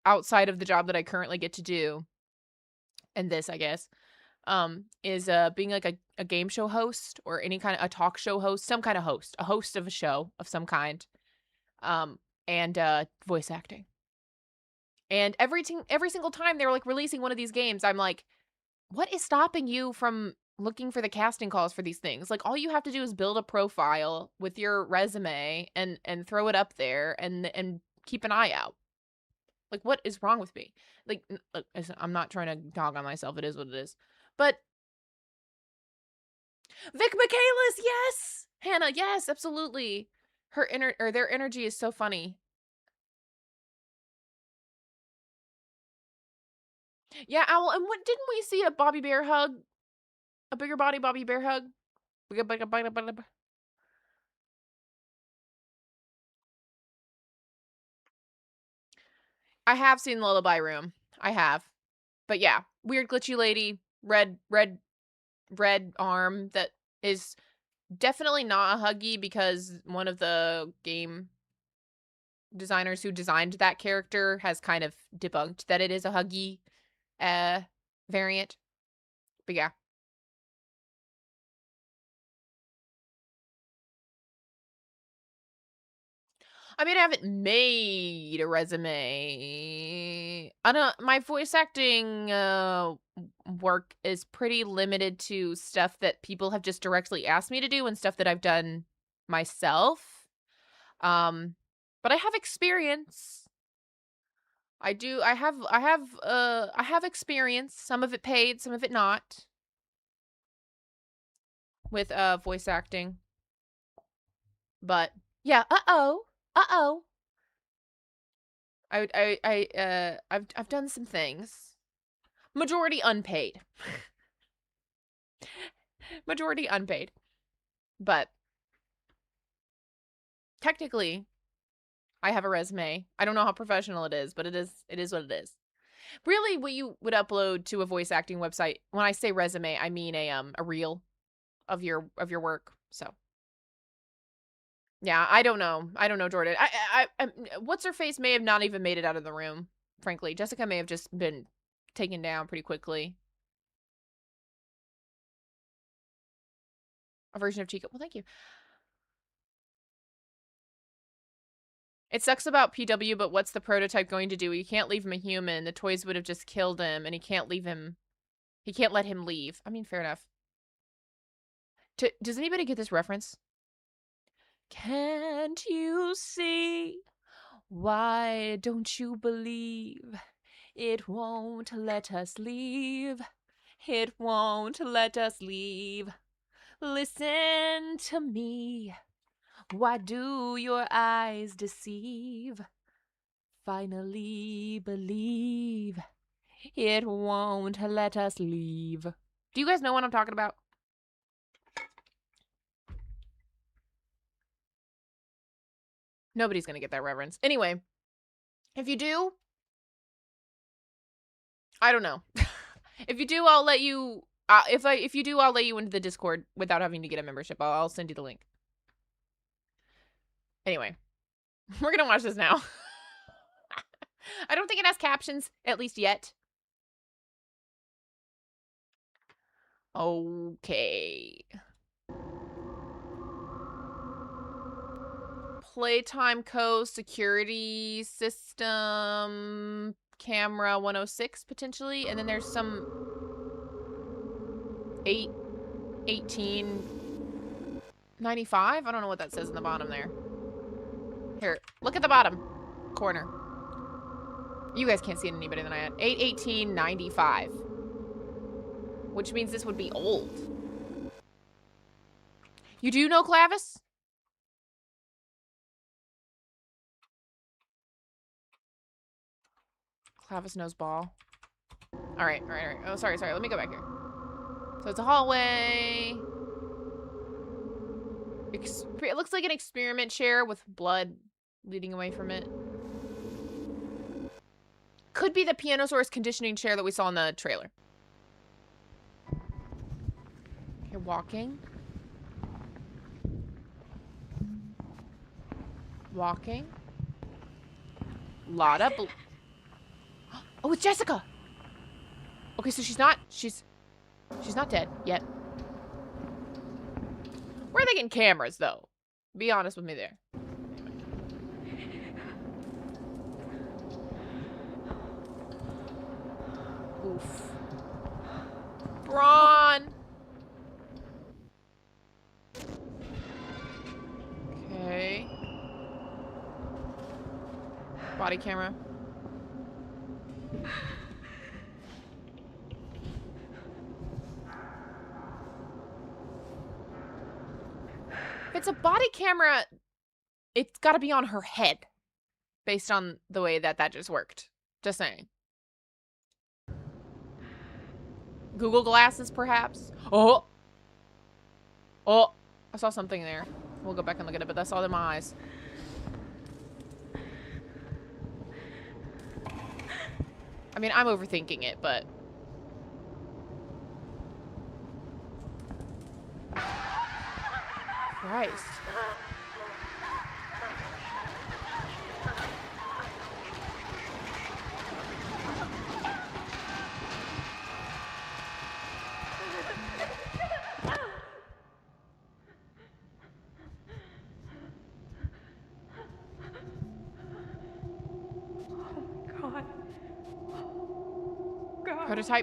outside of the job that I currently get to do, and this, I guess, is being like a game show host or any kind of a talk show host, some kind of host, a host of a show of some kind, and voice acting. And every single time they were like releasing one of these games, I'm like, what is stopping you from looking for the casting calls for these things? Like, all you have to do is build a profile with your resume and throw it up there and keep an eye out. Like, what is wrong with me? Like, look, I'm not trying to dog on myself. It is what it is. But Vic Michaelis, yes! Hannah, yes, absolutely. Their energy is so funny. Yeah, Owl, and what didn't we see a Bobby Bear hug? A bigger body Bobby Bear hug? I have seen Lullaby Room. I have. But yeah, weird glitchy lady, red arm that is definitely not a huggy because one of the game designers who designed that character has kind of debunked that it is a huggy variant. But yeah. I mean, I haven't made a resume. I don't. My voice acting work is pretty limited to stuff that people have just directly asked me to do and stuff that I've done myself. But I have experience. I do. I have experience. Some of it paid, some of it not. With voice acting. But yeah. Uh-oh. I've done some things. Majority unpaid. Majority unpaid. But technically, I have a resume. I don't know how professional it is, but it is what it is. Really, what you would upload to a voice acting website, when I say resume, I mean a reel of your work. So yeah, I don't know. I don't know, Jordan. I what's her face may have not even made it out of the room. Frankly, Jessica may have just been taken down pretty quickly. A version of Chica. Well, thank you. It sucks about PW, but what's the prototype going to do? You can't leave him a human. The toys would have just killed him, and he can't leave him. He can't let him leave. I mean, fair enough. Does anybody get this reference? Can't you see? Why don't you believe? It won't let us leave. It won't let us leave. Listen to me. Why do your eyes deceive? Finally believe. It won't let us leave. Do you guys know what I'm talking about? Nobody's gonna get that reference. Anyway, if you do, I don't know. If you do, I'll let you. If you do, I'll let you into the Discord without having to get a membership. I'll send you the link. Anyway, we're gonna watch this now. I don't think it has captions, at least yet. Okay. Playtime Co. security system camera 106 potentially, and then there's some 1895. I don't know what that says in the bottom there. Here, look at the bottom corner. You guys can't see it any better than I had. 81895. Which means this would be old. You do know Clavis? Clavis knows ball. Alright. Oh, sorry. Let me go back here. So it's a hallway. It looks like an experiment chair with blood leading away from it. Could be the Pianosaurus conditioning chair that we saw in the trailer. You're walking. Walking. Lot of... Oh, it's Jessica! Okay, so she's not dead yet. Where are they getting cameras, though? Be honest with me there. Oof. Braun! Okay. Body camera. If it's a body camera, it's got to be on her head. Based on the way that just worked. Just saying. Google glasses, perhaps? Oh! Oh! I saw something there. We'll go back and look at it, but that's all in my eyes. I mean, I'm overthinking it, but... Christ.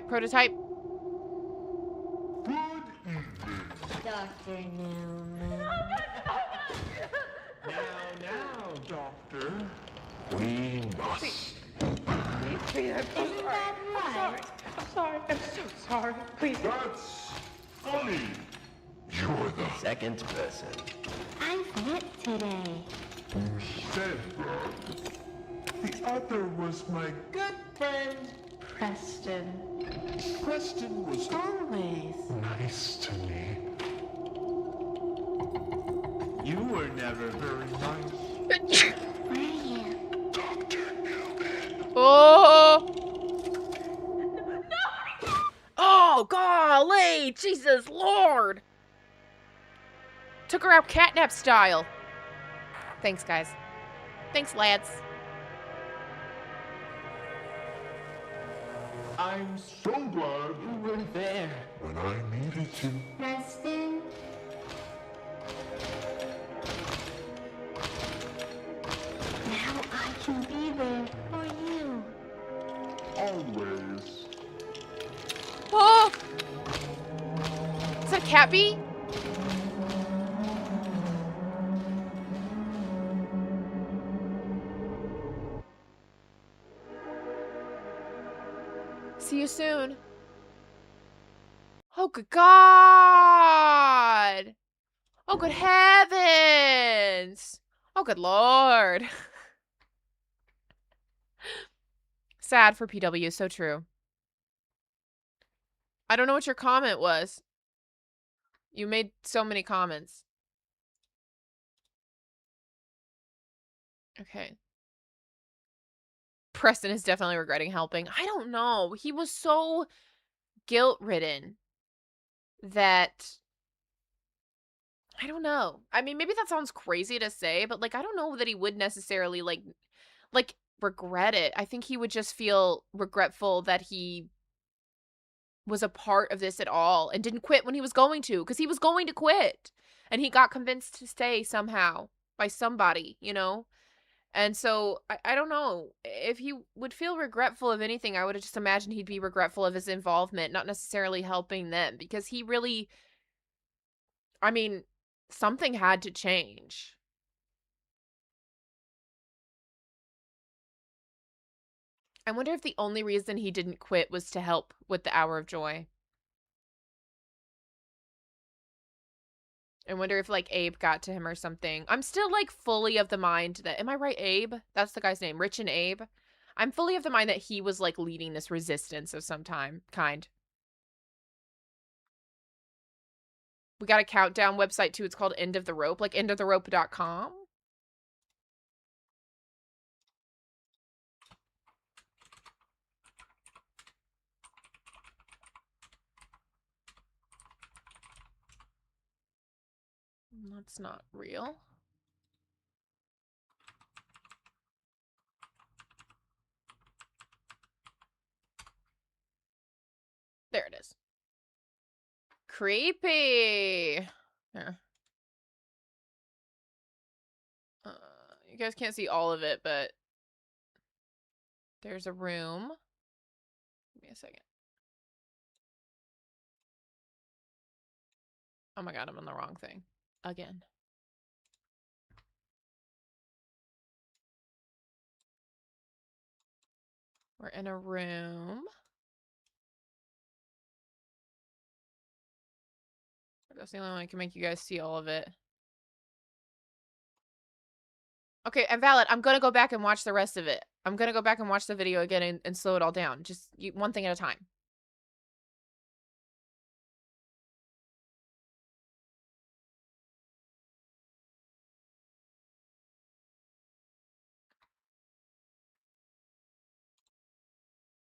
Prototype. Dr. Newman. Now, Doctor. We must. Isn't that right? I'm sorry. I'm so sorry. Please. That's funny. You're the second person. I've met today. who said that. The other was my Good friend, Preston. Preston was Always. nice to me. You were never very nice. Were you? Dr. Newman. Oh! Oh, golly! Jesus Lord! Took her out catnap style. Thanks, guys. Thanks, lads. I'm so glad you were there when I needed you. Preston. Now I can be there for you. Always. Oh! Is that a cat bee? See you soon. Oh, good God. Oh, good heavens. Oh, good Lord. Sad for PW, so true. I don't know what your comment was. You made so many comments. Okay. Preston is definitely regretting helping. I don't know. He was so guilt-ridden that... I don't know. I mean, maybe that sounds crazy to say, but, like, I don't know that he would necessarily, like, regret it. I think he would just feel regretful that he was a part of this at all and didn't quit when he was going to, because he was going to quit. And he got convinced to stay somehow by somebody, you know? And so, I don't know. If he would feel regretful of anything, I would have just imagined he'd be regretful of his involvement, not necessarily helping them, because he really, I mean, something had to change. I wonder if the only reason he didn't quit was to help with the Hour of Joy. I wonder if, like, Abe got to him or something. I'm still, like, fully of the mind that... Am I right, Abe? That's the guy's name. Rich and Abe. I'm fully of the mind that he was, like, leading this resistance of some kind. We got a countdown website, too. It's called End of the Rope. Like, endoftherope.com. That's not real. There it is. Creepy. Here. You guys can't see all of it, but there's a room. Give me a second. Oh my god, I'm on the wrong thing. Again. We're in a room. That's the only one I can make you guys see all of it. Okay, and Valid, I'm gonna go back and watch the rest of it. I'm gonna go back and watch the video again and slow it all down. Just one thing at a time.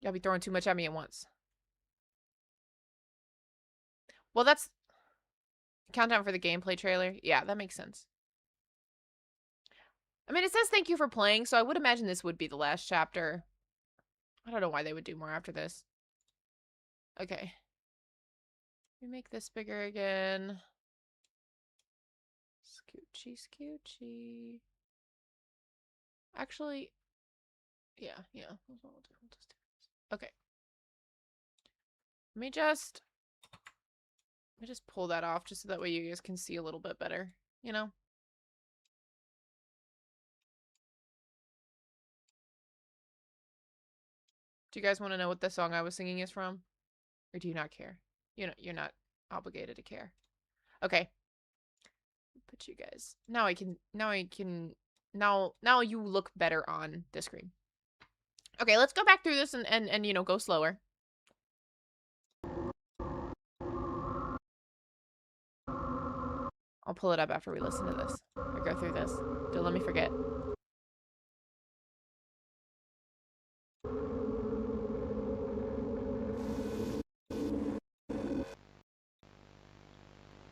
Y'all be throwing too much at me at once. Well, that's... Countdown for the gameplay trailer? Yeah, that makes sense. I mean, it says thank you for playing, so I would imagine this would be the last chapter. I don't know why they would do more after this. Okay. Let me make this bigger again. Scoochy, scoochy. Actually, yeah. Okay. Let me just pull that off just so that way you guys can see a little bit better, you know? Do you guys want to know what the song I was singing is from? Or do you not care? You're not obligated to care. Okay. Put you guys. Now you look better on the screen. Okay, let's go back through this and you know, go slower. I'll pull it up after we listen to this. Or go through this. Don't let me forget.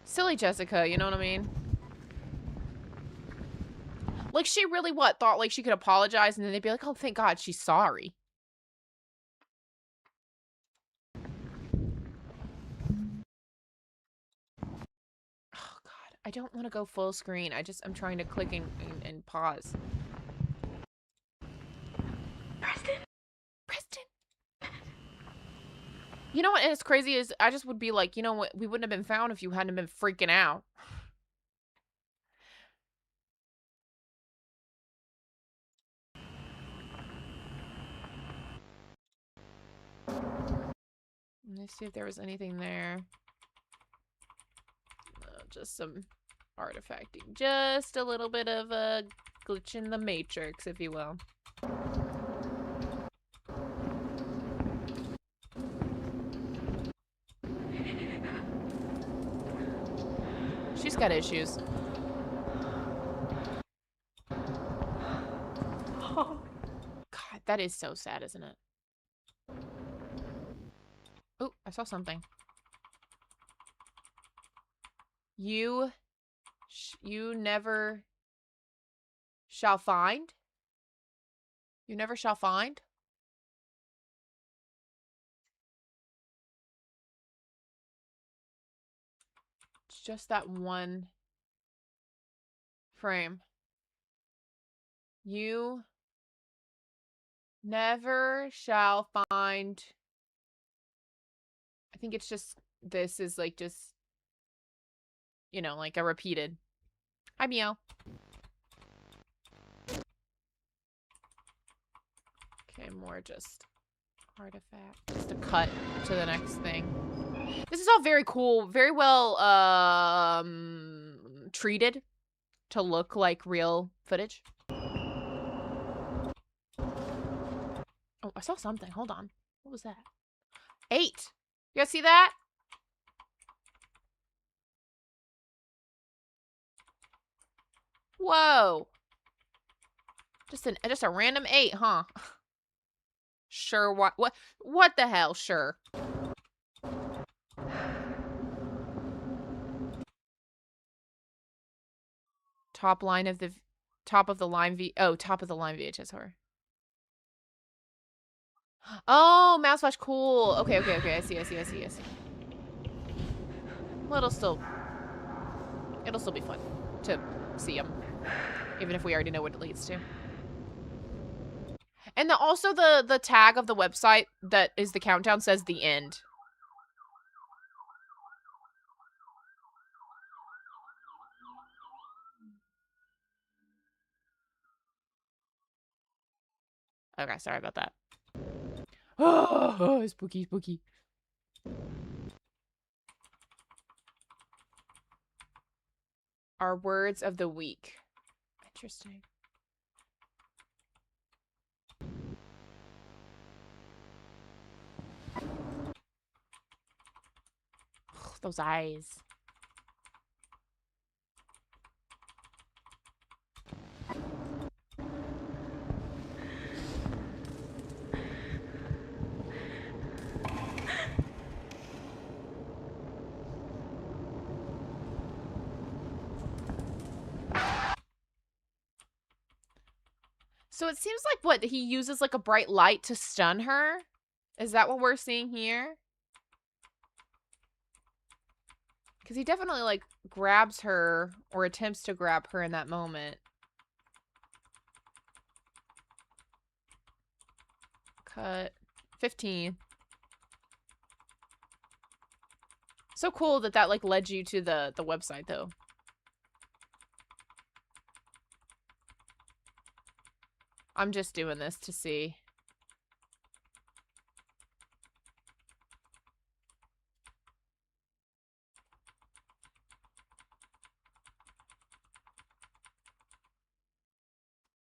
Silly Jessica, you know what I mean? Like, she really, thought, like, she could apologize, and then they'd be like, oh, thank God, she's sorry. Oh, God. I don't want to go full screen. I'm trying to click and pause. Preston? You know what is crazy is I just would be like, you know what? We wouldn't have been found if you hadn't been freaking out. Let me see if there was anything there. Just some artifacting. Just a little bit of a glitch in the matrix, if you will. She's got issues. God, That is so sad, isn't it? Oh, I saw something. You never shall find? You never shall find? It's just that one frame. You never shall find. I think it's just, this is like just, you know, like a repeated. Hi, Meow. Okay, more just artifact. Just a cut to the next thing. This is all very cool, very well treated to look like real footage. Oh, I saw something. Hold on. What was that? 8. You guys see that? Whoa. Just a random 8, huh? Sure, what the hell? Sure. Top of the line VHS horror. Oh, mouse flash, cool. Okay. I see. Well, it'll still be fun to see them, even if we already know what it leads to. And also the tag of the website that is the countdown says the end. Okay, sorry about that. Oh, spooky. Our words of the week. Interesting. Those eyes. So it seems like what he uses like a bright light to stun her. Is that what we're seeing here? Because he definitely like grabs her or attempts to grab her in that moment. Cut 15. So cool that like led you to the website though. I'm just doing this to see.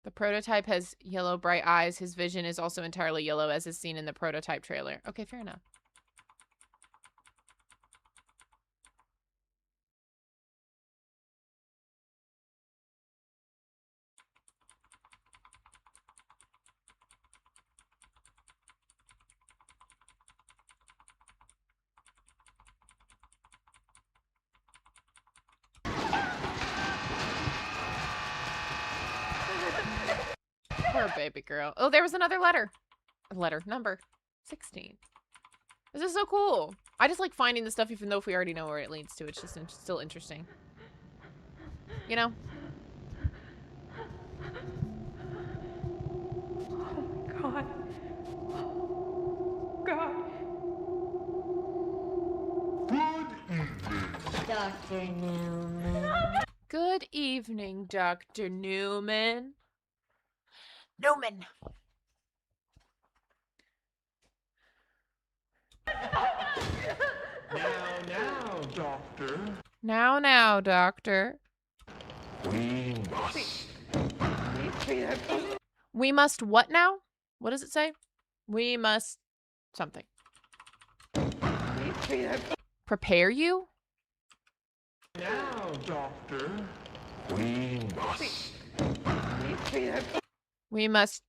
The prototype has yellow bright eyes. His vision is also entirely yellow as is seen in the prototype trailer. Okay, fair enough. Poor baby girl. Oh, there was another letter. Number 16. This is so cool. I just like finding the stuff even though if we already know where it leads to. It's just still interesting. You know? Oh my God. Dr. Newman. Good evening, Dr. Newman. Newman. Now, Doctor. Now, Doctor. We must. We must what now? What does it say? We must something. Prepare you? Now, Doctor. We must. We must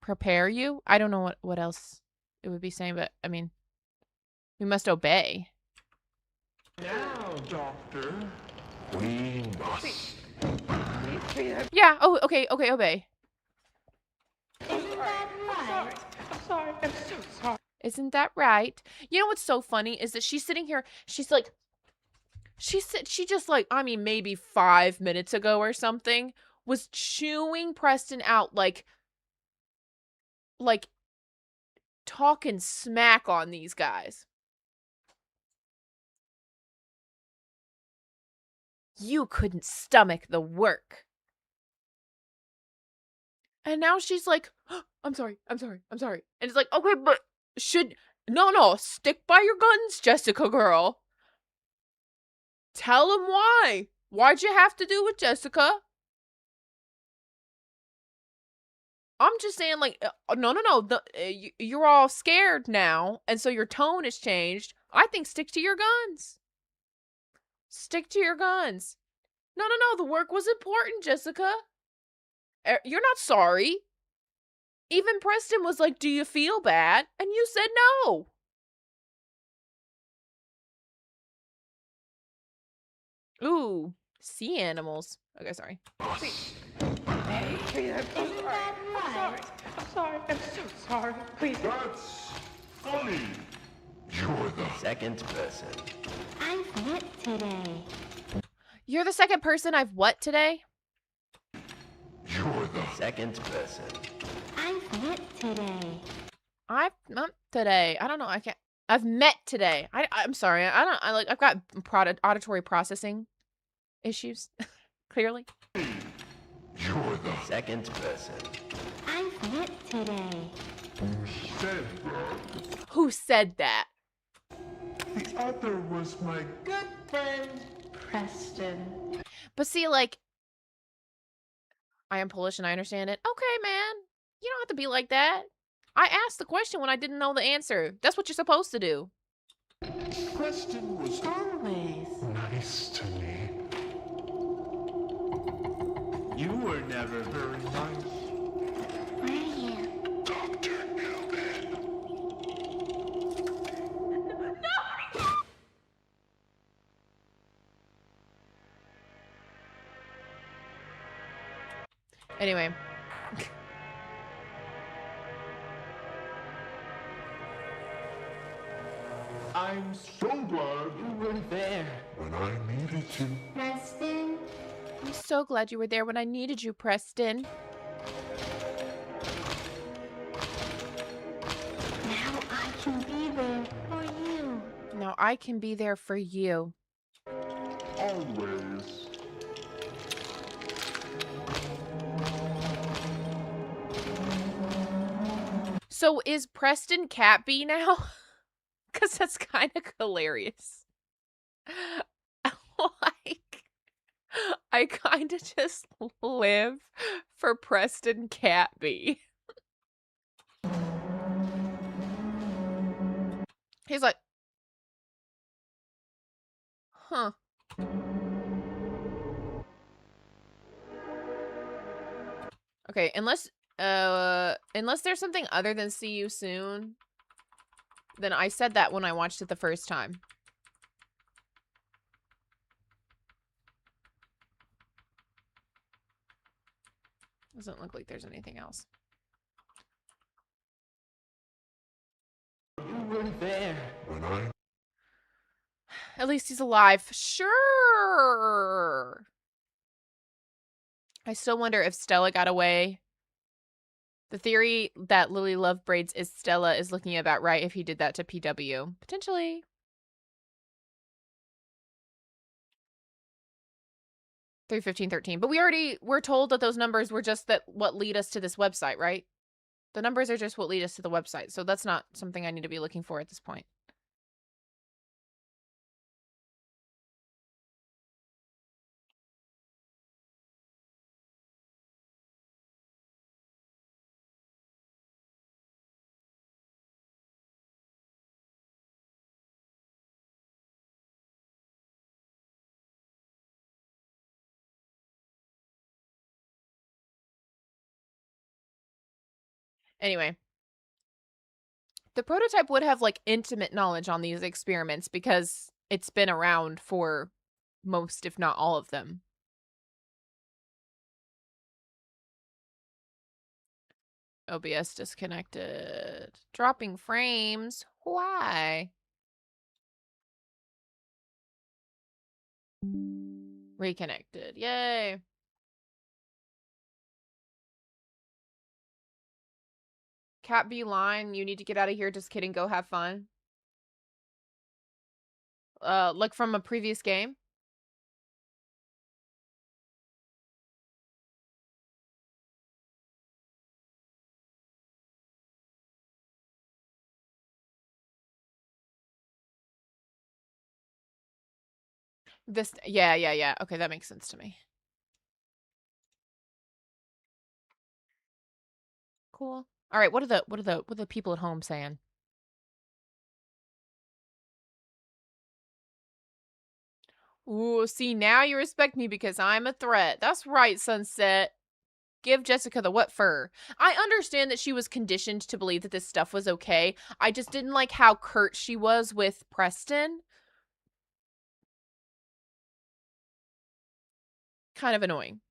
prepare you? I don't know what else it would be saying, but I mean, we must obey. Now, Doctor, we must. Yeah, oh, okay, obey. Isn't that right? I'm sorry. I'm so sorry. Isn't that right? You know what's so funny is that she's sitting here, she's like, she just like, I mean, maybe 5 minutes ago or something, was chewing Preston out like talking smack on these guys. You couldn't stomach the work. And now she's like, oh, I'm sorry. And it's like, okay, but no, stick by your guns, Jessica girl. Tell him why. Why'd you have to do with Jessica? I'm just saying, like, no. You're all scared now, and so your tone has changed. I think stick to your guns. Stick to your guns. No. The work was important, Jessica. You're not sorry. Even Preston was like, do you feel bad? And you said no. Ooh, sea animals. Okay, sorry. Hey, please, I'm so Isn't sorry. that I'm sorry. right? I'm sorry. I'm so sorry. Please. That's funny. You're the Second person. I've met today. You're the second person I've what today? You're the Second person. I've met today. I've met today. I don't know. I can't. I've met today. I'm sorry. I've got auditory processing issues. Clearly. You're the Second person. I've met today. said Who said that? the other was my Good friend, Preston. But see, like, I am Polish and I understand it. Okay, man. You don't have to be like that. I asked the question when I didn't know the answer. That's what you're supposed to do. Preston was Always. nice to me. You were never very nice. Were you? Dr. Newman. Anyway. I'm so glad you were there when I needed you. Preston. I'm so glad you were there when I needed you, Preston. Now I can be there for you. Now I can be there for you. Always. So is Preston Cat B now? Because that's kind of hilarious. Like, I kind of just live for Preston Cat B. He's like, huh. Okay, unless there's something other than see you soon, then I said that when I watched it the first time. Doesn't look like there's anything else. You were there When I At least he's alive. Sure. I still wonder if Stella got away. The theory that Lily Love Braids is Stella is looking about right if he did that to PW. Potentially. Three, 15, 13. But we're told that those numbers were just what lead us to this website, right? The numbers are just what lead us to the website. So that's not something I need to be looking for at this point. Anyway, the prototype would have like intimate knowledge on these experiments because it's been around for most, if not all of them. OBS disconnected. Dropping frames. Why? Reconnected. Yay. Cat B line, you need to get out of here. Just kidding. Go have fun. Like from a previous game. This, yeah. Okay, that makes sense to me. Cool. All right, what are the people at home saying? Ooh, see, now you respect me because I'm a threat. That's right, Sunset. Give Jessica the what fur. I understand that she was conditioned to believe that this stuff was okay. I just didn't like how curt she was with Preston. Kind of annoying.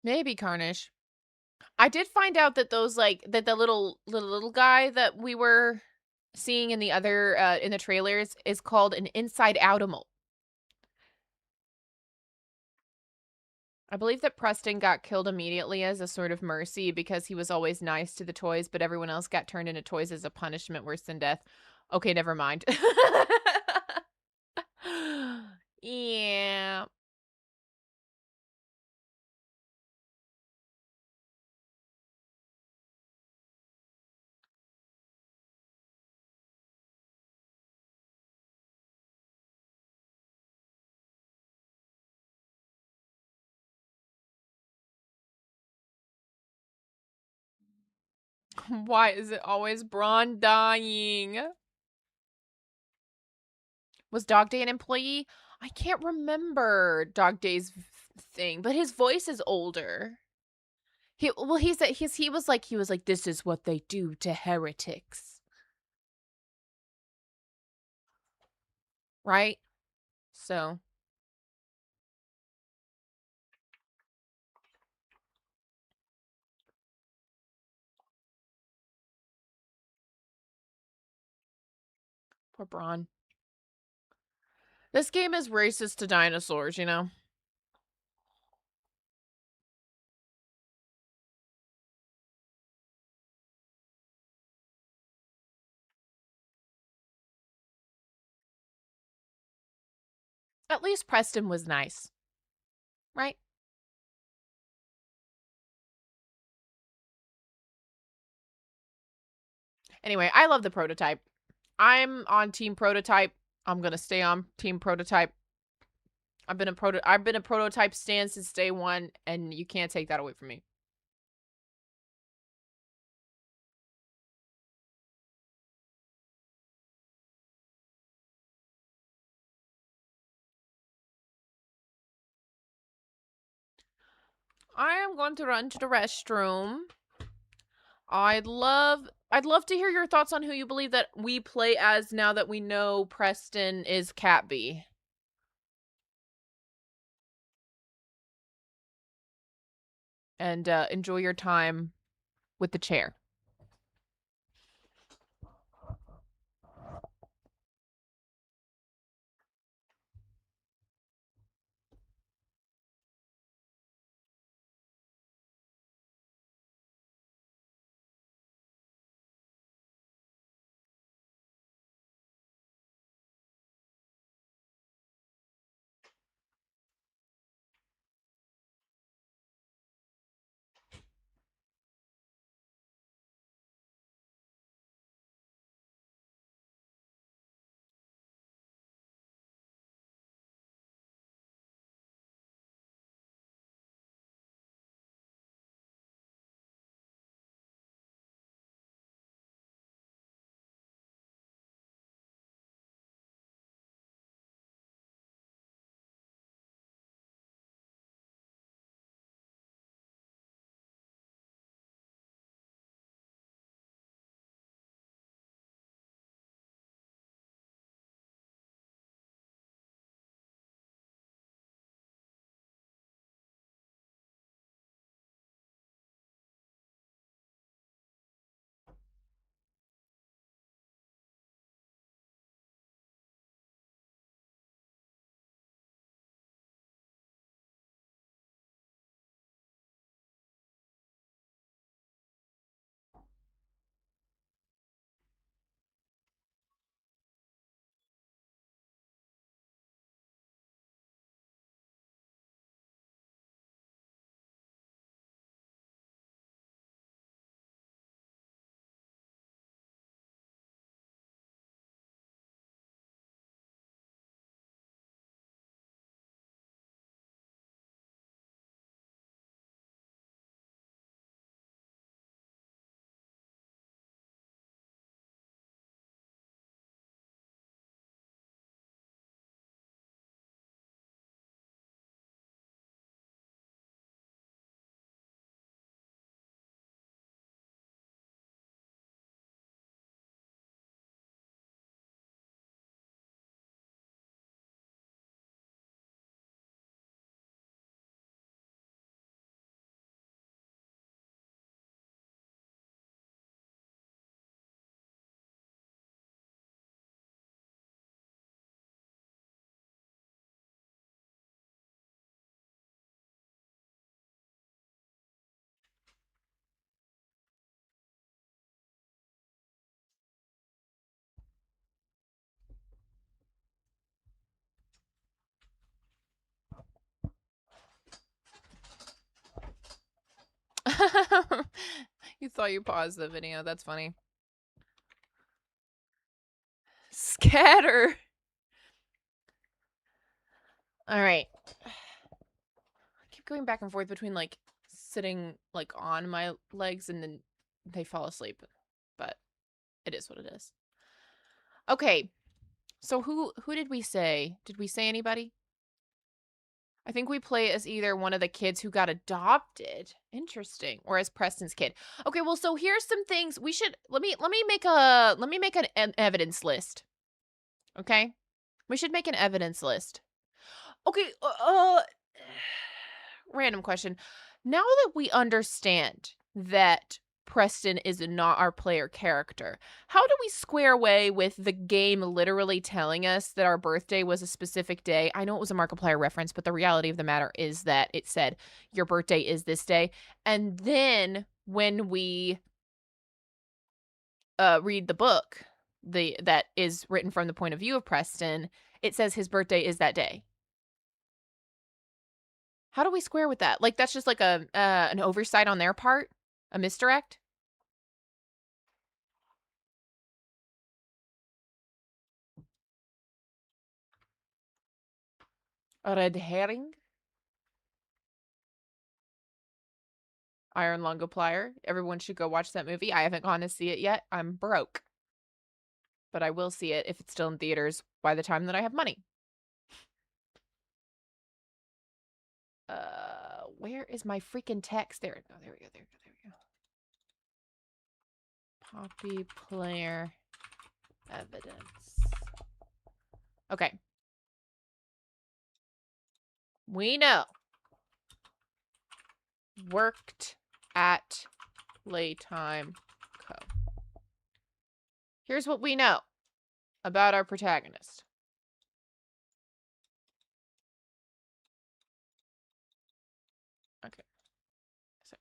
Maybe Carnage. I did find out that those like that the little guy that we were seeing in the other in the trailers is called an inside outimal. I believe that Preston got killed immediately as a sort of mercy because he was always nice to the toys, but everyone else got turned into toys as a punishment worse than death. Okay, never mind. Yeah. Why is it always Braun dying? Was Dog Day an employee? I can't remember Dog Day's thing, but his voice is older. He was like this is what they do to heretics. Right? So, poor Braun. This game is racist to dinosaurs, you know? At least Preston was nice. Right? Anyway, I love the prototype. I'm on Team Prototype. I'm gonna stay on Team Prototype. I've been a prototype stan since day one, and you can't take that away from me. I am going to run to the restroom. I'd love to hear your thoughts on who you believe that we play as now that we know Preston is Catby. And enjoy your time with the chair. You thought you paused the video. That's funny. Scatter. All right. I keep going back and forth between like sitting like on my legs and then they fall asleep. But it is what it is. Okay. So who did we say? Did we say anybody? I think we play as either one of the kids who got adopted. Interesting. Or as Preston's kid. Okay, well, so here's some things we should let me make an evidence list. Okay? We should make an evidence list. Okay, random question. Now that we understand that Preston is not our player character, how do we square away with the game literally telling us that our birthday was a specific day? I know it was a Markiplier reference, but the reality of the matter is that it said your birthday is this day. And then when we read the book that is written from the point of view of Preston, it says his birthday is that day. How do we square with that? Like, that's just like a an oversight on their part? A misdirect? A red herring? Iron Lungoplier. Everyone should go watch that movie. I haven't gone to see it yet. I'm broke. But I will see it if it's still in theaters by the time that I have money. Where is my freaking text? There we go. There we go. There we go. Poppy player evidence. Okay. We know. Worked at Playtime Co. Here's what we know about our protagonist. Okay. So,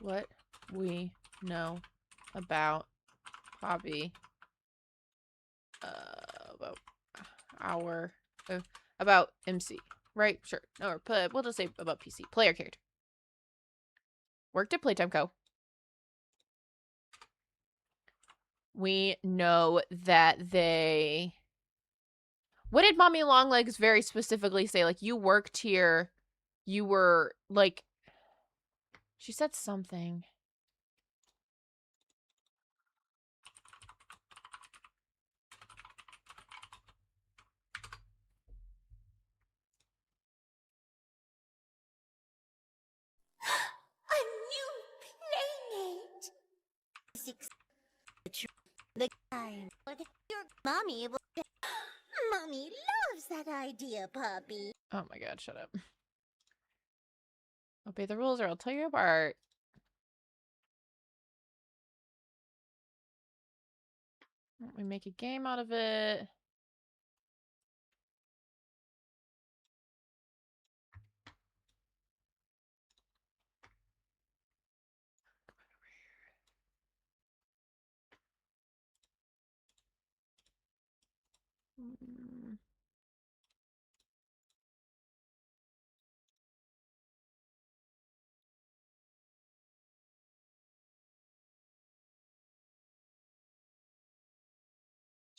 what we know about Poppy, about MC, right? Sure. Or we'll just say about PC. Player character. Worked at Playtime Co. We know that they... What did Mommy Longlegs very specifically say? Like, you worked here, you were, like... She said something. A new playmate. The kind your mommy will. Mommy loves that idea, Poppy. Oh my god, shut up. Obey the rules or I'll tell you apart. Why don't we make a game out of it?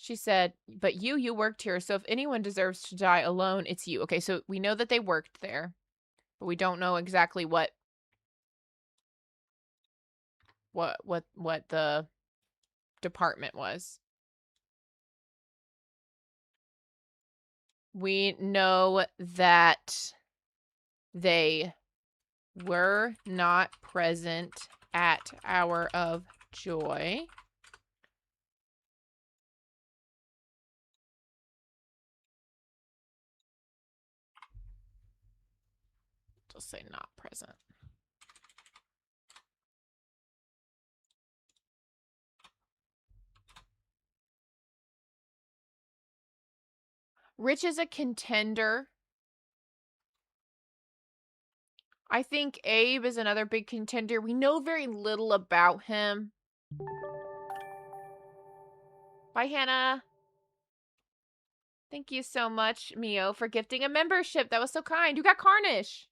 She said, but you worked here, so if anyone deserves to die alone, it's you. Okay, so we know that they worked there, but we don't know exactly what the department was. We know that they were not present at Hour of Joy. Just say not present. Rich is a contender. I think Abe is another big contender. We know very little about him. Bye, Hannah. Thank you so much, Mio, for gifting a membership. That was so kind. You got Carnish.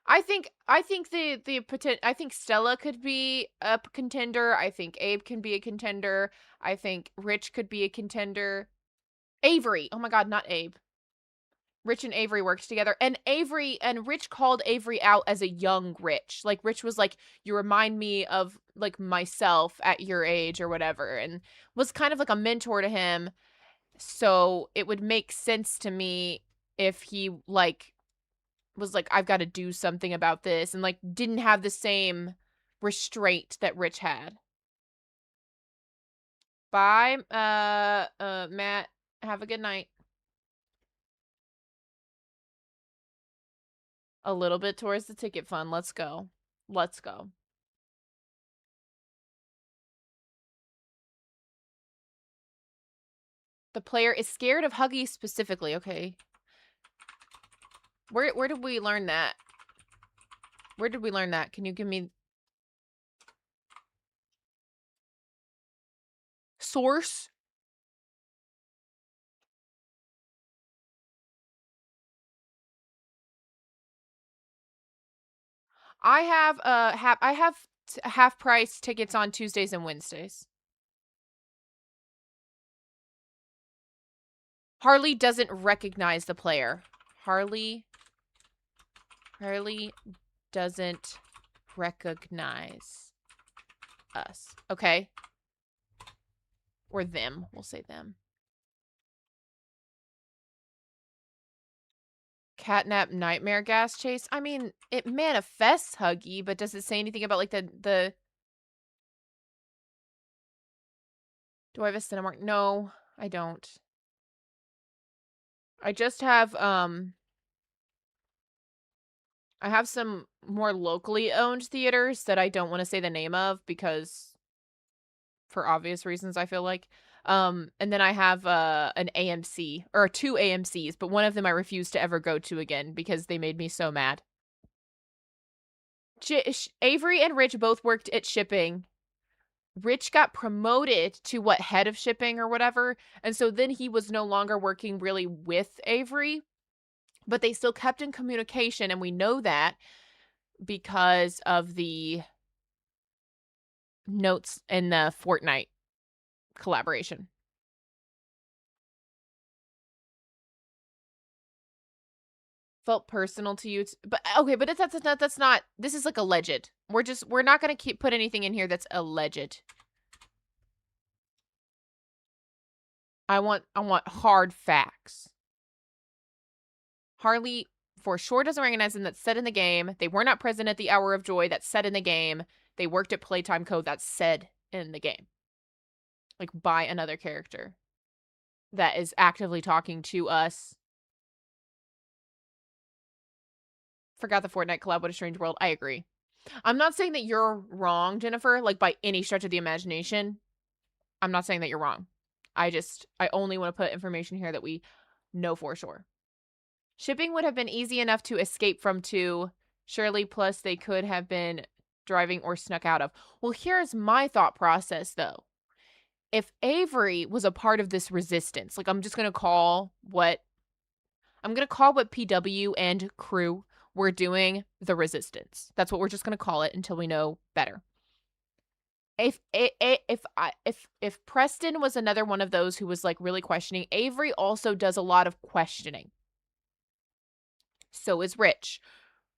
I think I think Stella could be a contender. I think Abe can be a contender. I think Rich could be a contender. Avery. Oh my god, not Abe. Rich and Avery worked together. And Avery and Rich called Avery out as a young Rich. Like Rich was like, "You remind me of like myself at your age or whatever." And was kind of like a mentor to him. So it would make sense to me if he like was like, I've got to do something about this, and like didn't have the same restraint that Rich had. Bye, Matt. Have a good night. A little bit towards the ticket fund. Let's go. Let's go. The player is scared of Huggy specifically. Okay. Where did we learn that? Where did we learn that? Can you give me source? I have half price tickets on Tuesdays and Wednesdays. Harley doesn't recognize the player. Harley doesn't recognize us. Okay. Or them. We'll say them. Catnap nightmare gas chase. I mean, it manifests Huggy, but does it say anything about like the Do I have a Cinemark? No, I don't. I just have I have some more locally owned theaters that I don't want to say the name of because for obvious reasons I feel like. And then I have an AMC or two AMCs, but one of them I refuse to ever go to again because they made me so mad. Avery and Rich both worked at shipping. Rich got promoted to what, head of shipping or whatever, and so then he was no longer working really with Avery, but they still kept in communication, and we know that because of the notes in the Fortnite collaboration. Felt personal to you, but okay, but that's not. This is like alleged. We're not gonna put anything in here that's alleged. I want hard facts. Harley for sure doesn't recognize them. That's said in the game. They were not present at the Hour of Joy. That's said in the game. They worked at Playtime Co. That's said in the game. Like by another character that is actively talking to us. Forgot the Fortnite collab. What a strange world. I agree. I'm not saying that you're wrong, Jennifer, like by any stretch of the imagination. I'm not saying that you're wrong. I only want to put information here that we know for sure. Shipping would have been easy enough to escape from too. Surely, plus they could have been driving or snuck out of. Well, here's my thought process though. If Avery was a part of this resistance, like I'm going to call what PW and crew were doing the resistance. That's what we're just going to call it until we know better. If Preston was another one of those who was like really questioning, Avery also does a lot of questioning. So is Rich,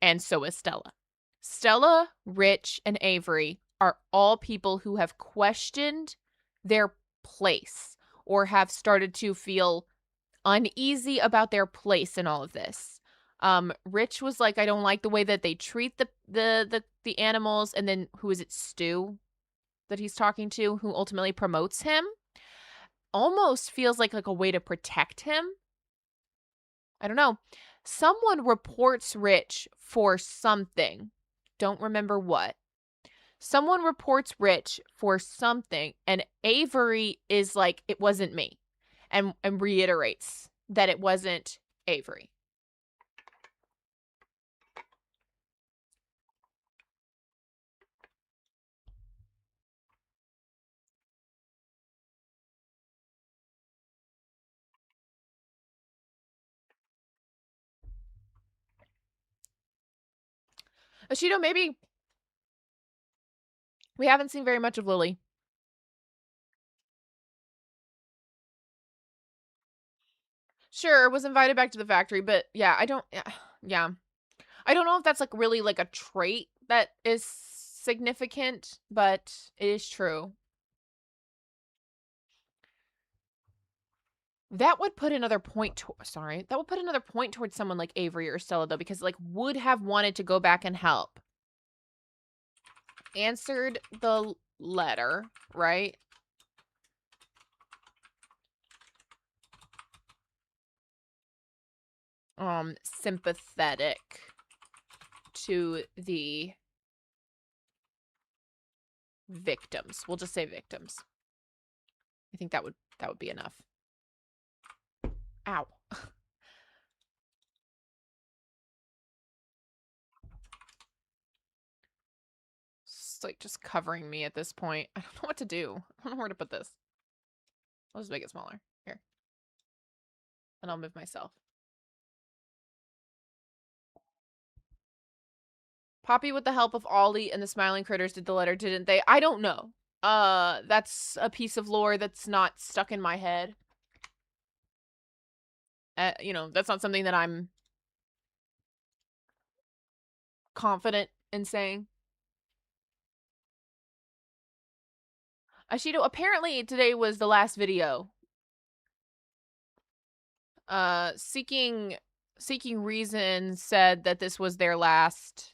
and so is Stella. Stella, Rich, and Avery are all people who have questioned their place or have started to feel uneasy about their place in all of this. Rich was like, I don't like the way that they treat the animals, and then who is it, Stu, that he's talking to, who ultimately promotes him, almost feels like a way to protect him. I don't know. Someone reports Rich for something. Don't remember what. Someone reports Rich for something, and Avery is like, it wasn't me, and reiterates that it wasn't Avery. Ashido, maybe we haven't seen very much of Lily. Sure, was invited back to the factory, but yeah, I don't, yeah. I don't know if that's like really like a trait that is significant, but it is true. That would put another point that would put another point towards someone like Avery or Stella though, because like would have wanted to go back and help. Answered the letter, right? Sympathetic to the victims. We'll just say victims. I think that would be enough. Ow. It's like just covering me at this point. I don't know what to do. I don't know where to put this. I'll just make it smaller. Here. And I'll move myself. Poppy, with the help of Ollie and the Smiling Critters, did the letter, didn't they? I don't know. That's a piece of lore that's not stuck in my head. You know, that's not something that I'm confident in saying. Ashido, apparently today was the last video. Seeking Reason said that this was their last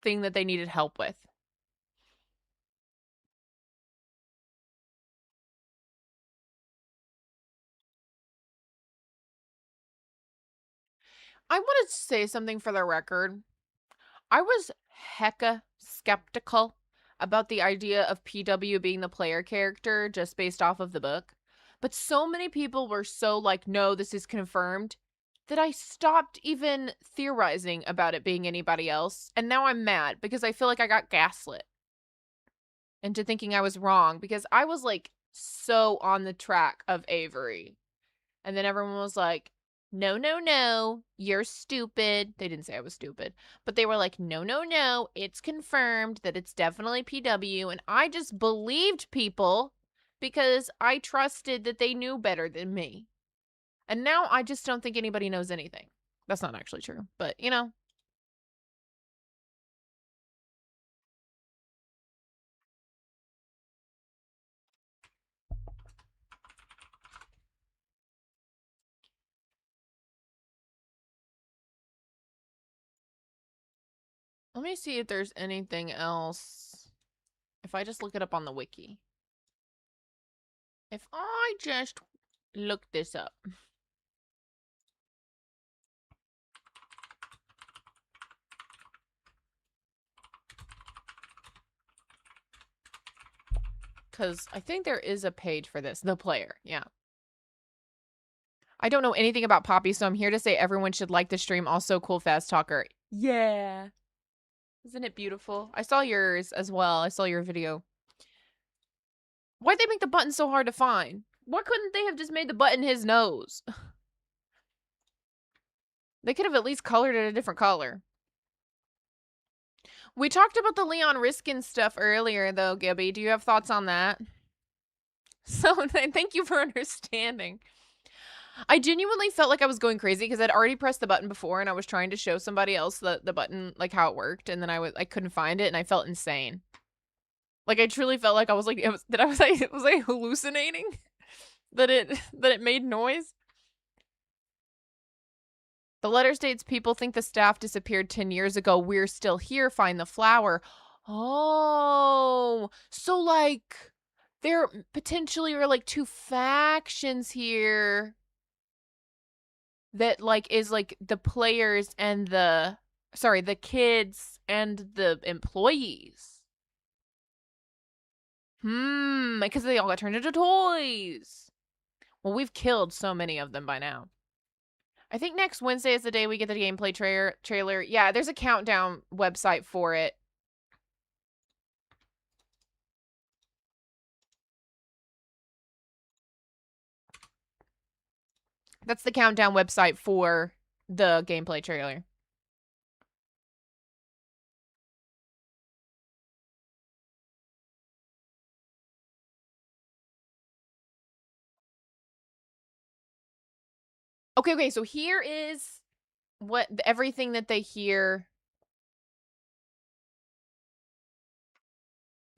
thing that they needed help with. I wanted to say something for the record. I was hecka skeptical about the idea of PW being the player character just based off of the book. But so many people were so like, no, this is confirmed, that I stopped even theorizing about it being anybody else. And now I'm mad because I feel like I got gaslit into thinking I was wrong because I was like so on the track of Avery. And then everyone was like, no, no, no, you're stupid. They didn't say I was stupid, but they were like, no, no, no, it's confirmed that it's definitely PW. And I just believed people because I trusted that they knew better than me. And now I just don't think anybody knows anything. That's not actually true, but you know. Let me see if there's anything else. If I just look it up on the wiki. If I just look this up. Because I think there is a page for this. The player, yeah. I don't know anything about Poppy, so I'm here to say everyone should like the stream. Also, cool fast talker. Yeah. Isn't it beautiful? I saw yours as well. I saw your video. Why'd they make the button so hard to find? Why couldn't they have just made the button his nose? They could have at least colored it a different color. We talked about the Leon Riskin stuff earlier, though, Gibby. Do you have thoughts on that? So, thank you for understanding. I genuinely felt like I was going crazy because I'd already pressed the button before and I was trying to show somebody else the button, like how it worked, and then I couldn't find it and I felt insane. Like I truly felt like I was like, was I hallucinating? that it made noise? The letter states people think the staff disappeared 10 years ago. We're still here. Find the flower. Oh, so like there potentially are like two factions here that like is like the players and the kids and the employees. Because they all got turned into toys. Well, we've killed so many of them by now. I think next Wednesday is the day we get the gameplay trailer. Yeah, there's a countdown website for it. That's the countdown website for the gameplay trailer. Okay, so here is what everything that they hear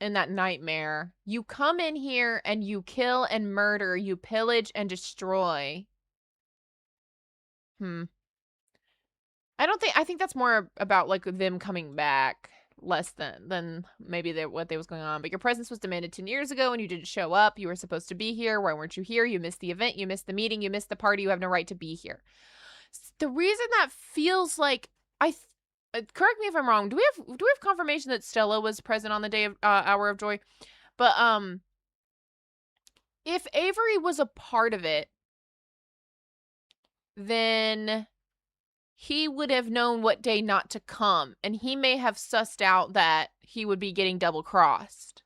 in that nightmare. You come in here and you kill and murder, you pillage and destroy. I think that's more about like them coming back less than maybe what they was going on. But your presence was demanded 10 years ago and you didn't show up. You were supposed to be here. Why weren't you here? You missed the event, you missed the meeting, you missed the party. You have no right to be here. The reason that feels like correct me if I'm wrong. Do we have confirmation that Stella was present on the day of Hour of Joy? But if Avery was a part of it, then he would have known what day not to come, and he may have sussed out that he would be getting double crossed.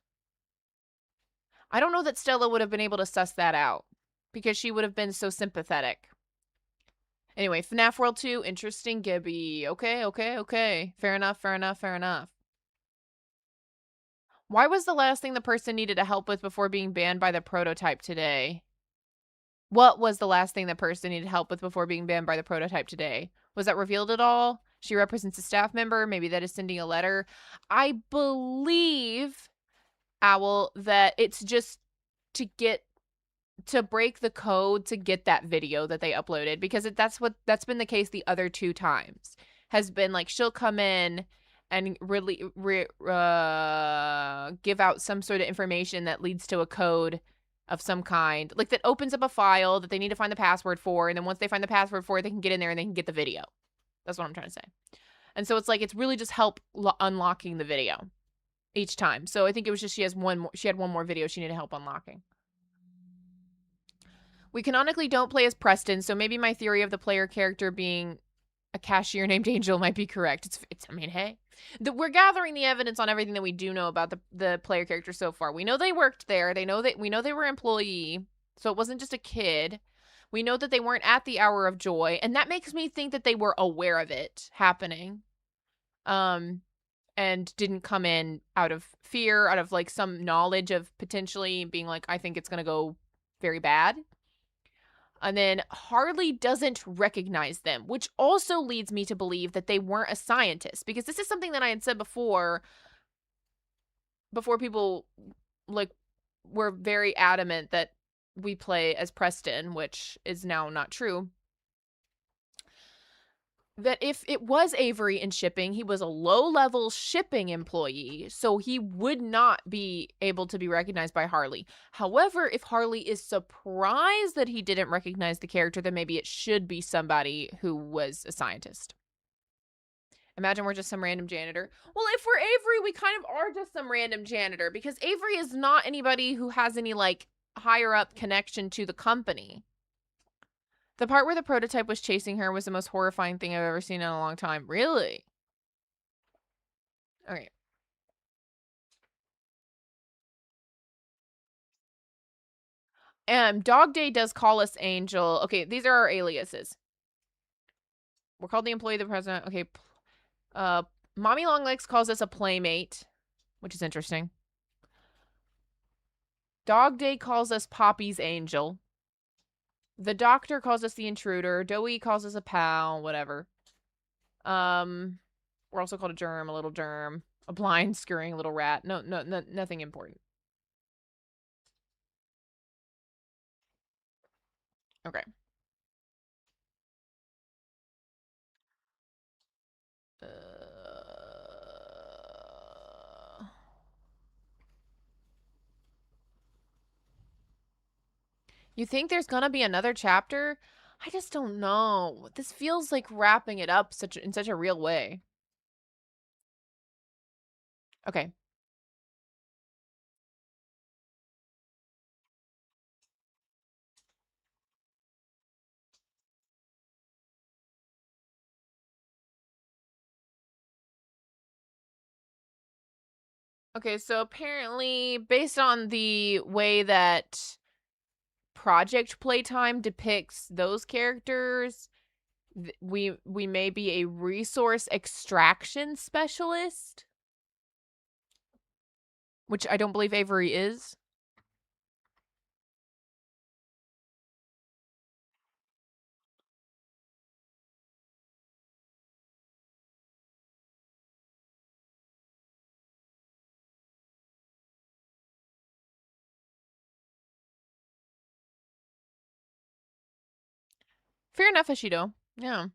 I don't know that Stella would have been able to suss that out because she would have been so sympathetic. Anyway, FNAF World 2, interesting, Gibby. Okay. Fair enough. Why was the last thing the person needed to help with before being banned by the prototype today? What was the last thing the person needed help with before being banned by the prototype today? Was that revealed at all? She represents a staff member. Maybe that is sending a letter. I believe, Owl, that it's just to break the code to get that video that they uploaded, because that's been the case the other 2 times. Has been like she'll come in and really give out some sort of information that leads to a code of some kind, like that opens up a file that they need to find the password for, and then once they find the password for it, they can get in there and they can get the video. That's what I'm trying to say. And so it's like it's really just help unlocking the video each time. So I think it was just she had one more video she needed help unlocking. We canonically don't play as Preston, so maybe my theory of the player character being a cashier named Angel might be correct. I mean, hey. We're gathering the evidence on everything that we do know about the player character so far. We know they worked there. We know they were an employee, so it wasn't just a kid. We know that they weren't at the Hour of Joy, and that makes me think that they were aware of it happening. And didn't come in out of fear, out of like some knowledge of potentially being like, I think it's going to go very bad. And then Harley doesn't recognize them, which also leads me to believe that they weren't a scientist, because this is something that I had said before people like were very adamant that we play as Preston, which is now not true. That if it was Avery in shipping, he was a low-level shipping employee, so he would not be able to be recognized by Harley. However, if Harley is surprised that he didn't recognize the character, then maybe it should be somebody who was a scientist. Imagine we're just some random janitor. Well, if we're Avery, we kind of are just some random janitor, because Avery is not anybody who has any, like, higher-up connection to the company. The part where the prototype was chasing her was the most horrifying thing I've ever seen in a long time. Really? Okay. Dog Day does call us Angel. Okay, these are our aliases. We're called the employee of the president. Okay. Mommy Longlegs calls us a playmate, which is interesting. Dog Day calls us Poppy's Angel. The doctor calls us the intruder. Doey calls us a pal, whatever. We're also called a germ, a little germ, a blind, scurrying little rat. No, nothing important. Okay. You think there's gonna be another chapter? I just don't know. This feels like wrapping it up in such a real way. Okay. Okay, so apparently, based on the way that Project Playtime depicts those characters, We may be a resource extraction specialist, which I don't believe Avery is. Fair enough, Ashido. Yeah.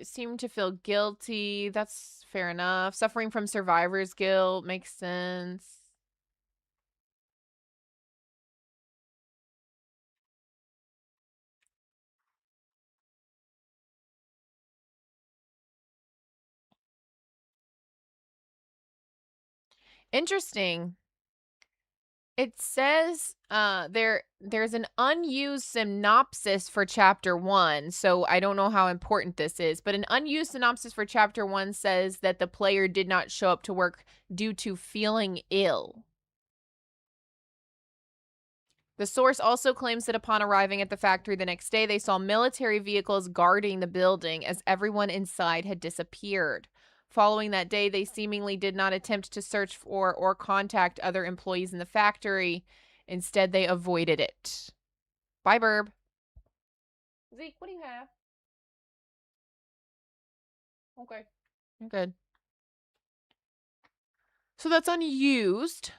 Seem to feel guilty. That's fair enough. Suffering from survivor's guilt makes sense. Interesting. It says there's an unused synopsis for chapter 1, so I don't know how important this is, but an unused synopsis for chapter 1 says that the player did not show up to work due to feeling ill. The source also claims that upon arriving at the factory the next day, they saw military vehicles guarding the building as everyone inside had disappeared. Following that day, they seemingly did not attempt to search for or contact other employees in the factory. Instead, they avoided it. Bye, Burb. Zeke, what do you have? Okay. You're good. So that's unused.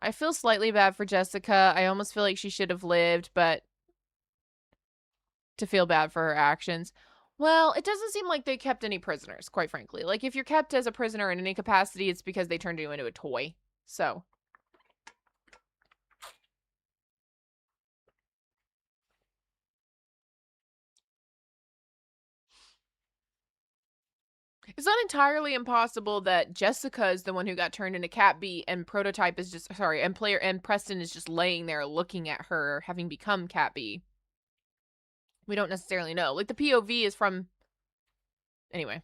I feel slightly bad for Jessica. I almost feel like she should have lived, but to feel bad for her actions. Well, it doesn't seem like they kept any prisoners, quite frankly. Like, if you're kept as a prisoner in any capacity, it's because they turned you into a toy. So. It's not entirely impossible that Jessica is the one who got turned into Cat B and Prototype is just, sorry, and player and Preston is just laying there looking at her having become Cat B. We don't necessarily know. Like, the POV is from. Anyway.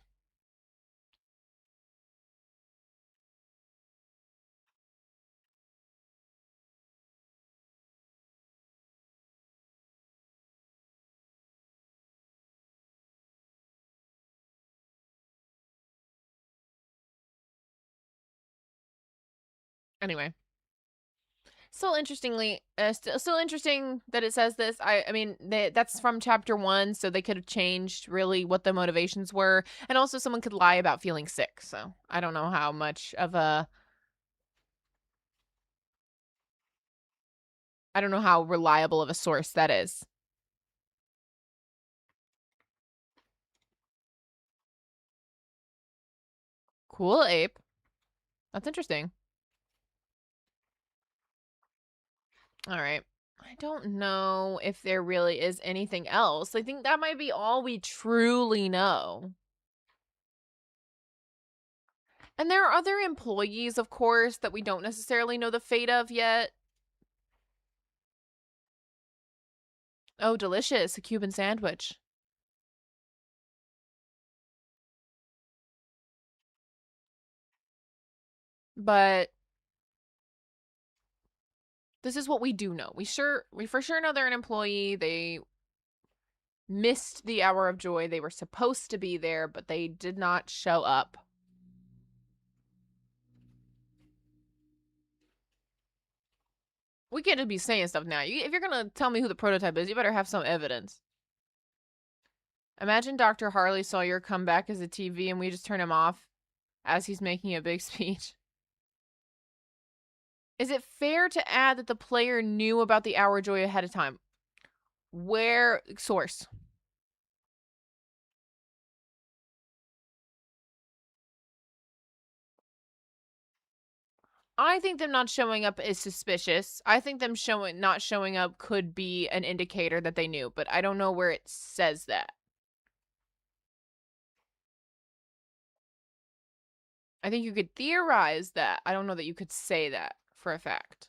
Anyway. Still still interesting that it says this. I mean, that's from chapter 1, so they could have changed really what the motivations were, and also someone could lie about feeling sick. So I don't know how much of a, I don't know how reliable of a source that is. Cool, Ape. That's interesting. All right. I don't know if there really is anything else. I think that might be all we truly know. And there are other employees, of course, that we don't necessarily know the fate of yet. Oh, delicious. A Cuban sandwich. But this is what we do know. We for sure know they're an employee. They missed the hour of joy. They were supposed to be there, but they did not show up. We can't just be saying stuff now. If you're gonna tell me who the prototype is, you better have some evidence. Imagine Dr. Harley Sawyer come back as a TV and we just turn him off as he's making a big speech. Is it fair to add that the player knew about the hour joy ahead of time? Where source? I think them not showing up is suspicious. I think them not showing up could be an indicator that they knew, but I don't know where it says that. I think you could theorize that. I don't know that you could say that for a fact.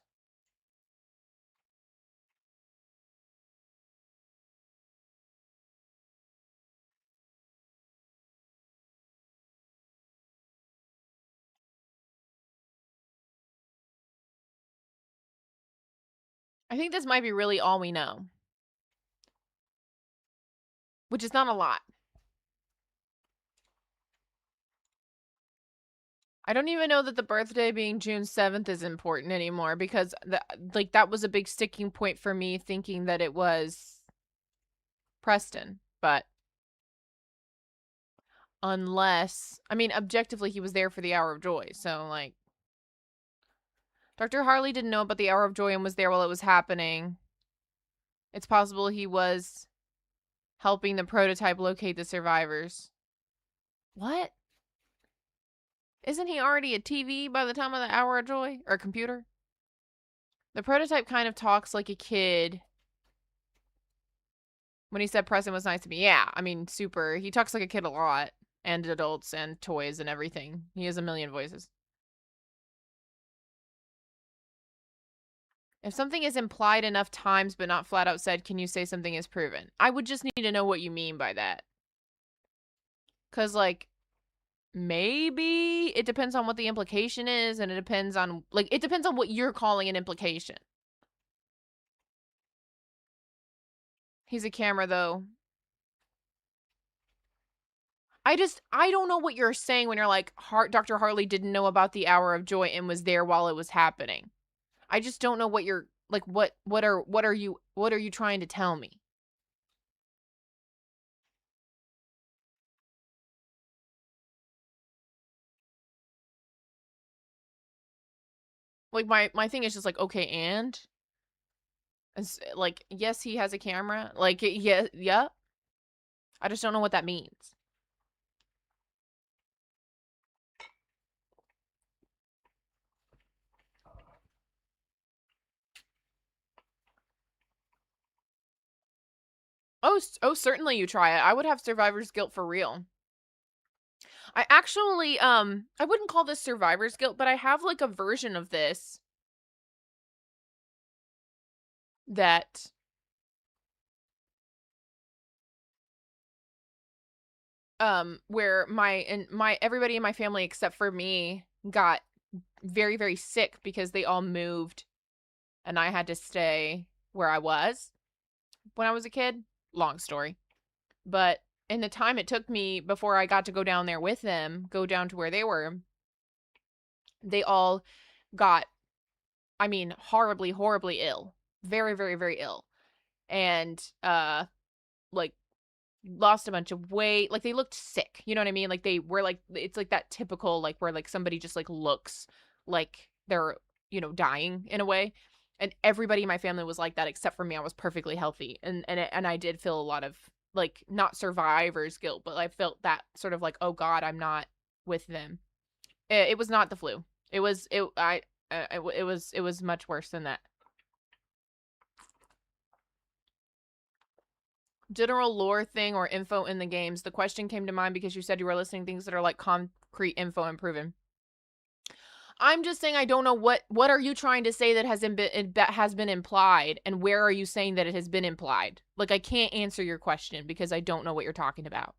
I think this might be really all we know. Which is not a lot. I don't even know that the birthday being June 7th is important anymore because that was a big sticking point for me thinking that it was Preston, but unless, I mean, objectively he was there for the Hour of Joy, so like Dr. Harley didn't know about the Hour of Joy and was there while it was happening. It's possible he was helping the prototype locate the survivors. What? Isn't he already a TV by the time of the Hour of Joy? Or a computer? The prototype kind of talks like a kid. When he said Preston was nice to me. Yeah, I mean, super. He talks like a kid a lot. And adults and toys and everything. He has a million voices. If something is implied enough times but not flat out said, can you say something is proven? I would just need to know what you mean by that. Because, like, maybe it depends on what the implication is, and it depends on, like, it depends on what you're calling an implication. He's a camera, though. I don't know what you're saying when you're like, Dr. Harley didn't know about the Hour of Joy and was there while it was happening. I just don't know what you're, like, what are you trying to tell me? Like, my thing is just like, okay, and? It's, like, yes, he has a camera. Like, yeah. I just don't know what that means. Oh, certainly you try it. I would have survivor's guilt for real. I actually, I wouldn't call this survivor's guilt, but I have, like, a version of this that where everybody in my family except for me got very, very sick because they all moved and I had to stay where I was when I was a kid. Long story. But in the time it took me before I got to go down there with them, go down to where they were, they all got, I mean, horribly, horribly ill. Very, very, very ill. And, like, lost a bunch of weight. Like, they looked sick. You know what I mean? Like, they were, like, it's like that typical, like, where, like, somebody just, like, looks like they're, dying in a way. And everybody in my family was like that except for me. I was perfectly healthy. And I did feel a lot of, like, not survivor's guilt, but I felt that sort of like, oh God, I'm not with them. It was not the flu. It was much worse than that. General lore thing or info in the games. The question came to mind because you said you were listening things that are like concrete info and proven. I'm just saying I don't know what are you trying to say that has been implied, and where are you saying that it has been implied? Like, I can't answer your question because I don't know what you're talking about.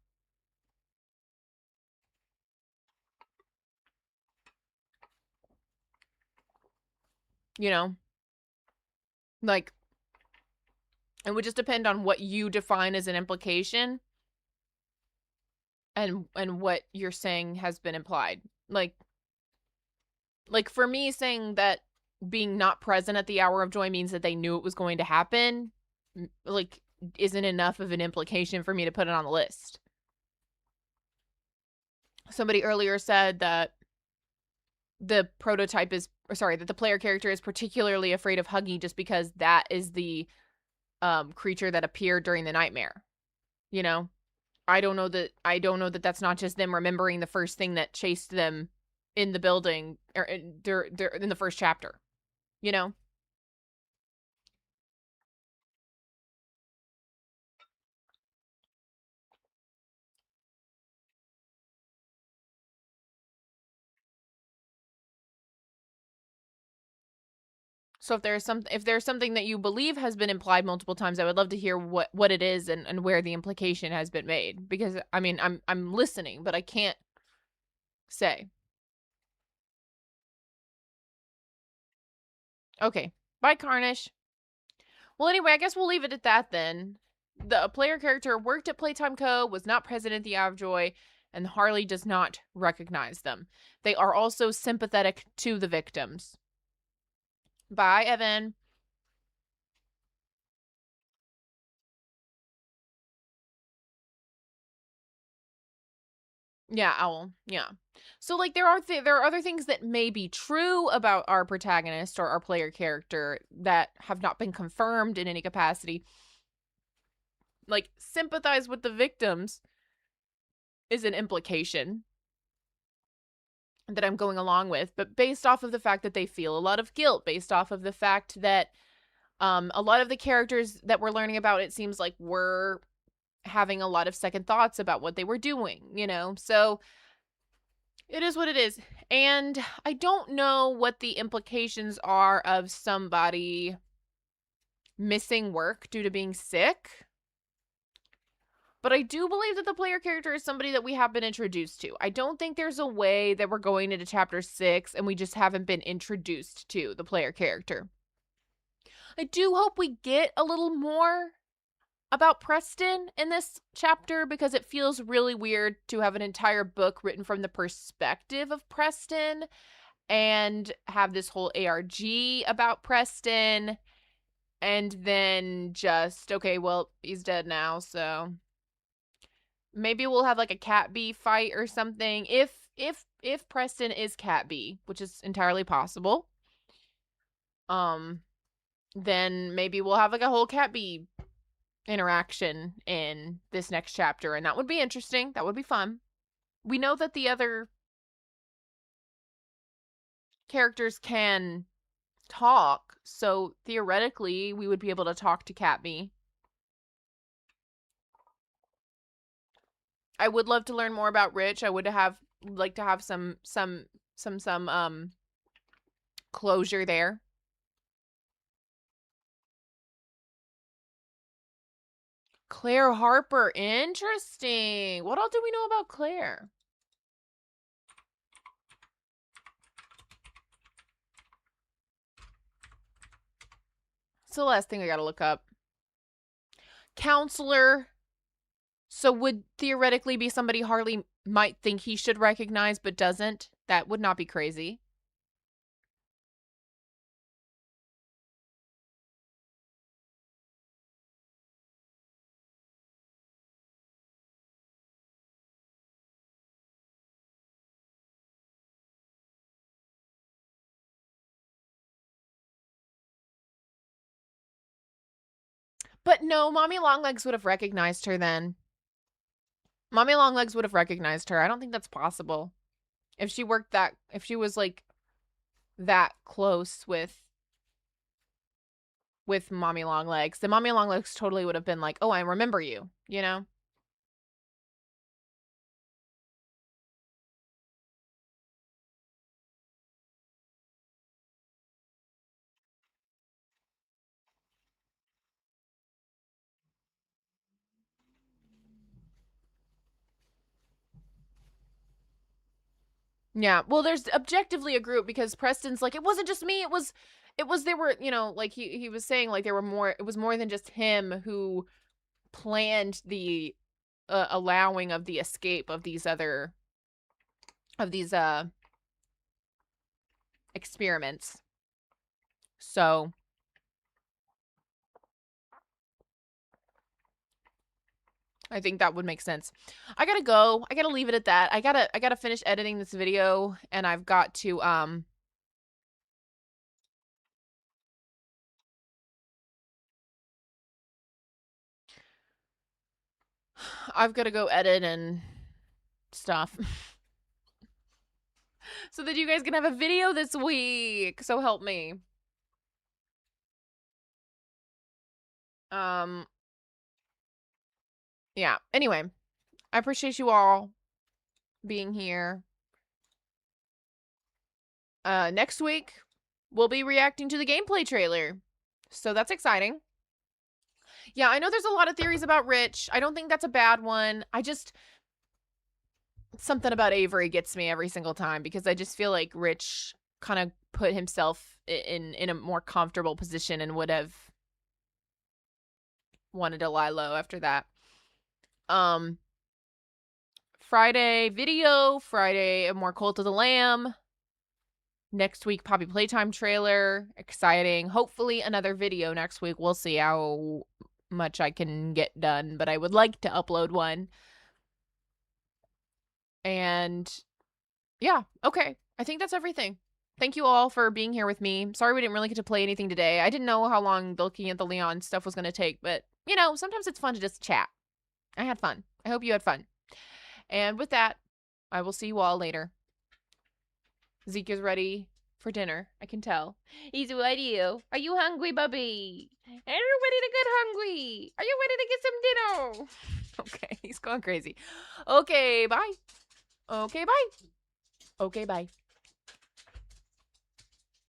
You know? Like, it would just depend on what you define as an implication and what you're saying has been implied. Like for me saying that being not present at the Hour of Joy means that they knew it was going to happen, like, isn't enough of an implication for me to put it on the list. Somebody earlier said that the prototype is, that the player character is particularly afraid of Huggy just because that is the creature that appeared during the nightmare. You know? I don't know that that's not just them remembering the first thing that chased them in the building or in the first chapter. You know? So if there's something that you believe has been implied multiple times, I would love to hear what it is and where the implication has been made. Because I mean, I'm listening, but I can't say. Okay. Bye, Carnish. Well, anyway, I guess we'll leave it at that then. The player character worked at Playtime Co., was not present at the Hour of Joy, and Harley does not recognize them. They are also sympathetic to the victims. Bye, Evan. Yeah, Owl. Yeah. So like there are other things that may be true about our protagonist or our player character that have not been confirmed in any capacity. Like sympathize with the victims is an implication that I'm going along with, but based off of the fact that they feel a lot of guilt, based off of the fact that a lot of the characters that we're learning about, it seems like were having a lot of second thoughts about what they were doing, you know? So it is what it is. And I don't know what the implications are of somebody missing work due to being sick. But I do believe that the player character is somebody that we have been introduced to. I don't think there's a way that we're going into chapter 6 and we just haven't been introduced to the player character. I do hope we get a little more about Preston in this chapter because it feels really weird to have an entire book written from the perspective of Preston and have this whole ARG about Preston and then just, okay, well, he's dead now, so maybe we'll have like a Cat Bee fight or something if Preston is Cat Bee, which is entirely possible. Then maybe we'll have like a whole Cat Bee interaction in this next chapter, and that would be interesting. That would be fun. We know that the other characters can talk, so theoretically we would be able to talk to Cat Bee. I would love to learn more about Rich. I would like to have some closure there. Claire Harper, interesting. What all do we know about Claire? It's the last thing I gotta look up. Counselor. So would theoretically be somebody Harley might think he should recognize but doesn't. That would not be crazy. But no, Mommy Longlegs would have recognized her then. Mommy Longlegs would have recognized her. I don't think that's possible. If she was like that close with Mommy Longlegs, then Mommy Longlegs totally would have been like, "Oh, I remember you," you know? Yeah. Well, there's objectively a group because Preston's like, it wasn't just me. It was there were, you know, like he was saying like there were more, it was more than just him who planned the allowing of the escape of these experiments. So I think that would make sense. I gotta go. I gotta leave it at that. I gotta finish editing this video, and I've got to I've got to go edit and stuff. So that you guys can have a video this week. So help me. Yeah. Anyway, I appreciate you all being here. Next week, we'll be reacting to the gameplay trailer. So that's exciting. Yeah, I know there's a lot of theories about Rich. I don't think that's a bad one. Something about Avery gets me every single time because I just feel like Rich kind of put himself in a more comfortable position and would have wanted to lie low after that. Friday video, Friday a more Cult of the Lamb. Next week, Poppy Playtime trailer. Exciting. Hopefully another video next week. We'll see how much I can get done, but I would like to upload one. And yeah, okay. I think that's everything. Thank you all for being here with me. Sorry we didn't really get to play anything today. I didn't know how long looking at the Leon stuff was going to take, but, you know, sometimes it's fun to just chat. I had fun. I hope you had fun. And with that, I will see you all later. Zeke is ready for dinner. I can tell. He's ready. Are you hungry, Bubby? Everybody to get hungry. Are you ready to get some dinner? Okay, he's going crazy. Okay, bye. Okay, bye. Okay, bye.